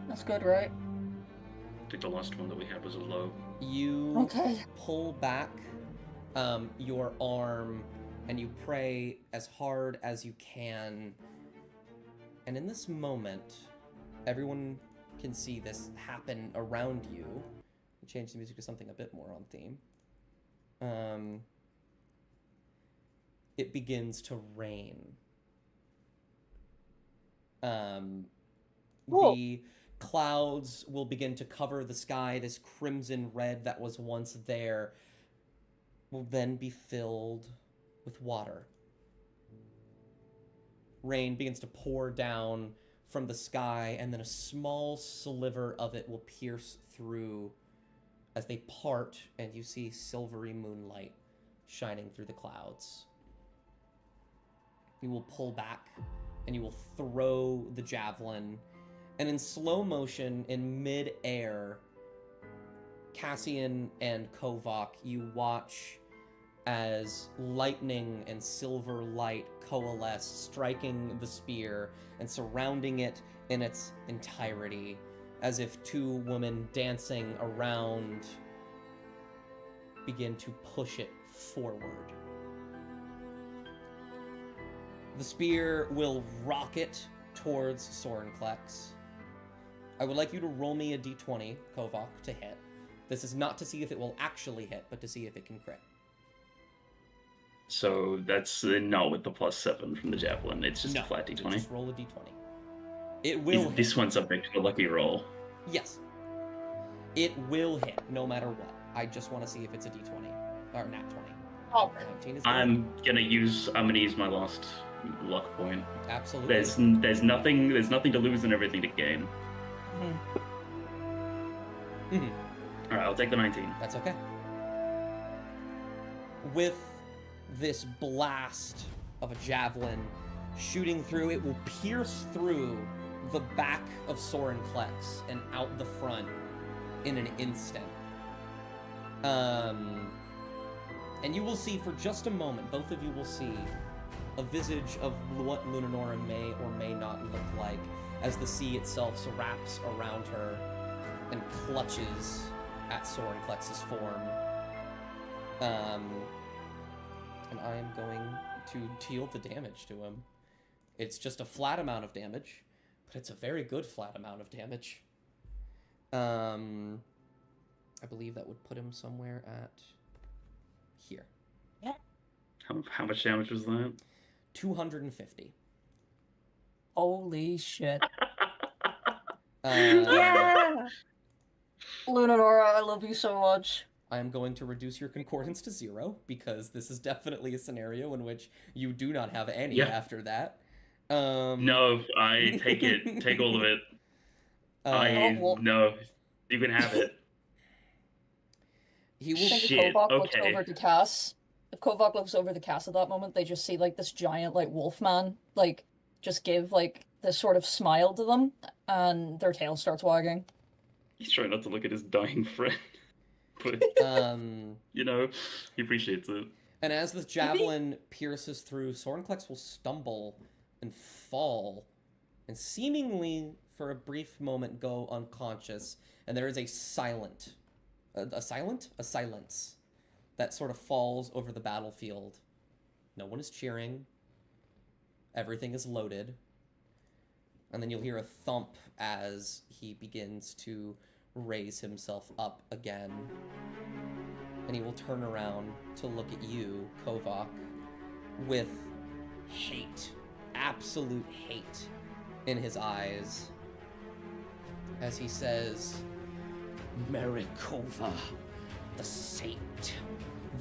That's good, right? I think the last one that we had was a low. You Okay. pull back your arm and you pray as hard as you can. And in this moment, everyone can see this happen around you. Change the music to something a bit more on theme. It begins to rain. Cool. The clouds will begin to cover the sky. This crimson red that was once there will then be filled with water. Rain begins to pour down from the sky, and then a small sliver of it will pierce through as they part, and you see silvery moonlight shining through the clouds. You will pull back, and you will throw the javelin, and in slow motion, in mid-air, Cassian and Kovak, you watch as lightning and silver light coalesce, striking the spear and surrounding it in its entirety, as if two women dancing around begin to push it forward. The spear will rocket towards Sorenklex. I would like you to roll me a d20, Kovak, to hit. This is not to see if it will actually hit, but to see if it can crit. So that's not with the +7 from the javelin. It's just a flat d20. Just roll a d20. It will hit. This one's subject to a lucky roll. Yes. It will hit, no matter what. I just want to see if it's a d20. Or nat 20. Oh. 19 is good. I'm gonna use my last luck point. Absolutely. There's nothing to lose and everything to gain. Mhm. All right, I'll take the 19. That's okay. With this blast of a javelin shooting through, it will pierce through the back of Sorenklex and out the front, in an instant. And you will see for just a moment, both of you will see a visage of what Lunanora may or may not look like as the sea itself wraps around her and clutches at Sorenklex's form. And I am going to deal the damage to him. It's just a flat amount of damage, but it's a very good flat amount of damage. I believe that would put him somewhere at here. Yeah. How much damage was that? 250. Holy shit. Yeah. Lunanora, I love you so much. I am going to reduce your concordance to 0 because this is definitely a scenario in which you do not have any after that. No, I take it. Take all of it. No, you can have it. He will. If Kovak looks over to Cass, if Kovak looks over to Cass at that moment, they just see like this giant like wolf man like just give like this sort of smile to them, and their tail starts wagging. He's trying not to look at his dying friend, but you know, he appreciates it. And as the javelin pierces through, Sorenklex will stumble and fall, and seemingly for a brief moment go unconscious. And there is a silence that sort of falls over the battlefield. No one is cheering. Everything is loaded. And then you'll hear a thump as he begins to raise himself up again. And he will turn around to look at you, Kovak, with hate, absolute hate in his eyes, as he says, Marikova, the saint,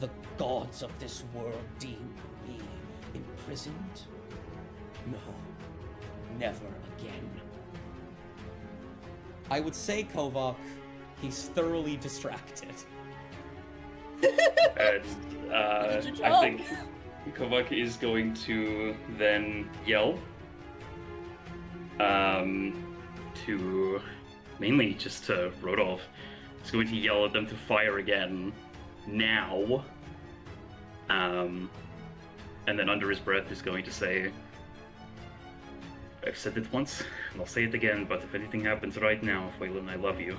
the gods of this world deem me imprisoned? No, never again. I would say, Kovak, he's thoroughly distracted. And I think Kovak is going to then yell to mainly just to Rodolph. He's going to yell at them to fire again now. And then under his breath is going to say, I've said it once, and I'll say it again, but if anything happens right now, Phelan, I love you.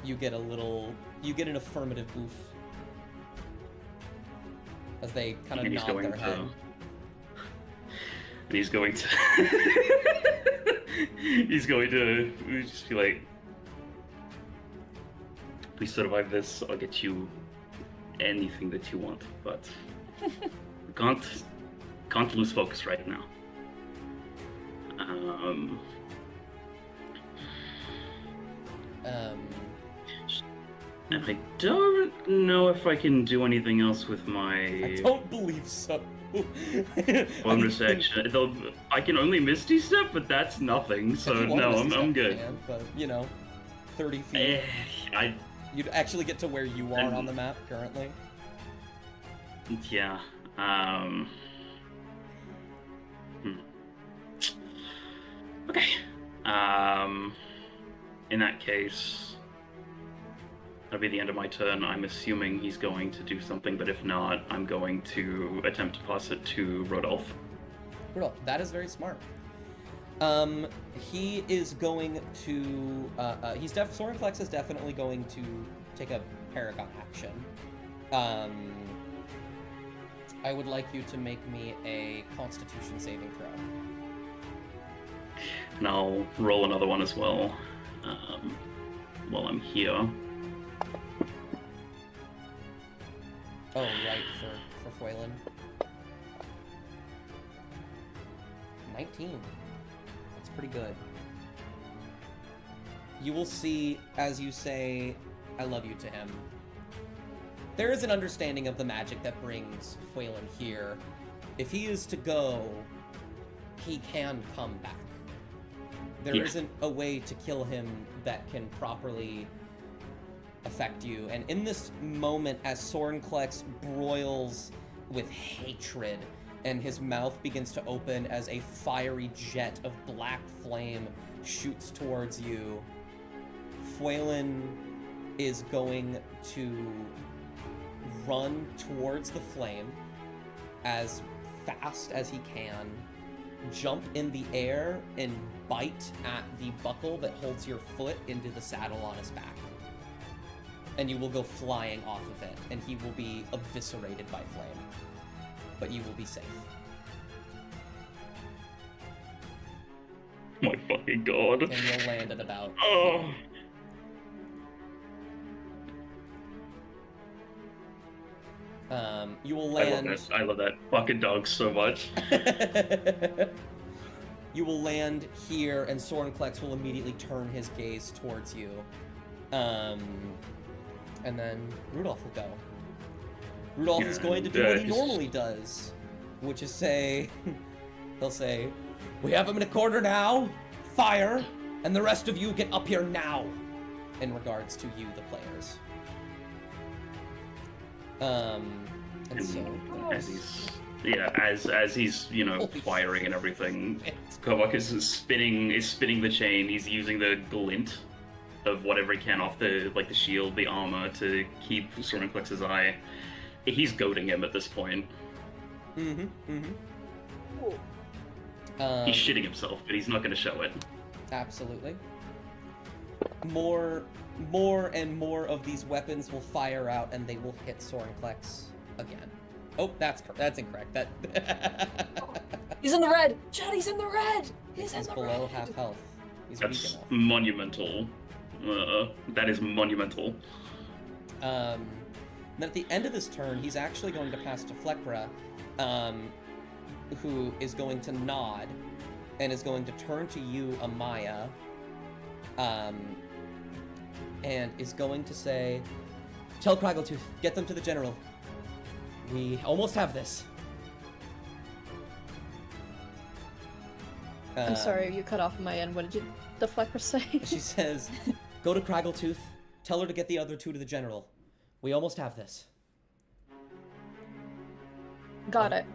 You get an affirmative oof. As they kind of nod their head. And he's going to... he's going to just be like, please survive this, I'll get you anything that you want, but can't lose focus right now. And I don't know if I can do anything else with my... I don't believe so. bonus action. I can only Misty Step, but that's nothing, so no, I'm good. Can, but, 30 feet. You'd actually get to where you are on the map currently. Yeah. Okay. In that case, that'll be the end of my turn. I'm assuming he's going to do something, but if not, I'm going to attempt to pass it to Rodolph. Rodolph, that is very smart. He is going to, Sorenklex is definitely going to take a Paragon action. I would like you to make me a Constitution saving throw. And I'll roll another one as well, while I'm here. Oh, right, for Phelan. 19. That's pretty good. You will see, as you say, I love you to him. There is an understanding of the magic that brings Phelan here. If he is to go, he can come back. There isn't a way to kill him that can properly affect you. And in this moment, as Sorenklex broils with hatred and his mouth begins to open as a fiery jet of black flame shoots towards you, Fuelin is going to run towards the flame as fast as he can, jump in the air, and bite at the buckle that holds your foot into the saddle on his back. And you will go flying off of it, and he will be eviscerated by flame. But you will be safe. My fucking god. And you'll land at about... Oh. You will land... I love that fucking dog so much. You will land here, and Sorenklex will immediately turn his gaze towards you. And then Rudolph will go. Rudolph is going to do what he normally does, which is say... He'll say, "We have him in a corner now, fire, and the rest of you get up here now," in regards to you, the players. And so... As he's, you know, firing and everything, Kovac is spinning the chain. He's using the glint of whatever he can off the shield, the armor, to keep Sorenklex's eye. He's goading him at this point. He's shitting himself, but he's not going to show it. Absolutely. More and more of these weapons will fire out, and they will hit Sorenklex again. Oh, that's incorrect. That He's in the red! Chad, he's in the red! He's below half health. He's weak That's enough. monumental. That is monumental. Then at the end of this turn, he's actually going to pass to Flekra, who is going to nod and is going to turn to you, Amaya, and is going to say, "Tell Kraggletooth, get them to the general. We almost have this." I'm sorry, you cut off my end. What did the Flecker say? She says, "Go to Kraggletooth, tell her to get the other two to the general. We almost have this." Got it.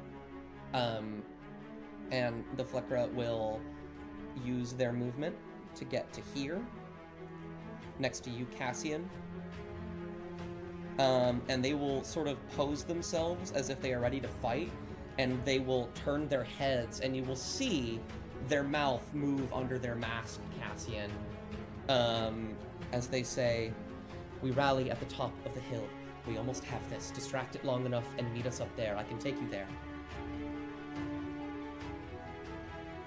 And the Flekra will use their movement to get to here, next to you, Cassian. And they will sort of pose themselves as if they are ready to fight, and they will turn their heads, and you will see their mouth move under their mask, Cassian, as they say, "We rally at the top of the hill. We almost have this. Distract it long enough and meet us up there. I can take you there."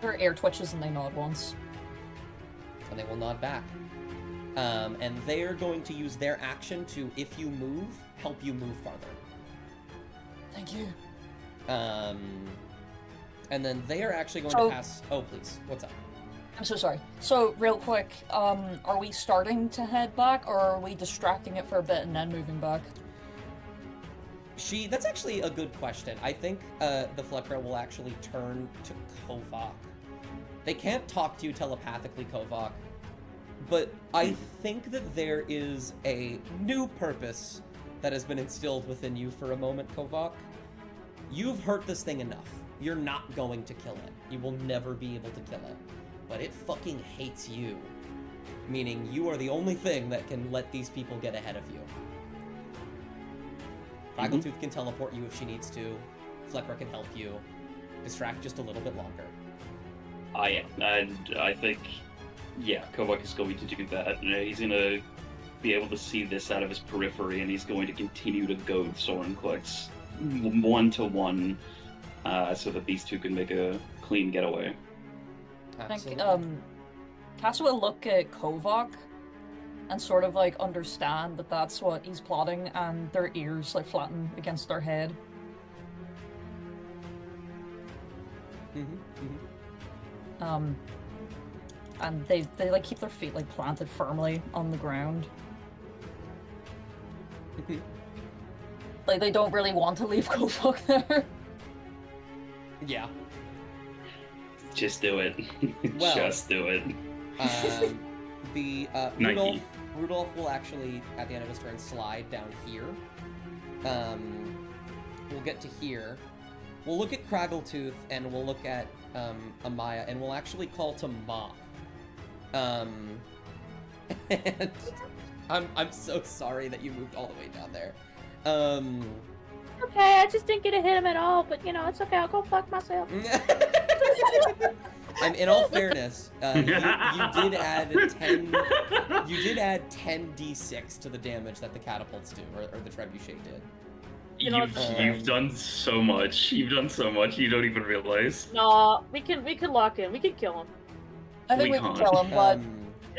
Their air twitches and they nod once. And they will nod back. And they're going to use their action to, if you move, help you move farther. Thank you. And then they are actually going to pass... Oh, please. What's up? I'm so sorry. So, real quick, are we starting to head back, or are we distracting it for a bit and then moving back? That's actually a good question. I think the Flekra will actually turn to Kovac. They can't talk to you telepathically, Kovac, but I think that there is a new purpose that has been instilled within you for a moment, Kovac. You've hurt this thing enough. You're not going to kill it. You will never be able to kill it. But it fucking hates you. Meaning you are the only thing that can let these people get ahead of you. Kraggletooth can teleport you if she needs to. Flekra can help you. Distract just a little bit longer. And I think, yeah, Kovac is going to do that. He's going to be able to see this out of his periphery, and he's going to continue to goad Sorenklex 1-to-1, so that these two can make a clean getaway. Absolutely. I think, Cass will look at Kovac and sort of, like, understand that that's what he's plotting, and their ears, like, flatten against their head. And they like keep their feet like planted firmly on the ground. Like they don't really want to leave Kovac there. Yeah. Just do it. Well, just do it. Rudolph will actually, at the end of his turn, slide down here. We'll get to here. We'll look at Kraggletooth, and we'll look at Amaya, and we'll actually call to Mop. And I'm so sorry that you moved all the way down there. Okay, I just didn't get to hit him at all, but you know, it's okay. I'll go fuck myself. In all fairness, you did add 10. You did add 10d6 to the damage that the catapults do, or the trebuchet did. You've done so much. You've done so much. You don't even realize. No, we can lock in. We can kill him. I think We we can can't. kill him, but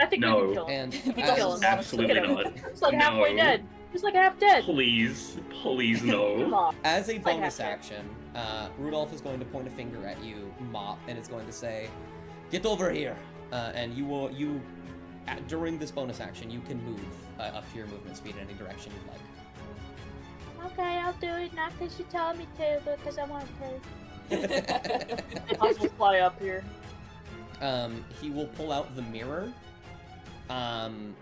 I think No. we can kill him. And We can kill him. Absolutely Look at him. not. He's like halfway No. dead. He's like half dead. Please, please Come no. on. as a Like bonus half-dead. action, Rudolph is going to point a finger at you, Mop, and it's going to say, "Get over here." And during this bonus action, you can move up to your movement speed in any direction you'd like. Okay, I'll do it. Not because you told me to, but because I want to. I'll just fly up here. He will pull out the mirror, and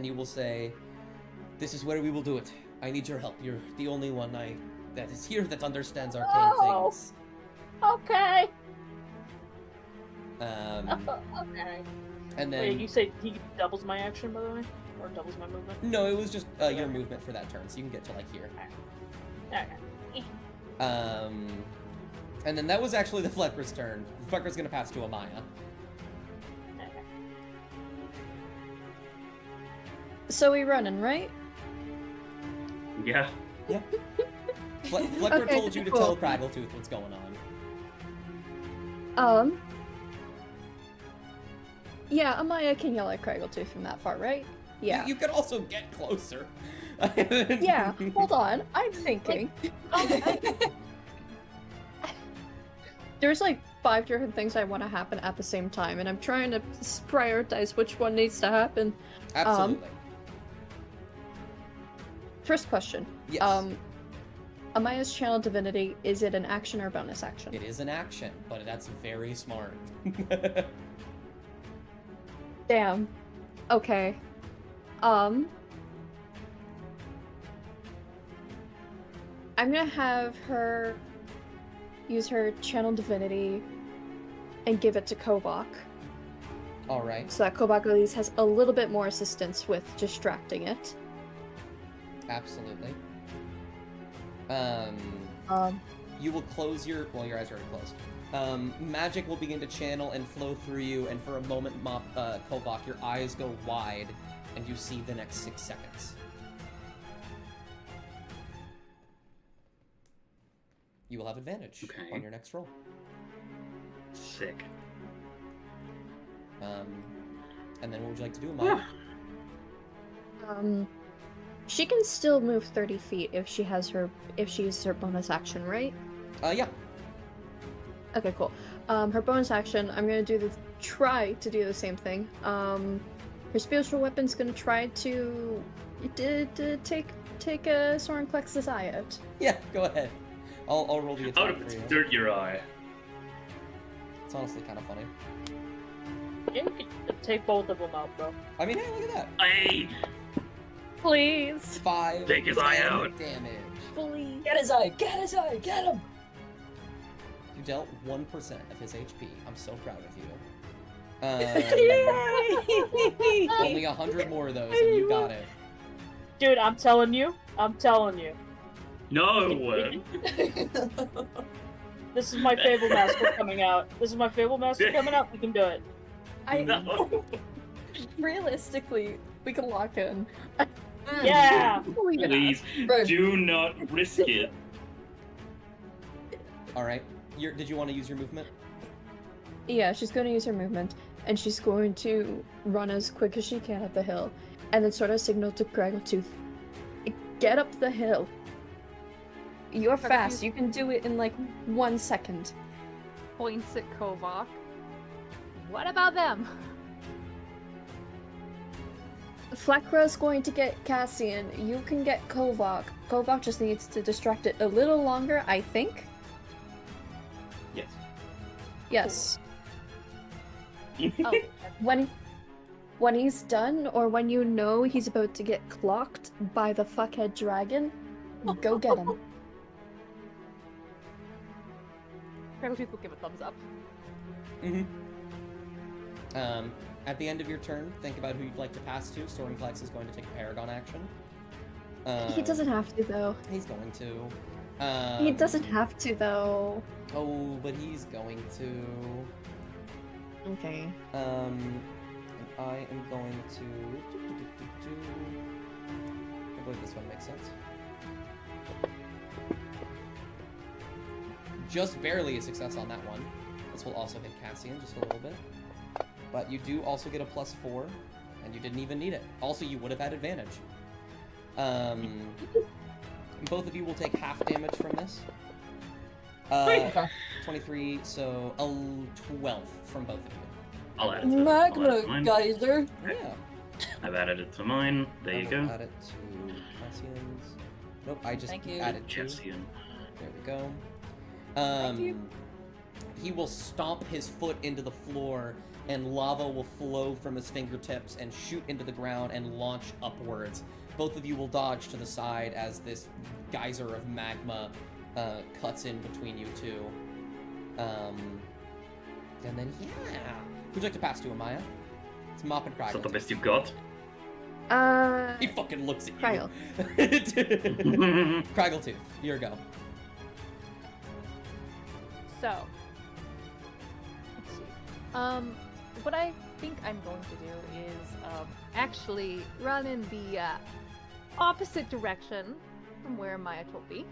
he will say, "This is where we will do it. I need your help. You're the only one that is here that understands arcane Oh. things." Okay. Okay. And then Wait, you say he doubles my action, by the way? Or doubles my movement? no, it was just your movement for that turn, so you can get to like here. Okay. And then that was actually the Flecker's turn. Flecker's gonna pass to Amaya. So we running, right? Yeah. Flecker Okay, told you to cool. tell Craggletooth what's going on. Yeah, Amaya can yell at Craggletooth from that far, right? Yeah. You could also get closer. Yeah, hold on. I'm thinking. There's like 5 different things I want to happen at the same time, and I'm trying to prioritize which one needs to happen. Absolutely. First question. Yes. Amaya's Channel Divinity, is it an action or bonus action? It is an action, but that's very smart. Damn. Okay. I'm gonna have her use her Channel Divinity and give it to Kovak, All right. so that Kovak at least has a little bit more assistance with distracting it. Absolutely. You will close your eyes are already closed. Magic will begin to channel and flow through you, and for a moment, Kovak, your eyes go wide, and you see the next 6 seconds. You will have advantage Okay. on your next roll. Sick. And then what would you like to do, Amaya? She can still move 30 feet if she uses her bonus action, right? Yeah. Okay, cool. Her bonus action, I'm gonna try to do the same thing. Her spiritual weapon's gonna try to take a Soren Klex's eye out. Yeah, go ahead. I'll roll the Out attack of for you. dirt your eye. It's honestly kind of funny. Yeah, you can take both of them out, bro. I mean, hey, look at that. Hey! Please. 5 Take his eye 10 out. damage. Please. get his eye, get his eye, get him! You dealt 1% of his HP. I'm so proud of you. Only 100 more of those, and you got it. Dude, I'm telling you. No! This is my Fable Master coming out. We can do it. No! Realistically, we can lock in. Yeah! Leave it Please, Bro. do not risk it. All right. Did you want to use your movement? Yeah, she's going to use her movement, and she's going to run as quick as she can up the hill, and then sort of signal to Craggletooth, "Get up the hill. You're fast. You can do it in like 1 second." Points at Kovak. What about them? Flakra's going to get Cassian. You can get Kovak. Kovak just needs to distract it a little longer, I think. Yes. Yes. Oh, When he's done, or when you know he's about to get clocked by the fuckhead dragon, go get him. Craggletooth will give a thumbs up. Mm-hmm. At the end of your turn, think about who you'd like to pass to. Sorenclex is going to take a Paragon action. He doesn't have to, though. He's going to. He doesn't have to, though. Oh, but he's going to. Okay. And I am going to. I believe this one makes sense. Just barely a success on that one. This will also hit Cassian just a little bit. But you do also get a +4, and you didn't even need it. Also, you would have had advantage. Both of you will take half damage from this. 23, so a 12 from both of you. I'll add it to Magma mine. geyser. Yeah. I've added it to mine. There you I go. will add it to Cassian's. Nope, I just Thank you. added 2. Cassian. There we go. Thank you. He will stomp his foot into the floor, and lava will flow from his fingertips and shoot into the ground and launch upwards. Both of you will dodge to the side as this geyser of magma cuts in between you two. And then, yeah. Who'd you like to pass to, Amaya? It's Mop and Is that the Craggle. best you've got? He fucking looks at you. Craggle. Craggle 2, your go. So, let's see. What I think I'm going to do is actually run in the opposite direction from where Maya told me.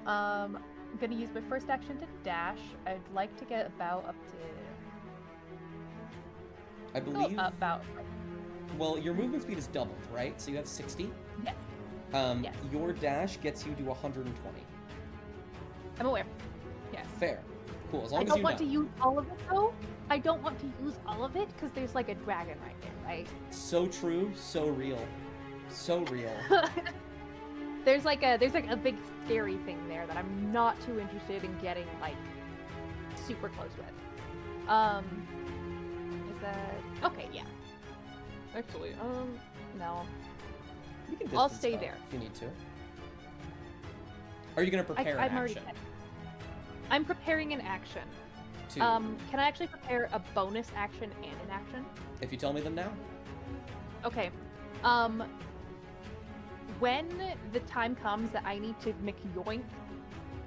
I'm gonna use my first action to dash. I'd like to get about up to. I believe. About. Well, your movement speed is doubled, right? So you have 60. Yes. Yes. Your dash gets you to 120. I'm aware. Yes. Fair. Cool. As long I as don't you want know. to use all of it though. I don't want to use all of it because there's like a dragon right there, right? So true, so real. So real. there's like a big scary thing there that I'm not too interested in getting like super close with. Is that okay? Yeah. Actually, no. You can I'll distance stay that there. if you need to. Are you gonna prepare I'm an already. action? I'm preparing an action. To, Can I actually prepare a bonus action and an action? if you tell me them now. Okay. When the time comes that I need to McYoink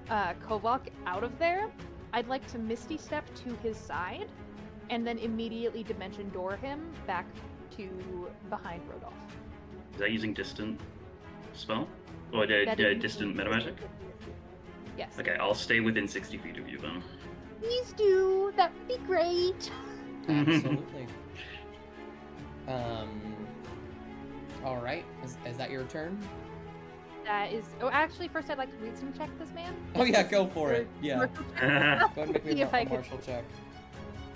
Kovak out of there, I'd like to Misty Step to his side, and then immediately Dimension Door him back to behind Rodolph. Is that using distant spell? Or That is distant metamagic? Yes. Okay, I'll stay within 60 feet of you then. Please do. That would be great. Absolutely. All right. Is that your turn? That is. Oh, actually, first I'd like to wisdom check this man. Oh yeah, go for it. Yeah. Go ahead and make me See if a I can- martial check.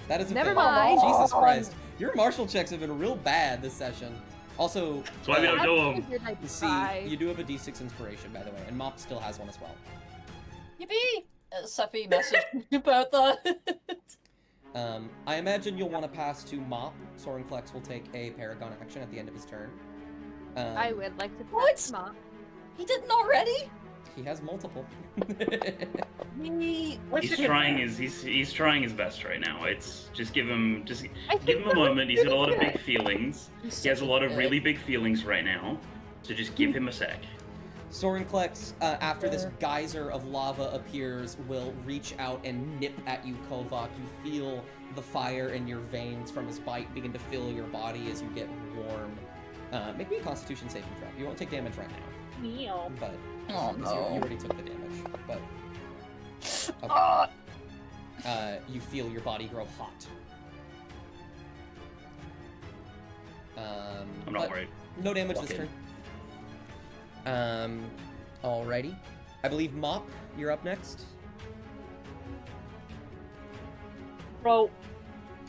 That is a Never fail. mind. Jesus Christ. Your martial checks have been real bad this session. Also, That's why we don't do them. figured I'd see, try. you do have a D6 inspiration, by the way, and Mop still has one as well. Yippee! Safi messaged me about that. I imagine you'll want to pass to Mop. Sorenclex will take a Paragon action at the end of his turn. I would like to What? pass Mop. He didn't already? He has multiple. He's trying his best right now. It's just give him I give think him a that was moment. He's got a lot of pretty big feelings. He has a lot of really big feelings right now. So just give him a sec. Sorenclex, after this geyser of lava appears, will reach out and nip at you, Kovak. You feel the fire in your veins from his bite begin to fill your body as you get warm. Make me a Constitution saving throw. You won't take damage right now, Meow. but Oh, 'cause no. you already took the damage. But okay. You feel your body grow hot. I'm not but worried. No damage Walk this in. turn. Alrighty. I believe Mop, you're up next. Bro,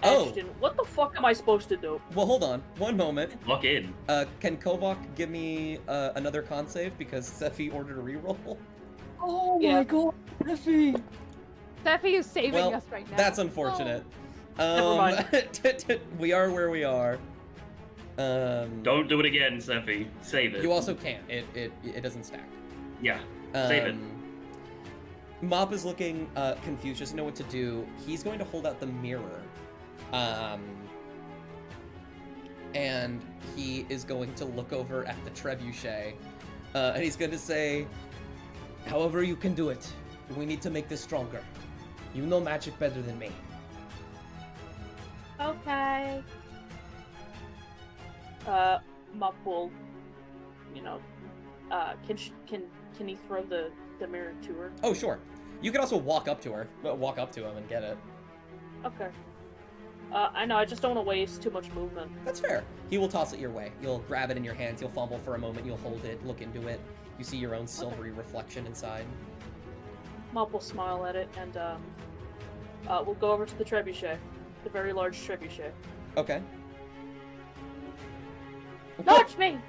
Oh. Ashton, what the fuck am I supposed to do? Well, hold on. One moment. Lock in. Can Kovak give me another con save because Sephi ordered a reroll? Oh Yeah. my god, Safi! Steffi is saving Well, us right now. That's unfortunate. Never mind. We are where we are. Don't do it again, Sephi. Save it. You also can't. It doesn't stack. Yeah. Save it. Mop is looking confused, doesn't know what to do. He's going to hold out the mirror. And he is going to look over at the trebuchet. And he's going to say, however you can do it, we need to make this stronger. You know magic better than me. Okay. Mop will, can he throw the mirror to her? Oh, sure. You can also walk up to her, walk up to him and get it. Okay. I know, I just don't want to waste too much movement. That's fair. He will toss it your way. You'll grab it in your hands, you'll fumble for a moment, you'll hold it, look into it. You see your own silvery reflection inside. Mop will smile at it, and we'll go over to the trebuchet. The very large trebuchet. Okay. Launch me!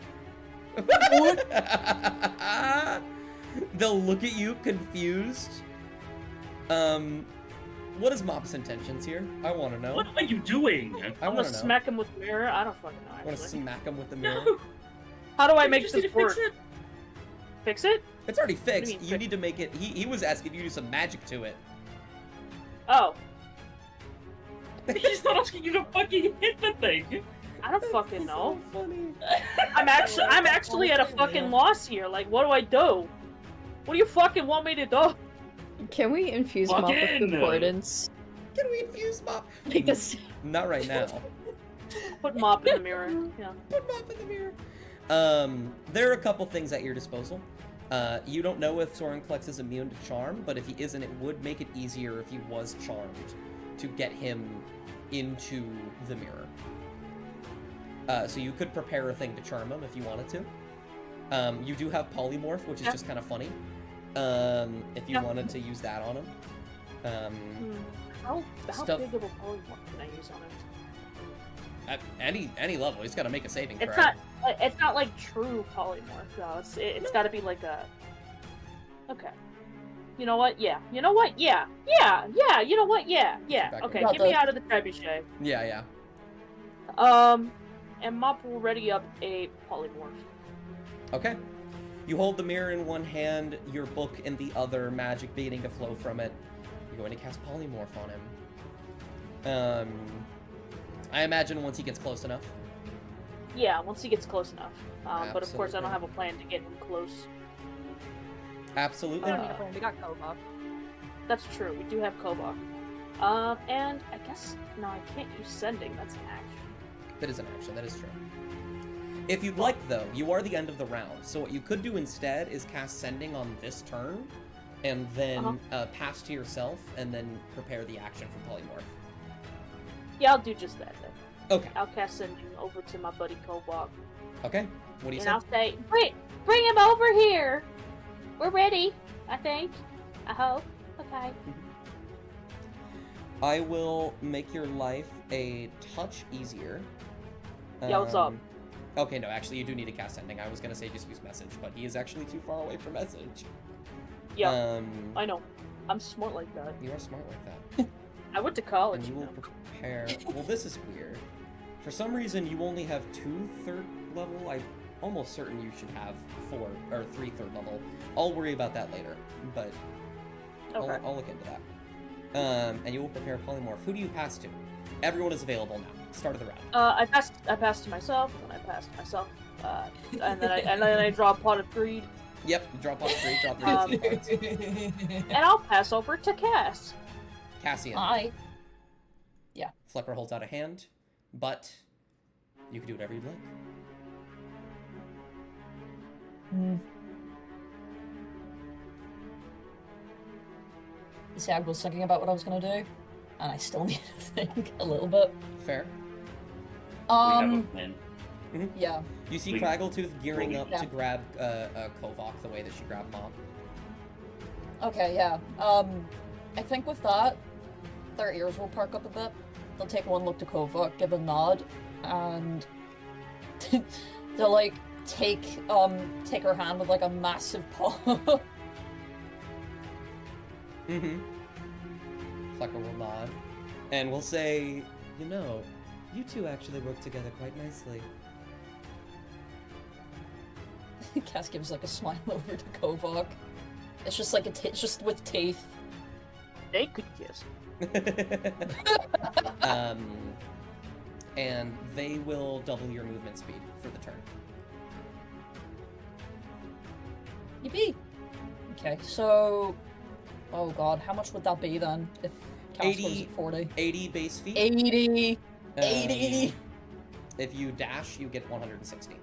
They'll look at you confused. What is Mop's intentions here? I want to know. What are you doing? I'm gonna smack him with the mirror. I don't fucking know. I want to smack him with the mirror. No. How do I You make just this need to work? fix it. Fix it? It's already fixed. mean You fix- need to make it. He was asking if you do some magic to it. Oh, He's not asking you to fucking hit the thing. I don't fucking know. So funny. I'm actually at a fucking loss here. Like, what do I do? What do you fucking want me to do? Can we infuse Mop with Fucking- concordance? Can we infuse Mop? Like this. Not right now. Put Mop in the mirror. Yeah. Put Mop in the mirror. There are a couple things at your disposal. You don't know if Sorenklex is immune to charm, but if he isn't, it would make it easier if he was charmed to get him into the mirror. So you could prepare a thing to charm him if you wanted to. You do have polymorph, which is just kind of funny. If you wanted to use that on him. How Stuff- big of a polymorph can I use on it? At any level, he's got to make a saving It's throw. not like true polymorph though. It's got to be like a. Okay. You know what? Yeah. You know what? Yeah. Yeah. Yeah. You know what? Yeah. Yeah. Back Okay. over. Get me out of the trebuchet. Yeah. And Mop will ready up a polymorph. Okay. You hold the mirror in one hand, your book in the other, magic beginning to flow from it. You're going to cast polymorph on him. I imagine once he gets close enough. Yeah, once he gets close enough. But of course, I Absolutely. don't have a plan to get him close. Absolutely I don't need a not. plan. We got Kobach. That's true. We do have Kobach. And I guess no, I can't use sending. That's an action. That is an action, that is true. If you'd like, though, you are the end of the round, so what you could do instead is cast Sending on this turn, and then pass to yourself, and then prepare the action for Polymorph. Yeah, I'll do just that then. Okay. I'll cast sending over to my buddy Kobach. Okay. What do you And say? I'll say, bring him over here. We're ready, I think. I hope. Okay. I will make your life a touch easier. Yeah, what's up? Okay, no, actually, you do need to cast Sending. I was going to say just use Message, but he is actually too far away for Message. Yeah, I know. I'm smart like that. You are smart like that. I went to college. And you You will know. prepare... Well, this is weird. For some reason, you only have 2 third level. I'm almost certain you should have 3 third level. I'll worry about that later, but Okay. I'll look into that. And you will prepare Polymorph. Who do you pass to? Everyone is available now. Start of the round. I passed to myself, and then I passed to myself, and then I draw a pot of greed, Yep, drop off 3, drop 3 points. and I'll pass over to Cass. Cassian. Hi. Flecker holds out a hand, but you can do whatever you'd like. You see, I was thinking about what I was gonna do, and I still need to think a little bit. Fair. We have a plan. Yeah. You see We- Kraggletooth gearing up Yeah. to grab Kovok the way that she grabbed Mop. Okay, yeah. I think with that, their ears will perk up a bit. They'll take one look to Kova, give a nod, and they'll like take her hand with like a massive paw. Mm-hmm. Flecker will nod, and will say, you know, you two actually work together quite nicely. Cass gives like a smile over to Kovok. It's just like it's just with teeth. They could kiss. And they will double your movement speed for the turn. Yippee! Okay, so... Oh god, how much would that be then? If cast was at 40? 80 base feet. 80! 80! If you dash, you get 160.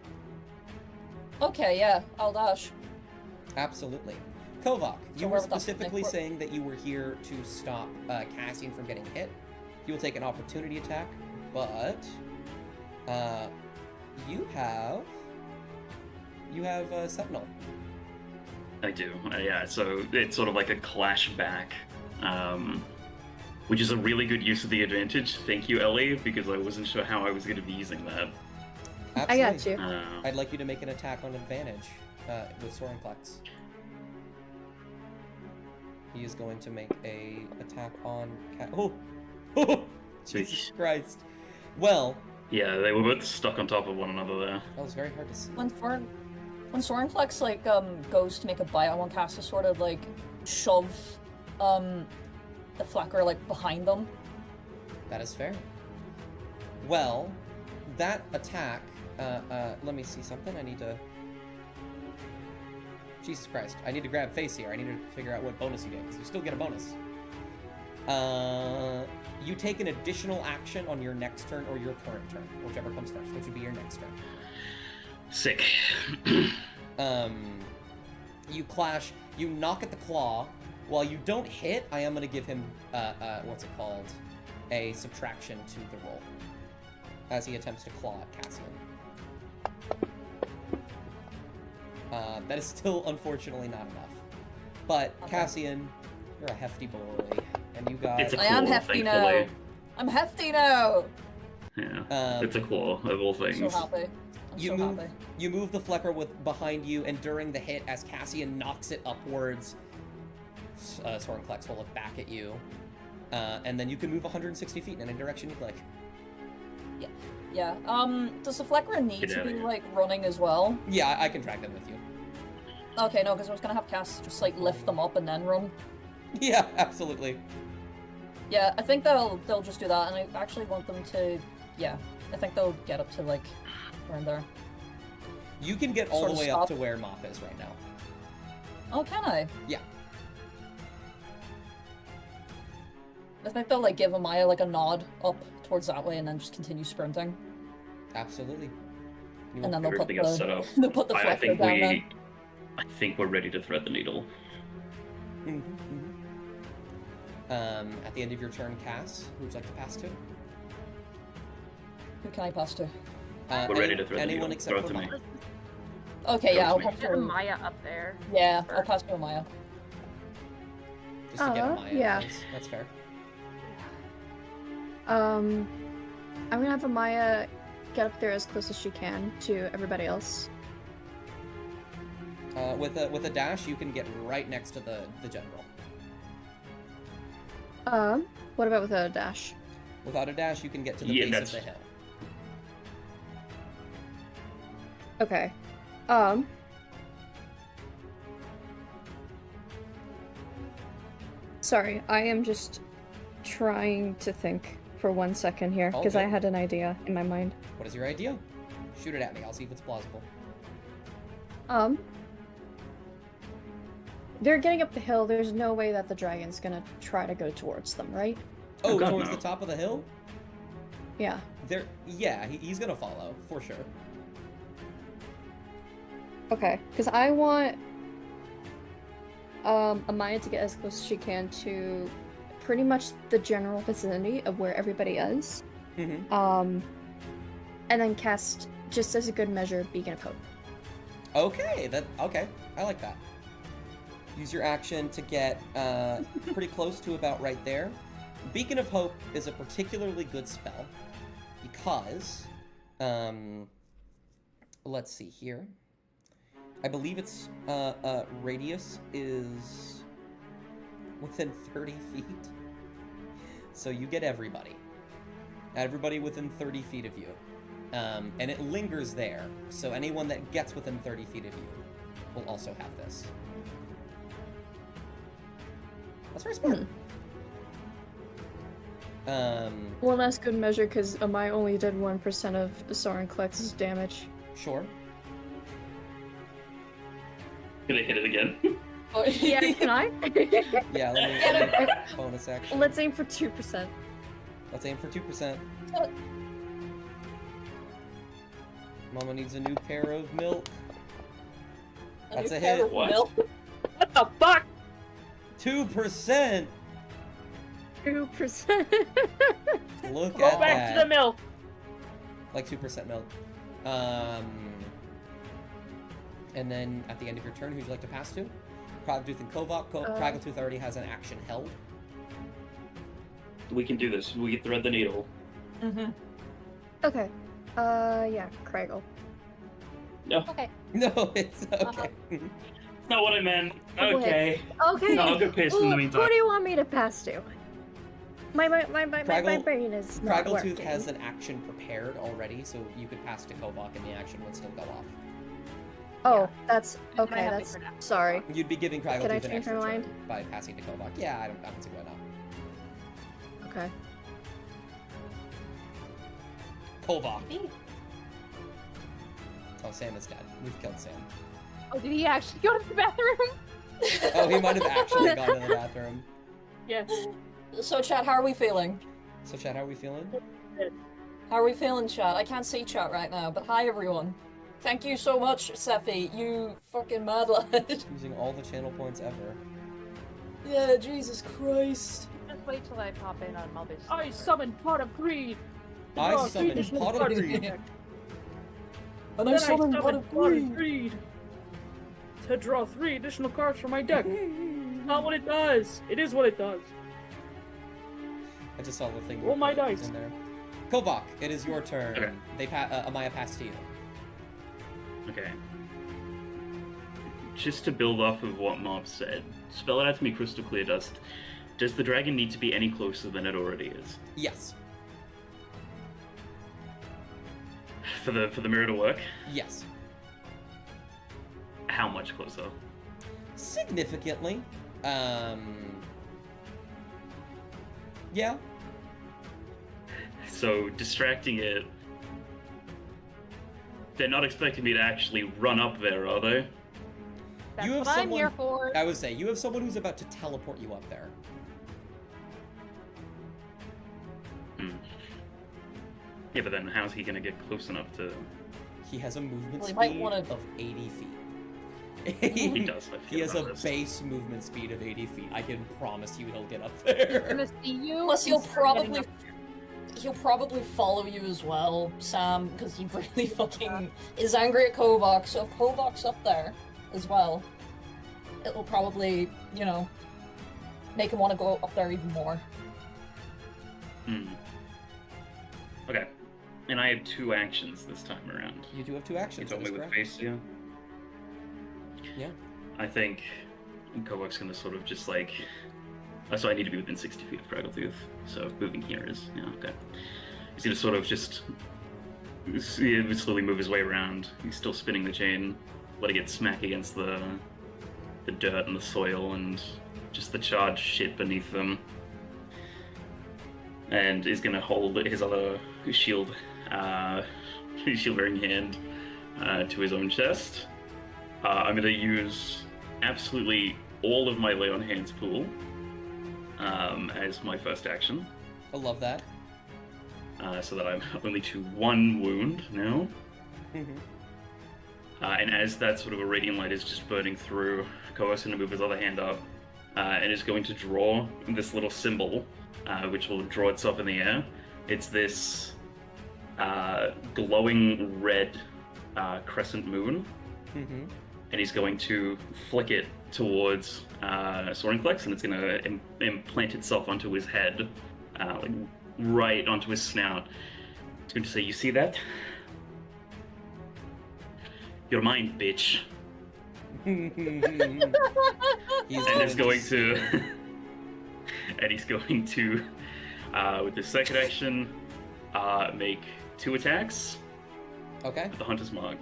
Okay, yeah, I'll dash. Absolutely. Kovak, So you where were would that specifically put me? saying that you were here to stop Cassian from getting hit. You will take an opportunity attack, but you have Sentinel. I do. Yeah, so it's sort of like a clash back, which is a really good use of the advantage. Thank you, Ellie, because I wasn't sure how I was going to be using that. I got Absolutely. you. I'd like you to make an attack on advantage with Soaring Plex. He is going to make a attack on Oh! Jesus Christ. Well, Yeah, they were both stuck on top of one another there. that was very hard to see. When Sorenflex like goes to make a bite, I want Cass to sort of like shove the Flecker like behind them. That is fair. Well, that attack, let me see something. I need to... Jesus Christ. I need to grab face here. I need to figure out what bonus you get, because you still get a bonus. You take an additional action on your next turn or your current turn, whichever comes first, which would be your next turn. Sick. You clash, you knock at the claw. While you don't hit, I am going to give him, what's it called? A subtraction to the roll, as he attempts to claw at Cassian. That is still, unfortunately, not enough. But, Okay. Cassian, you're a hefty boy, and you got... It's a I am claw, hefty now. thankfully. I'm hefty now. Yeah, it's a claw of all I'm things. so happy. I'm You so move, happy. you move the Flecker behind you, and during the hit, as Cassian knocks it upwards, Sorenklex will look back at you, and then you can move 160 feet in any direction you'd like. Yeah. Does the Flecker need Get to outta be here. like running as well? Yeah, I can drag them with you. Okay, no, because I was gonna have Cass just like lift them up and then run. Yeah, absolutely. Yeah, I think they'll just do that, and I actually want them to. Yeah, I think they'll get up to like around there. You can get all Sort the of way up stop. to where Mop is right now. Oh, can I? Yeah. I think they'll like give Amaya like a nod up towards that way, and then just continue sprinting, Absolutely. and then they'll put Everything else set up. they'll put the I Flecker think down then. I think we're ready to thread the needle. Mhm, mhm. At the end of your turn, Cass, who would you like to pass to? Who can I pass to? We're ready to thread the anyone needle. except Throw it for to me. Mop. Okay, Throw yeah, it I'll to me. pass Get to. Maya up there. Yeah, I'll pass to Amaya. Just to get Oh, Maya. yeah. That's fair. I'm gonna have Amaya get up there as close as she can to everybody else. With a dash, you can get right next to the general. What about with a dash? Without a dash, you can get to the Yeah, base that's- of the hill. Okay. Sorry, I am just trying to think for 1 second here, All because I good. had an idea in my mind. What is your idea? Shoot it at me. I'll see if it's plausible. They're getting up the hill, there's no way that the dragon's gonna try to go towards them, right? Oh, God, towards no. the top of the hill? Yeah. Yeah, he's gonna follow, for sure. Okay, because I want Amaya to get as close as she can to pretty much the general vicinity of where everybody is. Mm-hmm. And then cast, just as a good measure, Beacon of Hope. Okay, I like that. Use your action to get pretty close to about right there. Beacon of Hope is a particularly good spell because, let's see here. I believe its radius is within 30 feet. So you get everybody. Everybody within 30 feet of you. And it lingers there, so anyone that gets within 30 feet of you will also have this. That's very smart. Well, that's good measure because Amaya only did 1% of Soren Klex's damage. Sure. Can I hit it again? Yeah, can I? Yeah, let me bonus action. Let's aim for 2%. Let's aim for 2%. Mama needs a new pair of milk. That's a hit. What? What the fuck? 2%! 2%. Look Go at back that. to the milk. Like 2% milk. And then at the end of your turn, who would you like to pass to? Praggletooth and Kovok. Praggletooth already has an action held. We can do this. We can thread the needle. Mm-hmm. Okay. Yeah, Craigle. No, Okay. No, it's okay. that's not what I meant. Oh, Okay. Okay. No, I'll go pissed in the meantime. Who do you want me to pass to? My Craggle- brain is not Praggletooth working. has an action prepared already, so you could pass to Kovok and the action would still go off. Oh, that's I okay. have it That's for now. sorry. You'd be giving Praggletooth Can I an change extra my turn mind? by passing to Kovok. Yeah, I don't see why not. Okay. Kovok. Oh, Sam is dead. We've killed Sam. Oh, did he actually go to the bathroom? Oh, he might have actually gone to the bathroom. Yes. So, chat, how are we feeling? So, Chad, how are we feeling? How are we feeling, chat? I can't see chat right now, but hi, everyone. Thank you so much, Sephi, you fucking mad lad. Using all the channel points ever. Yeah, Jesus Christ. Just wait till I pop in on Mother's. I summoned Pot of Greed. I Draw summoned three additional Pot of cards. Greed. And Then I summoned Pot of Greed. Greed to draw 3 additional cards from my deck. It's not what it does. It is what it does. I just saw the thing. Roll my that was dice. in there. Kovok, it is your turn. Okay. Amaya passed to you. Okay. Just to build off of what Mob said, spell it out to me crystal clear, Dust. Does the dragon need to be any closer than it already is? Yes. For the mirror to work? Yes. How much closer? Significantly. Yeah. So distracting it. They're not expecting me to actually run up there, are they? That's You have what I'm someone- here for. I would say you have someone who's about to teleport you up there. Yeah, but then how's he gonna get close enough to? He has a movement Well, he might speed wanna- of 80 feet. He does. I He has forget a about this. base movement speed of 80 feet. I can promise you he'll get up there. I'm gonna see you. Plus, and start getting up. he'll probably follow you as well, Sam, because he really fucking is angry at Kovok. So if Kovok's up there as well, it will probably, you know, make him want to go up there even more. Okay. And I have 2 actions this time around. You do have 2 You actions. told That me is with correct. face, yeah. Yeah. I think Kovok's gonna sort of just like. So I need to be within 60 feet of Praggletooth. So moving here is okay. He's gonna sort of just slowly move his way around. He's still spinning the chain, letting it smack against the dirt and the soil and just the charged shit beneath them. And is gonna hold his other shield, his shield-bearing hand, to his own chest. I'm gonna use absolutely all of my lay on hands pool as my first action, I love that. so that I'm only to 1 wound now. Mhm. And as that sort of a radiant light is just burning through, Koa's going to move his other hand up and is going to draw this little symbol, which will draw itself in the air. It's this glowing red crescent moon, Mhm. and he's going to flick it towards Sorenclex, and it's going to implant itself onto his head, like right onto his snout. It's going to say, "You see that? You're mine, bitch." He's And he's going to, with his second action, make 2 attacks Okay, with the Hunter's Mark.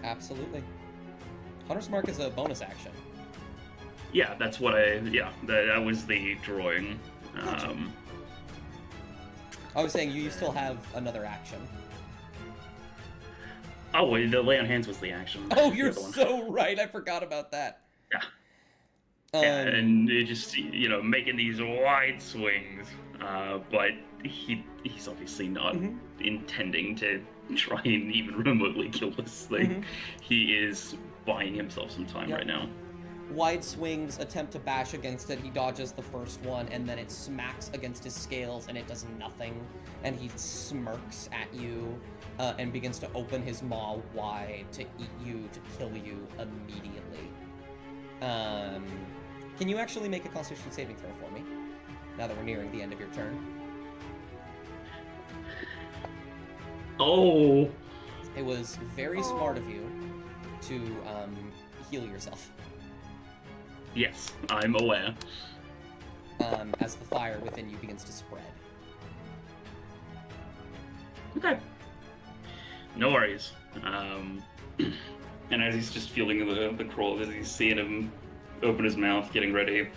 absolutely. Hunter's Mark is a bonus action. Yeah, that's what that was the drawing. Gotcha. I was saying you still have another action. Oh, wait, the lay on hands was the action. Oh, The you're other one. so right. I forgot about that. Yeah. Yeah, and it just, making these wide swings. But he's obviously not intending to try and even remotely kill this thing. He is buying himself some time right now. Wide swings, attempt to bash against it. He dodges the first one, and then it smacks against his scales, and it does nothing. And he smirks at you, and begins to open his maw wide to eat you, to kill you immediately. Can you actually make a Constitution saving throw for me? Now that we're nearing the end of your turn. Oh! It was very smart of you to heal yourself. Yes, I'm aware. As the fire within you begins to spread. Okay. No worries. And as he's just feeling the crawl, as he's seeing him open his mouth, getting ready,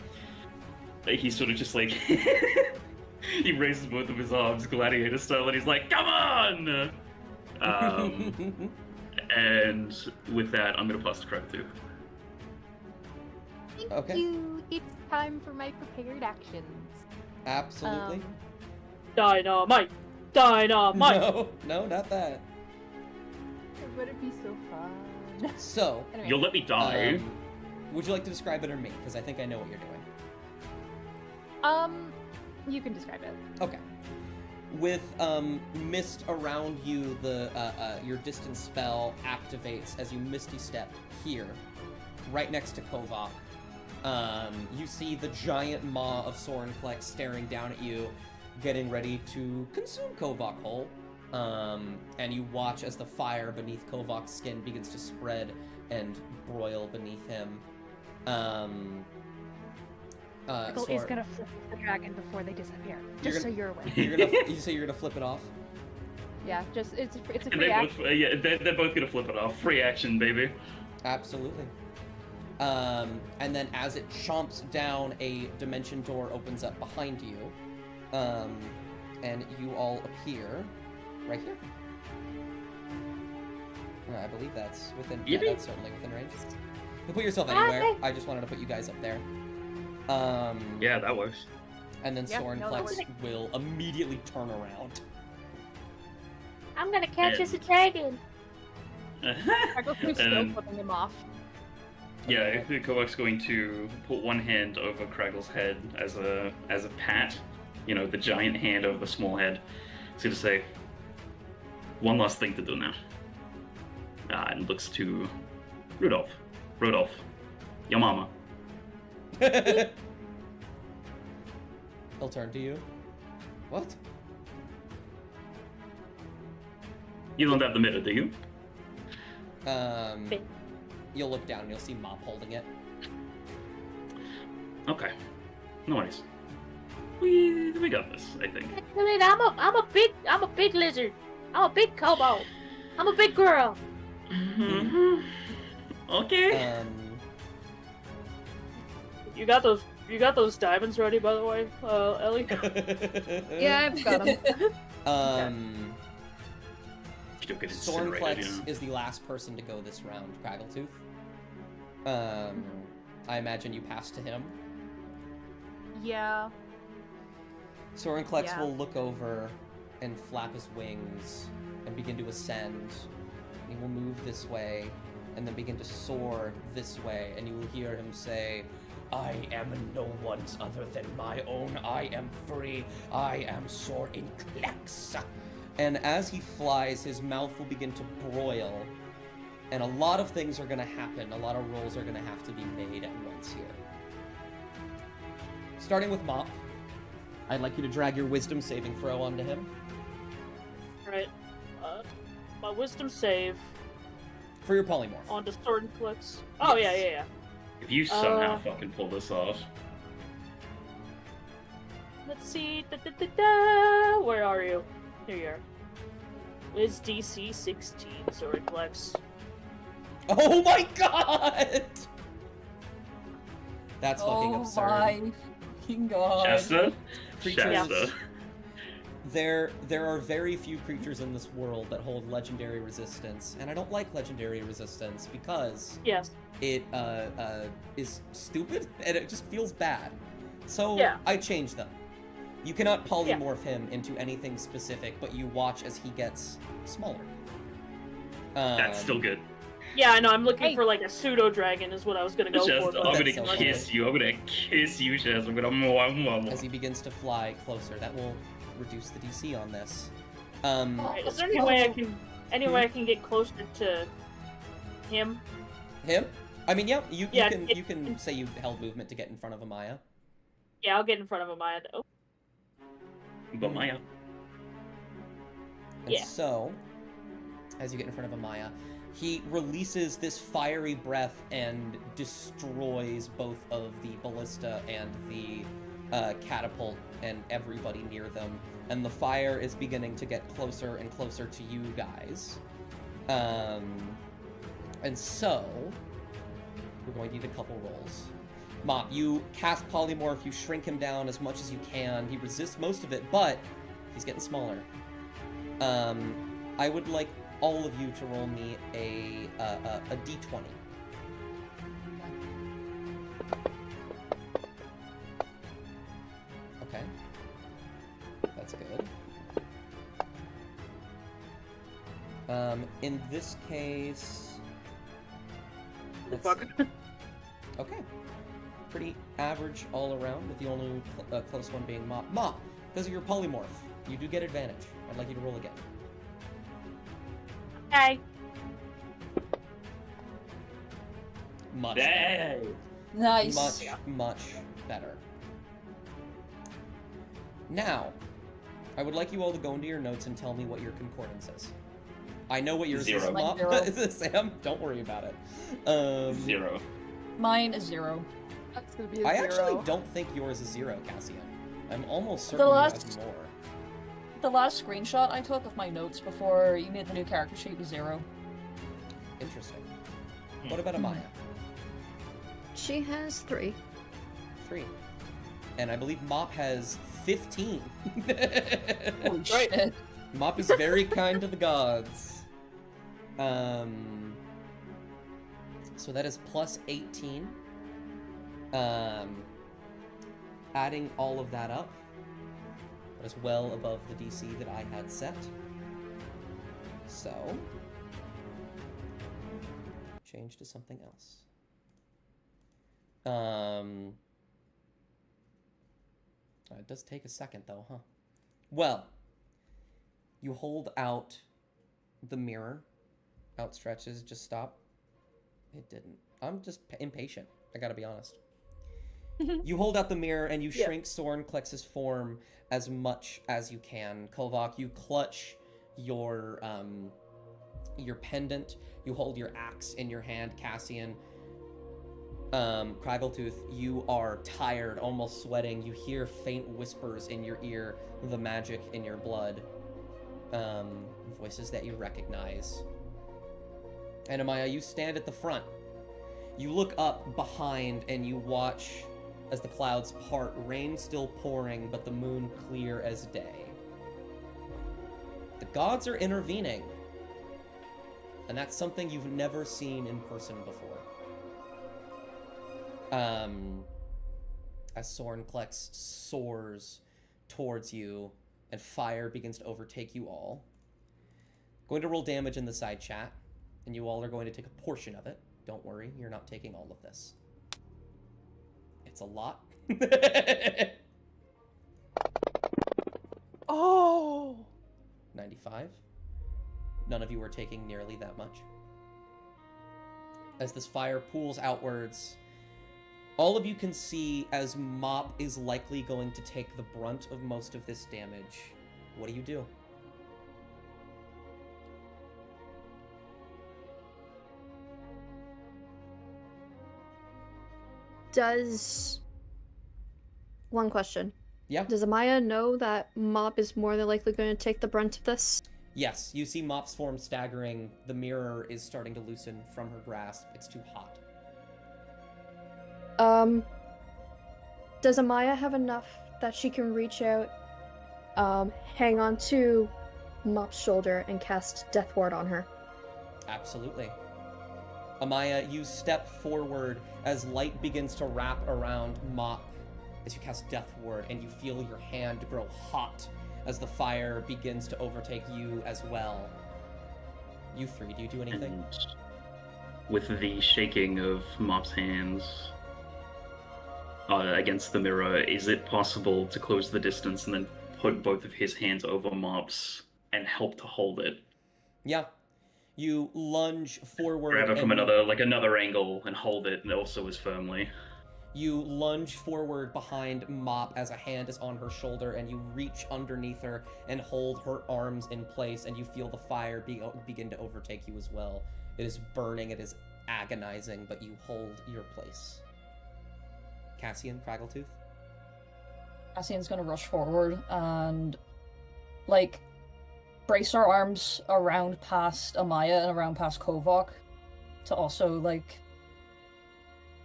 he's sort of just like... he raises both of his arms, gladiator style, and he's like, "Come on!" And with that, I'm going to pass the credit to. Okay. You. It's time for my prepared actions. Absolutely. Dynamite! Dynamite! No, not that. It would be so fun. So, Anyway. You'll let me die. Would you like to describe it or me? Because I think I know what you're doing. You can describe it. Okay. With mist around you, your distance spell activates as you misty step here, right next to Kovok. You see the giant maw of Sorenflex staring down at you, getting ready to consume Kovok whole. And you watch as the fire beneath Kovok's skin begins to spread and broil beneath him. Michael is gonna flip the dragon before they disappear. Just so you're aware. You say you're gonna flip it off? Yeah, just it's a And free action. they're both gonna flip it off. Free action, baby. Absolutely. And then as it chomps down, a dimension door opens up behind you. And you all appear right here. I believe that's within. Yeah, that's certainly within range. You put yourself anywhere. I just wanted to put you guys up there. Yeah, that works. And then Yeah, no, that Sorenflex works. will immediately turn around. I'm gonna catch us a dragon! Michael keeps still then- flipping him off. Yeah, Kovak's going to put one hand over Kraggle's head as a pat. The giant hand over the small head. He's going to say, "One last thing to do now." And looks to Rudolph. Rudolph, your mama. He'll turn to you. What? You don't have the mirror, do you? You'll look down and you'll see Mop holding it. Okay. No worries. We got this, I think. I'm a big lizard. I'm a big kobold. I'm a big girl. Mm-hmm. Okay. You got those diamonds ready, by the way, Ellie? Yeah, I've got him. Still get incinerated, Sorenflex is the last person to go this round, Craggletooth. I imagine you pass to him. Yeah. Sorenflex Yeah. will look over and flap his wings and begin to ascend. He will move this way and then begin to soar this way, and you will hear him say, "I am no one's other than my own. I am free. I am Sorenflex." And as he flies, his mouth will begin to broil, and a lot of things are going to happen. A lot of rolls are going to have to be made at once here. Starting with Mop, I'd like you to drag your wisdom saving throw onto him. Right. My wisdom save For your polymorph. onto Sorenflex. Oh, Yes. yeah. If you somehow fucking pull this off. Let's see. Where are you? Here you are. Is DC 16 Sorenflex? Oh my god! That's fucking Oh absurd. my fucking god. Shasta? Creatures. Shasta. There are very few creatures in this world that hold legendary resistance, and I don't like legendary resistance because Yes. it is stupid and it just feels bad. So Yeah. I changed them. You cannot polymorph him into anything specific, but you watch as he gets smaller. That's still good. Yeah, I know. I'm looking Hey. for like a pseudo dragon is what I was gonna go for. Shasta, But I'm That's gonna so kiss you. I'm gonna kiss you, Shasta. I'm gonna mwah, mwah, mwah. as he begins to fly closer. That will reduce the DC on this. Okay, is there any way I can get closer to him? Him? I mean, yeah, you Yeah, can say you held movement to get in front of Amaya. Yeah, I'll get in front of Amaya. Oh, But Maya. And Yeah. so, as you get in front of Amaya, he releases this fiery breath and destroys both of the ballista and the catapult and everybody near them. And the fire is beginning to get closer and closer to you guys. And so, we're going to need a couple rolls. Mop, you cast Polymorph, you shrink him down as much as you can. He resists most of it, but he's getting smaller. I would like all of you to roll me a d20. Okay. That's good. In this case... let's fuck. see. Okay. Pretty average all around, with the only close one being Mop. Mop, because of your polymorph, you do get advantage. I'd like you to roll again. okay. Much. Hey. Nice. Much better. Now, I would like you all to go into your notes and tell me what your concordance is. I know what yours is, Zero. Mop. Zero. Sam, don't worry about it. 0. Mine is 0. That's gonna be a I zero. actually don't think yours is 0, Cassian. I'm almost certain The you last- have more. The last screenshot I took of my notes before you made the new character sheet was 0. Interesting. What about Amaya? She has 3. 3. And I believe Mop has 15. Holy Right. shit. Mop is very kind to the gods. So that is plus 18. Adding all of that up, that is well above the DC that I had set. So, change to something else. It does take a second though, huh? Well, you hold out the mirror. Outstretches, just stop. It didn't. I'm just impatient. I gotta be honest. You hold out the mirror and you shrink Soren Klex's form as much as you can. Kovak, you clutch your pendant. You hold your axe in your hand. Cassian, Kraggletooth, you are tired, almost sweating. You hear faint whispers in your ear, the magic in your blood. Voices that you recognize. And Amaya, you stand at the front. You look up behind and you watch as the clouds part, rain still pouring, but the moon clear as day. The gods are intervening. And that's something you've never seen in person before. As Soren Klex soars towards you and fire begins to overtake you all. Going to roll damage in the side chat, and you all are going to take a portion of it. Don't worry, you're not taking all of this. It's a lot. Oh! 95. None of you are taking nearly that much. As this fire pools outwards, all of you can see as Mop is likely going to take the brunt of most of this damage. What do you do? One question. Yeah? Does Amaya know that Mop is more than likely going to take the brunt of this? Yes, you see Mop's form staggering. The mirror is starting to loosen from her grasp. It's too hot. Does Amaya have enough that she can reach out, hang on to Mop's shoulder, and cast Death Ward on her? Absolutely. Amaya, you step forward as light begins to wrap around Mop as you cast Death Ward, and you feel your hand grow hot as the fire begins to overtake you as well. You three, do you do anything? And with the shaking of Mop's hands against the mirror, is it possible to close the distance and then put both of his hands over Mop's and help to hold it? Yeah. You lunge forward. Grab it from another angle and hold it, and also as firmly. You lunge forward behind Mop as a hand is on her shoulder, and you reach underneath her and hold her arms in place, and you feel the fire begin to overtake you as well. It is burning, it is agonizing, but you hold your place. Cassian, Craggletooth? Cassian's gonna rush forward and, like, brace our arms around past Amaya and around past Kovok to also, like,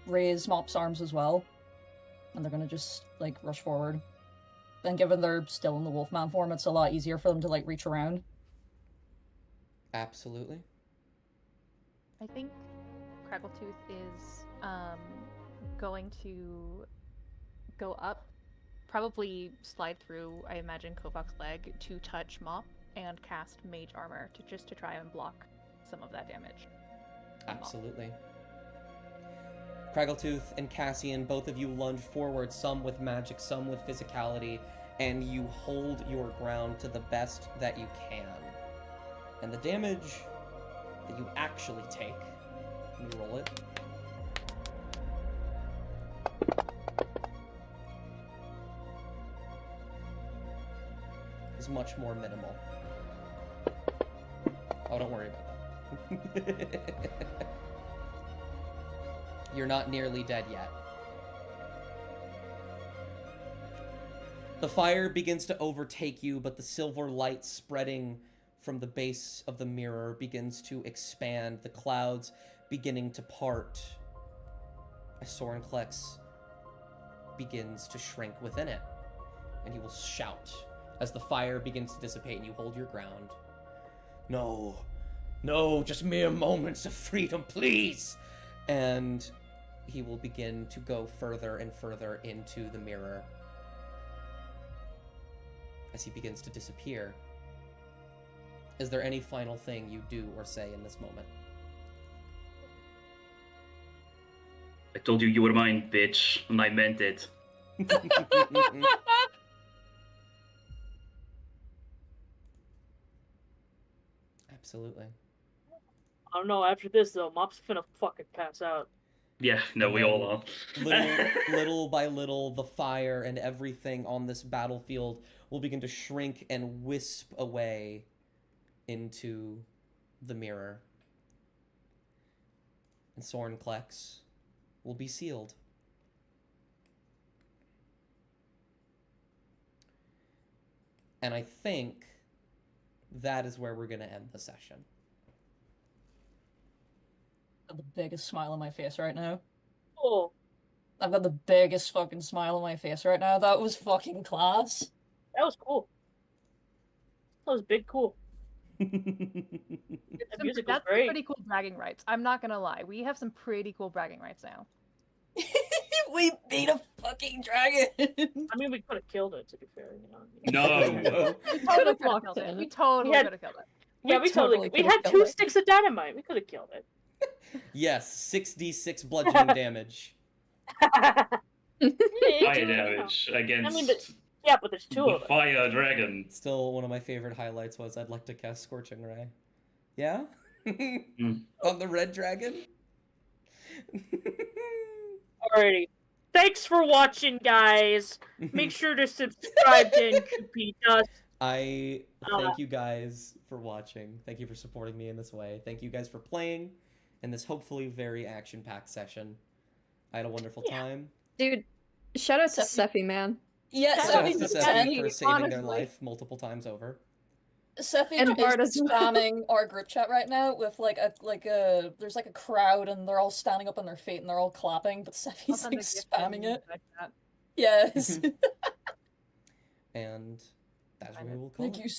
raise Mop's arms as well. And they're gonna just, like, rush forward. And given they're still in the Wolfman form, it's a lot easier for them to, like, reach around. Absolutely. I think Craggletooth is going to go up, probably slide through, I imagine, Kovok's leg to touch Mop and cast Mage Armor to try and block some of that damage. Absolutely. Craggletooth and Cassian, both of you lunge forward, some with magic, some with physicality, and you hold your ground to the best that you can. And the damage that you actually take, let me roll it. Is much more minimal. Oh, don't worry about that. You're not nearly dead yet. The fire begins to overtake you, but the silver light spreading from the base of the mirror begins to expand, the clouds beginning to part as Sorenklex begins to shrink within it. And he will shout as the fire begins to dissipate and you hold your ground. No, no, just mere moments of freedom, please! And he will begin to go further and further into the mirror as he begins to disappear. Is there any final thing you do or say in this moment? I told you were mine, bitch, and I meant it. Absolutely. I don't know, after this though, Mop's finna fucking pass out. Yeah, no, we all are. Little by little, the fire and everything on this battlefield will begin to shrink and wisp away into the mirror. And Sorenklex will be sealed. And I think that is where we're going to end the session. Got the biggest smile on my face right now. Oh, I've got the biggest fucking smile on my face right now. That was fucking class. that was cool. That was big cool. The music was That's great. pretty cool bragging rights. I'm not gonna lie. We have some pretty cool bragging rights now. We beat a fucking dragon. I mean, we could have killed it, to be fair, you know. No. We totally could have walked killed it. in. We totally We had- could have killed it. Yeah, we totally. We had 2 sticks of dynamite. We could have killed it. Yes, 6d6 bludgeoning damage. Fire Fire damage against I mean, yeah, but there's 2 the of them. fire dragon. Still, one of my favorite highlights was I'd like to cast Scorching Ray. Yeah? Mm. On the red dragon? Alrighty. Thanks for watching, guys. Make sure to subscribe to NQP Dust. I thank you guys for watching. Thank you for supporting me in this way. Thank you guys for playing in this hopefully very action-packed session. I had a wonderful time. Dude, shout out to Sephi. Sephi, man. Yeah, Shout out to Sephi's Sephi for saving their honestly. life multiple times over. Sephi And is Bart as well. spamming our group chat right now with there's like a crowd and they're all standing up on their feet and they're all clapping, but Sephi's like spamming it. Yes. And that's where we will call Thank it. you so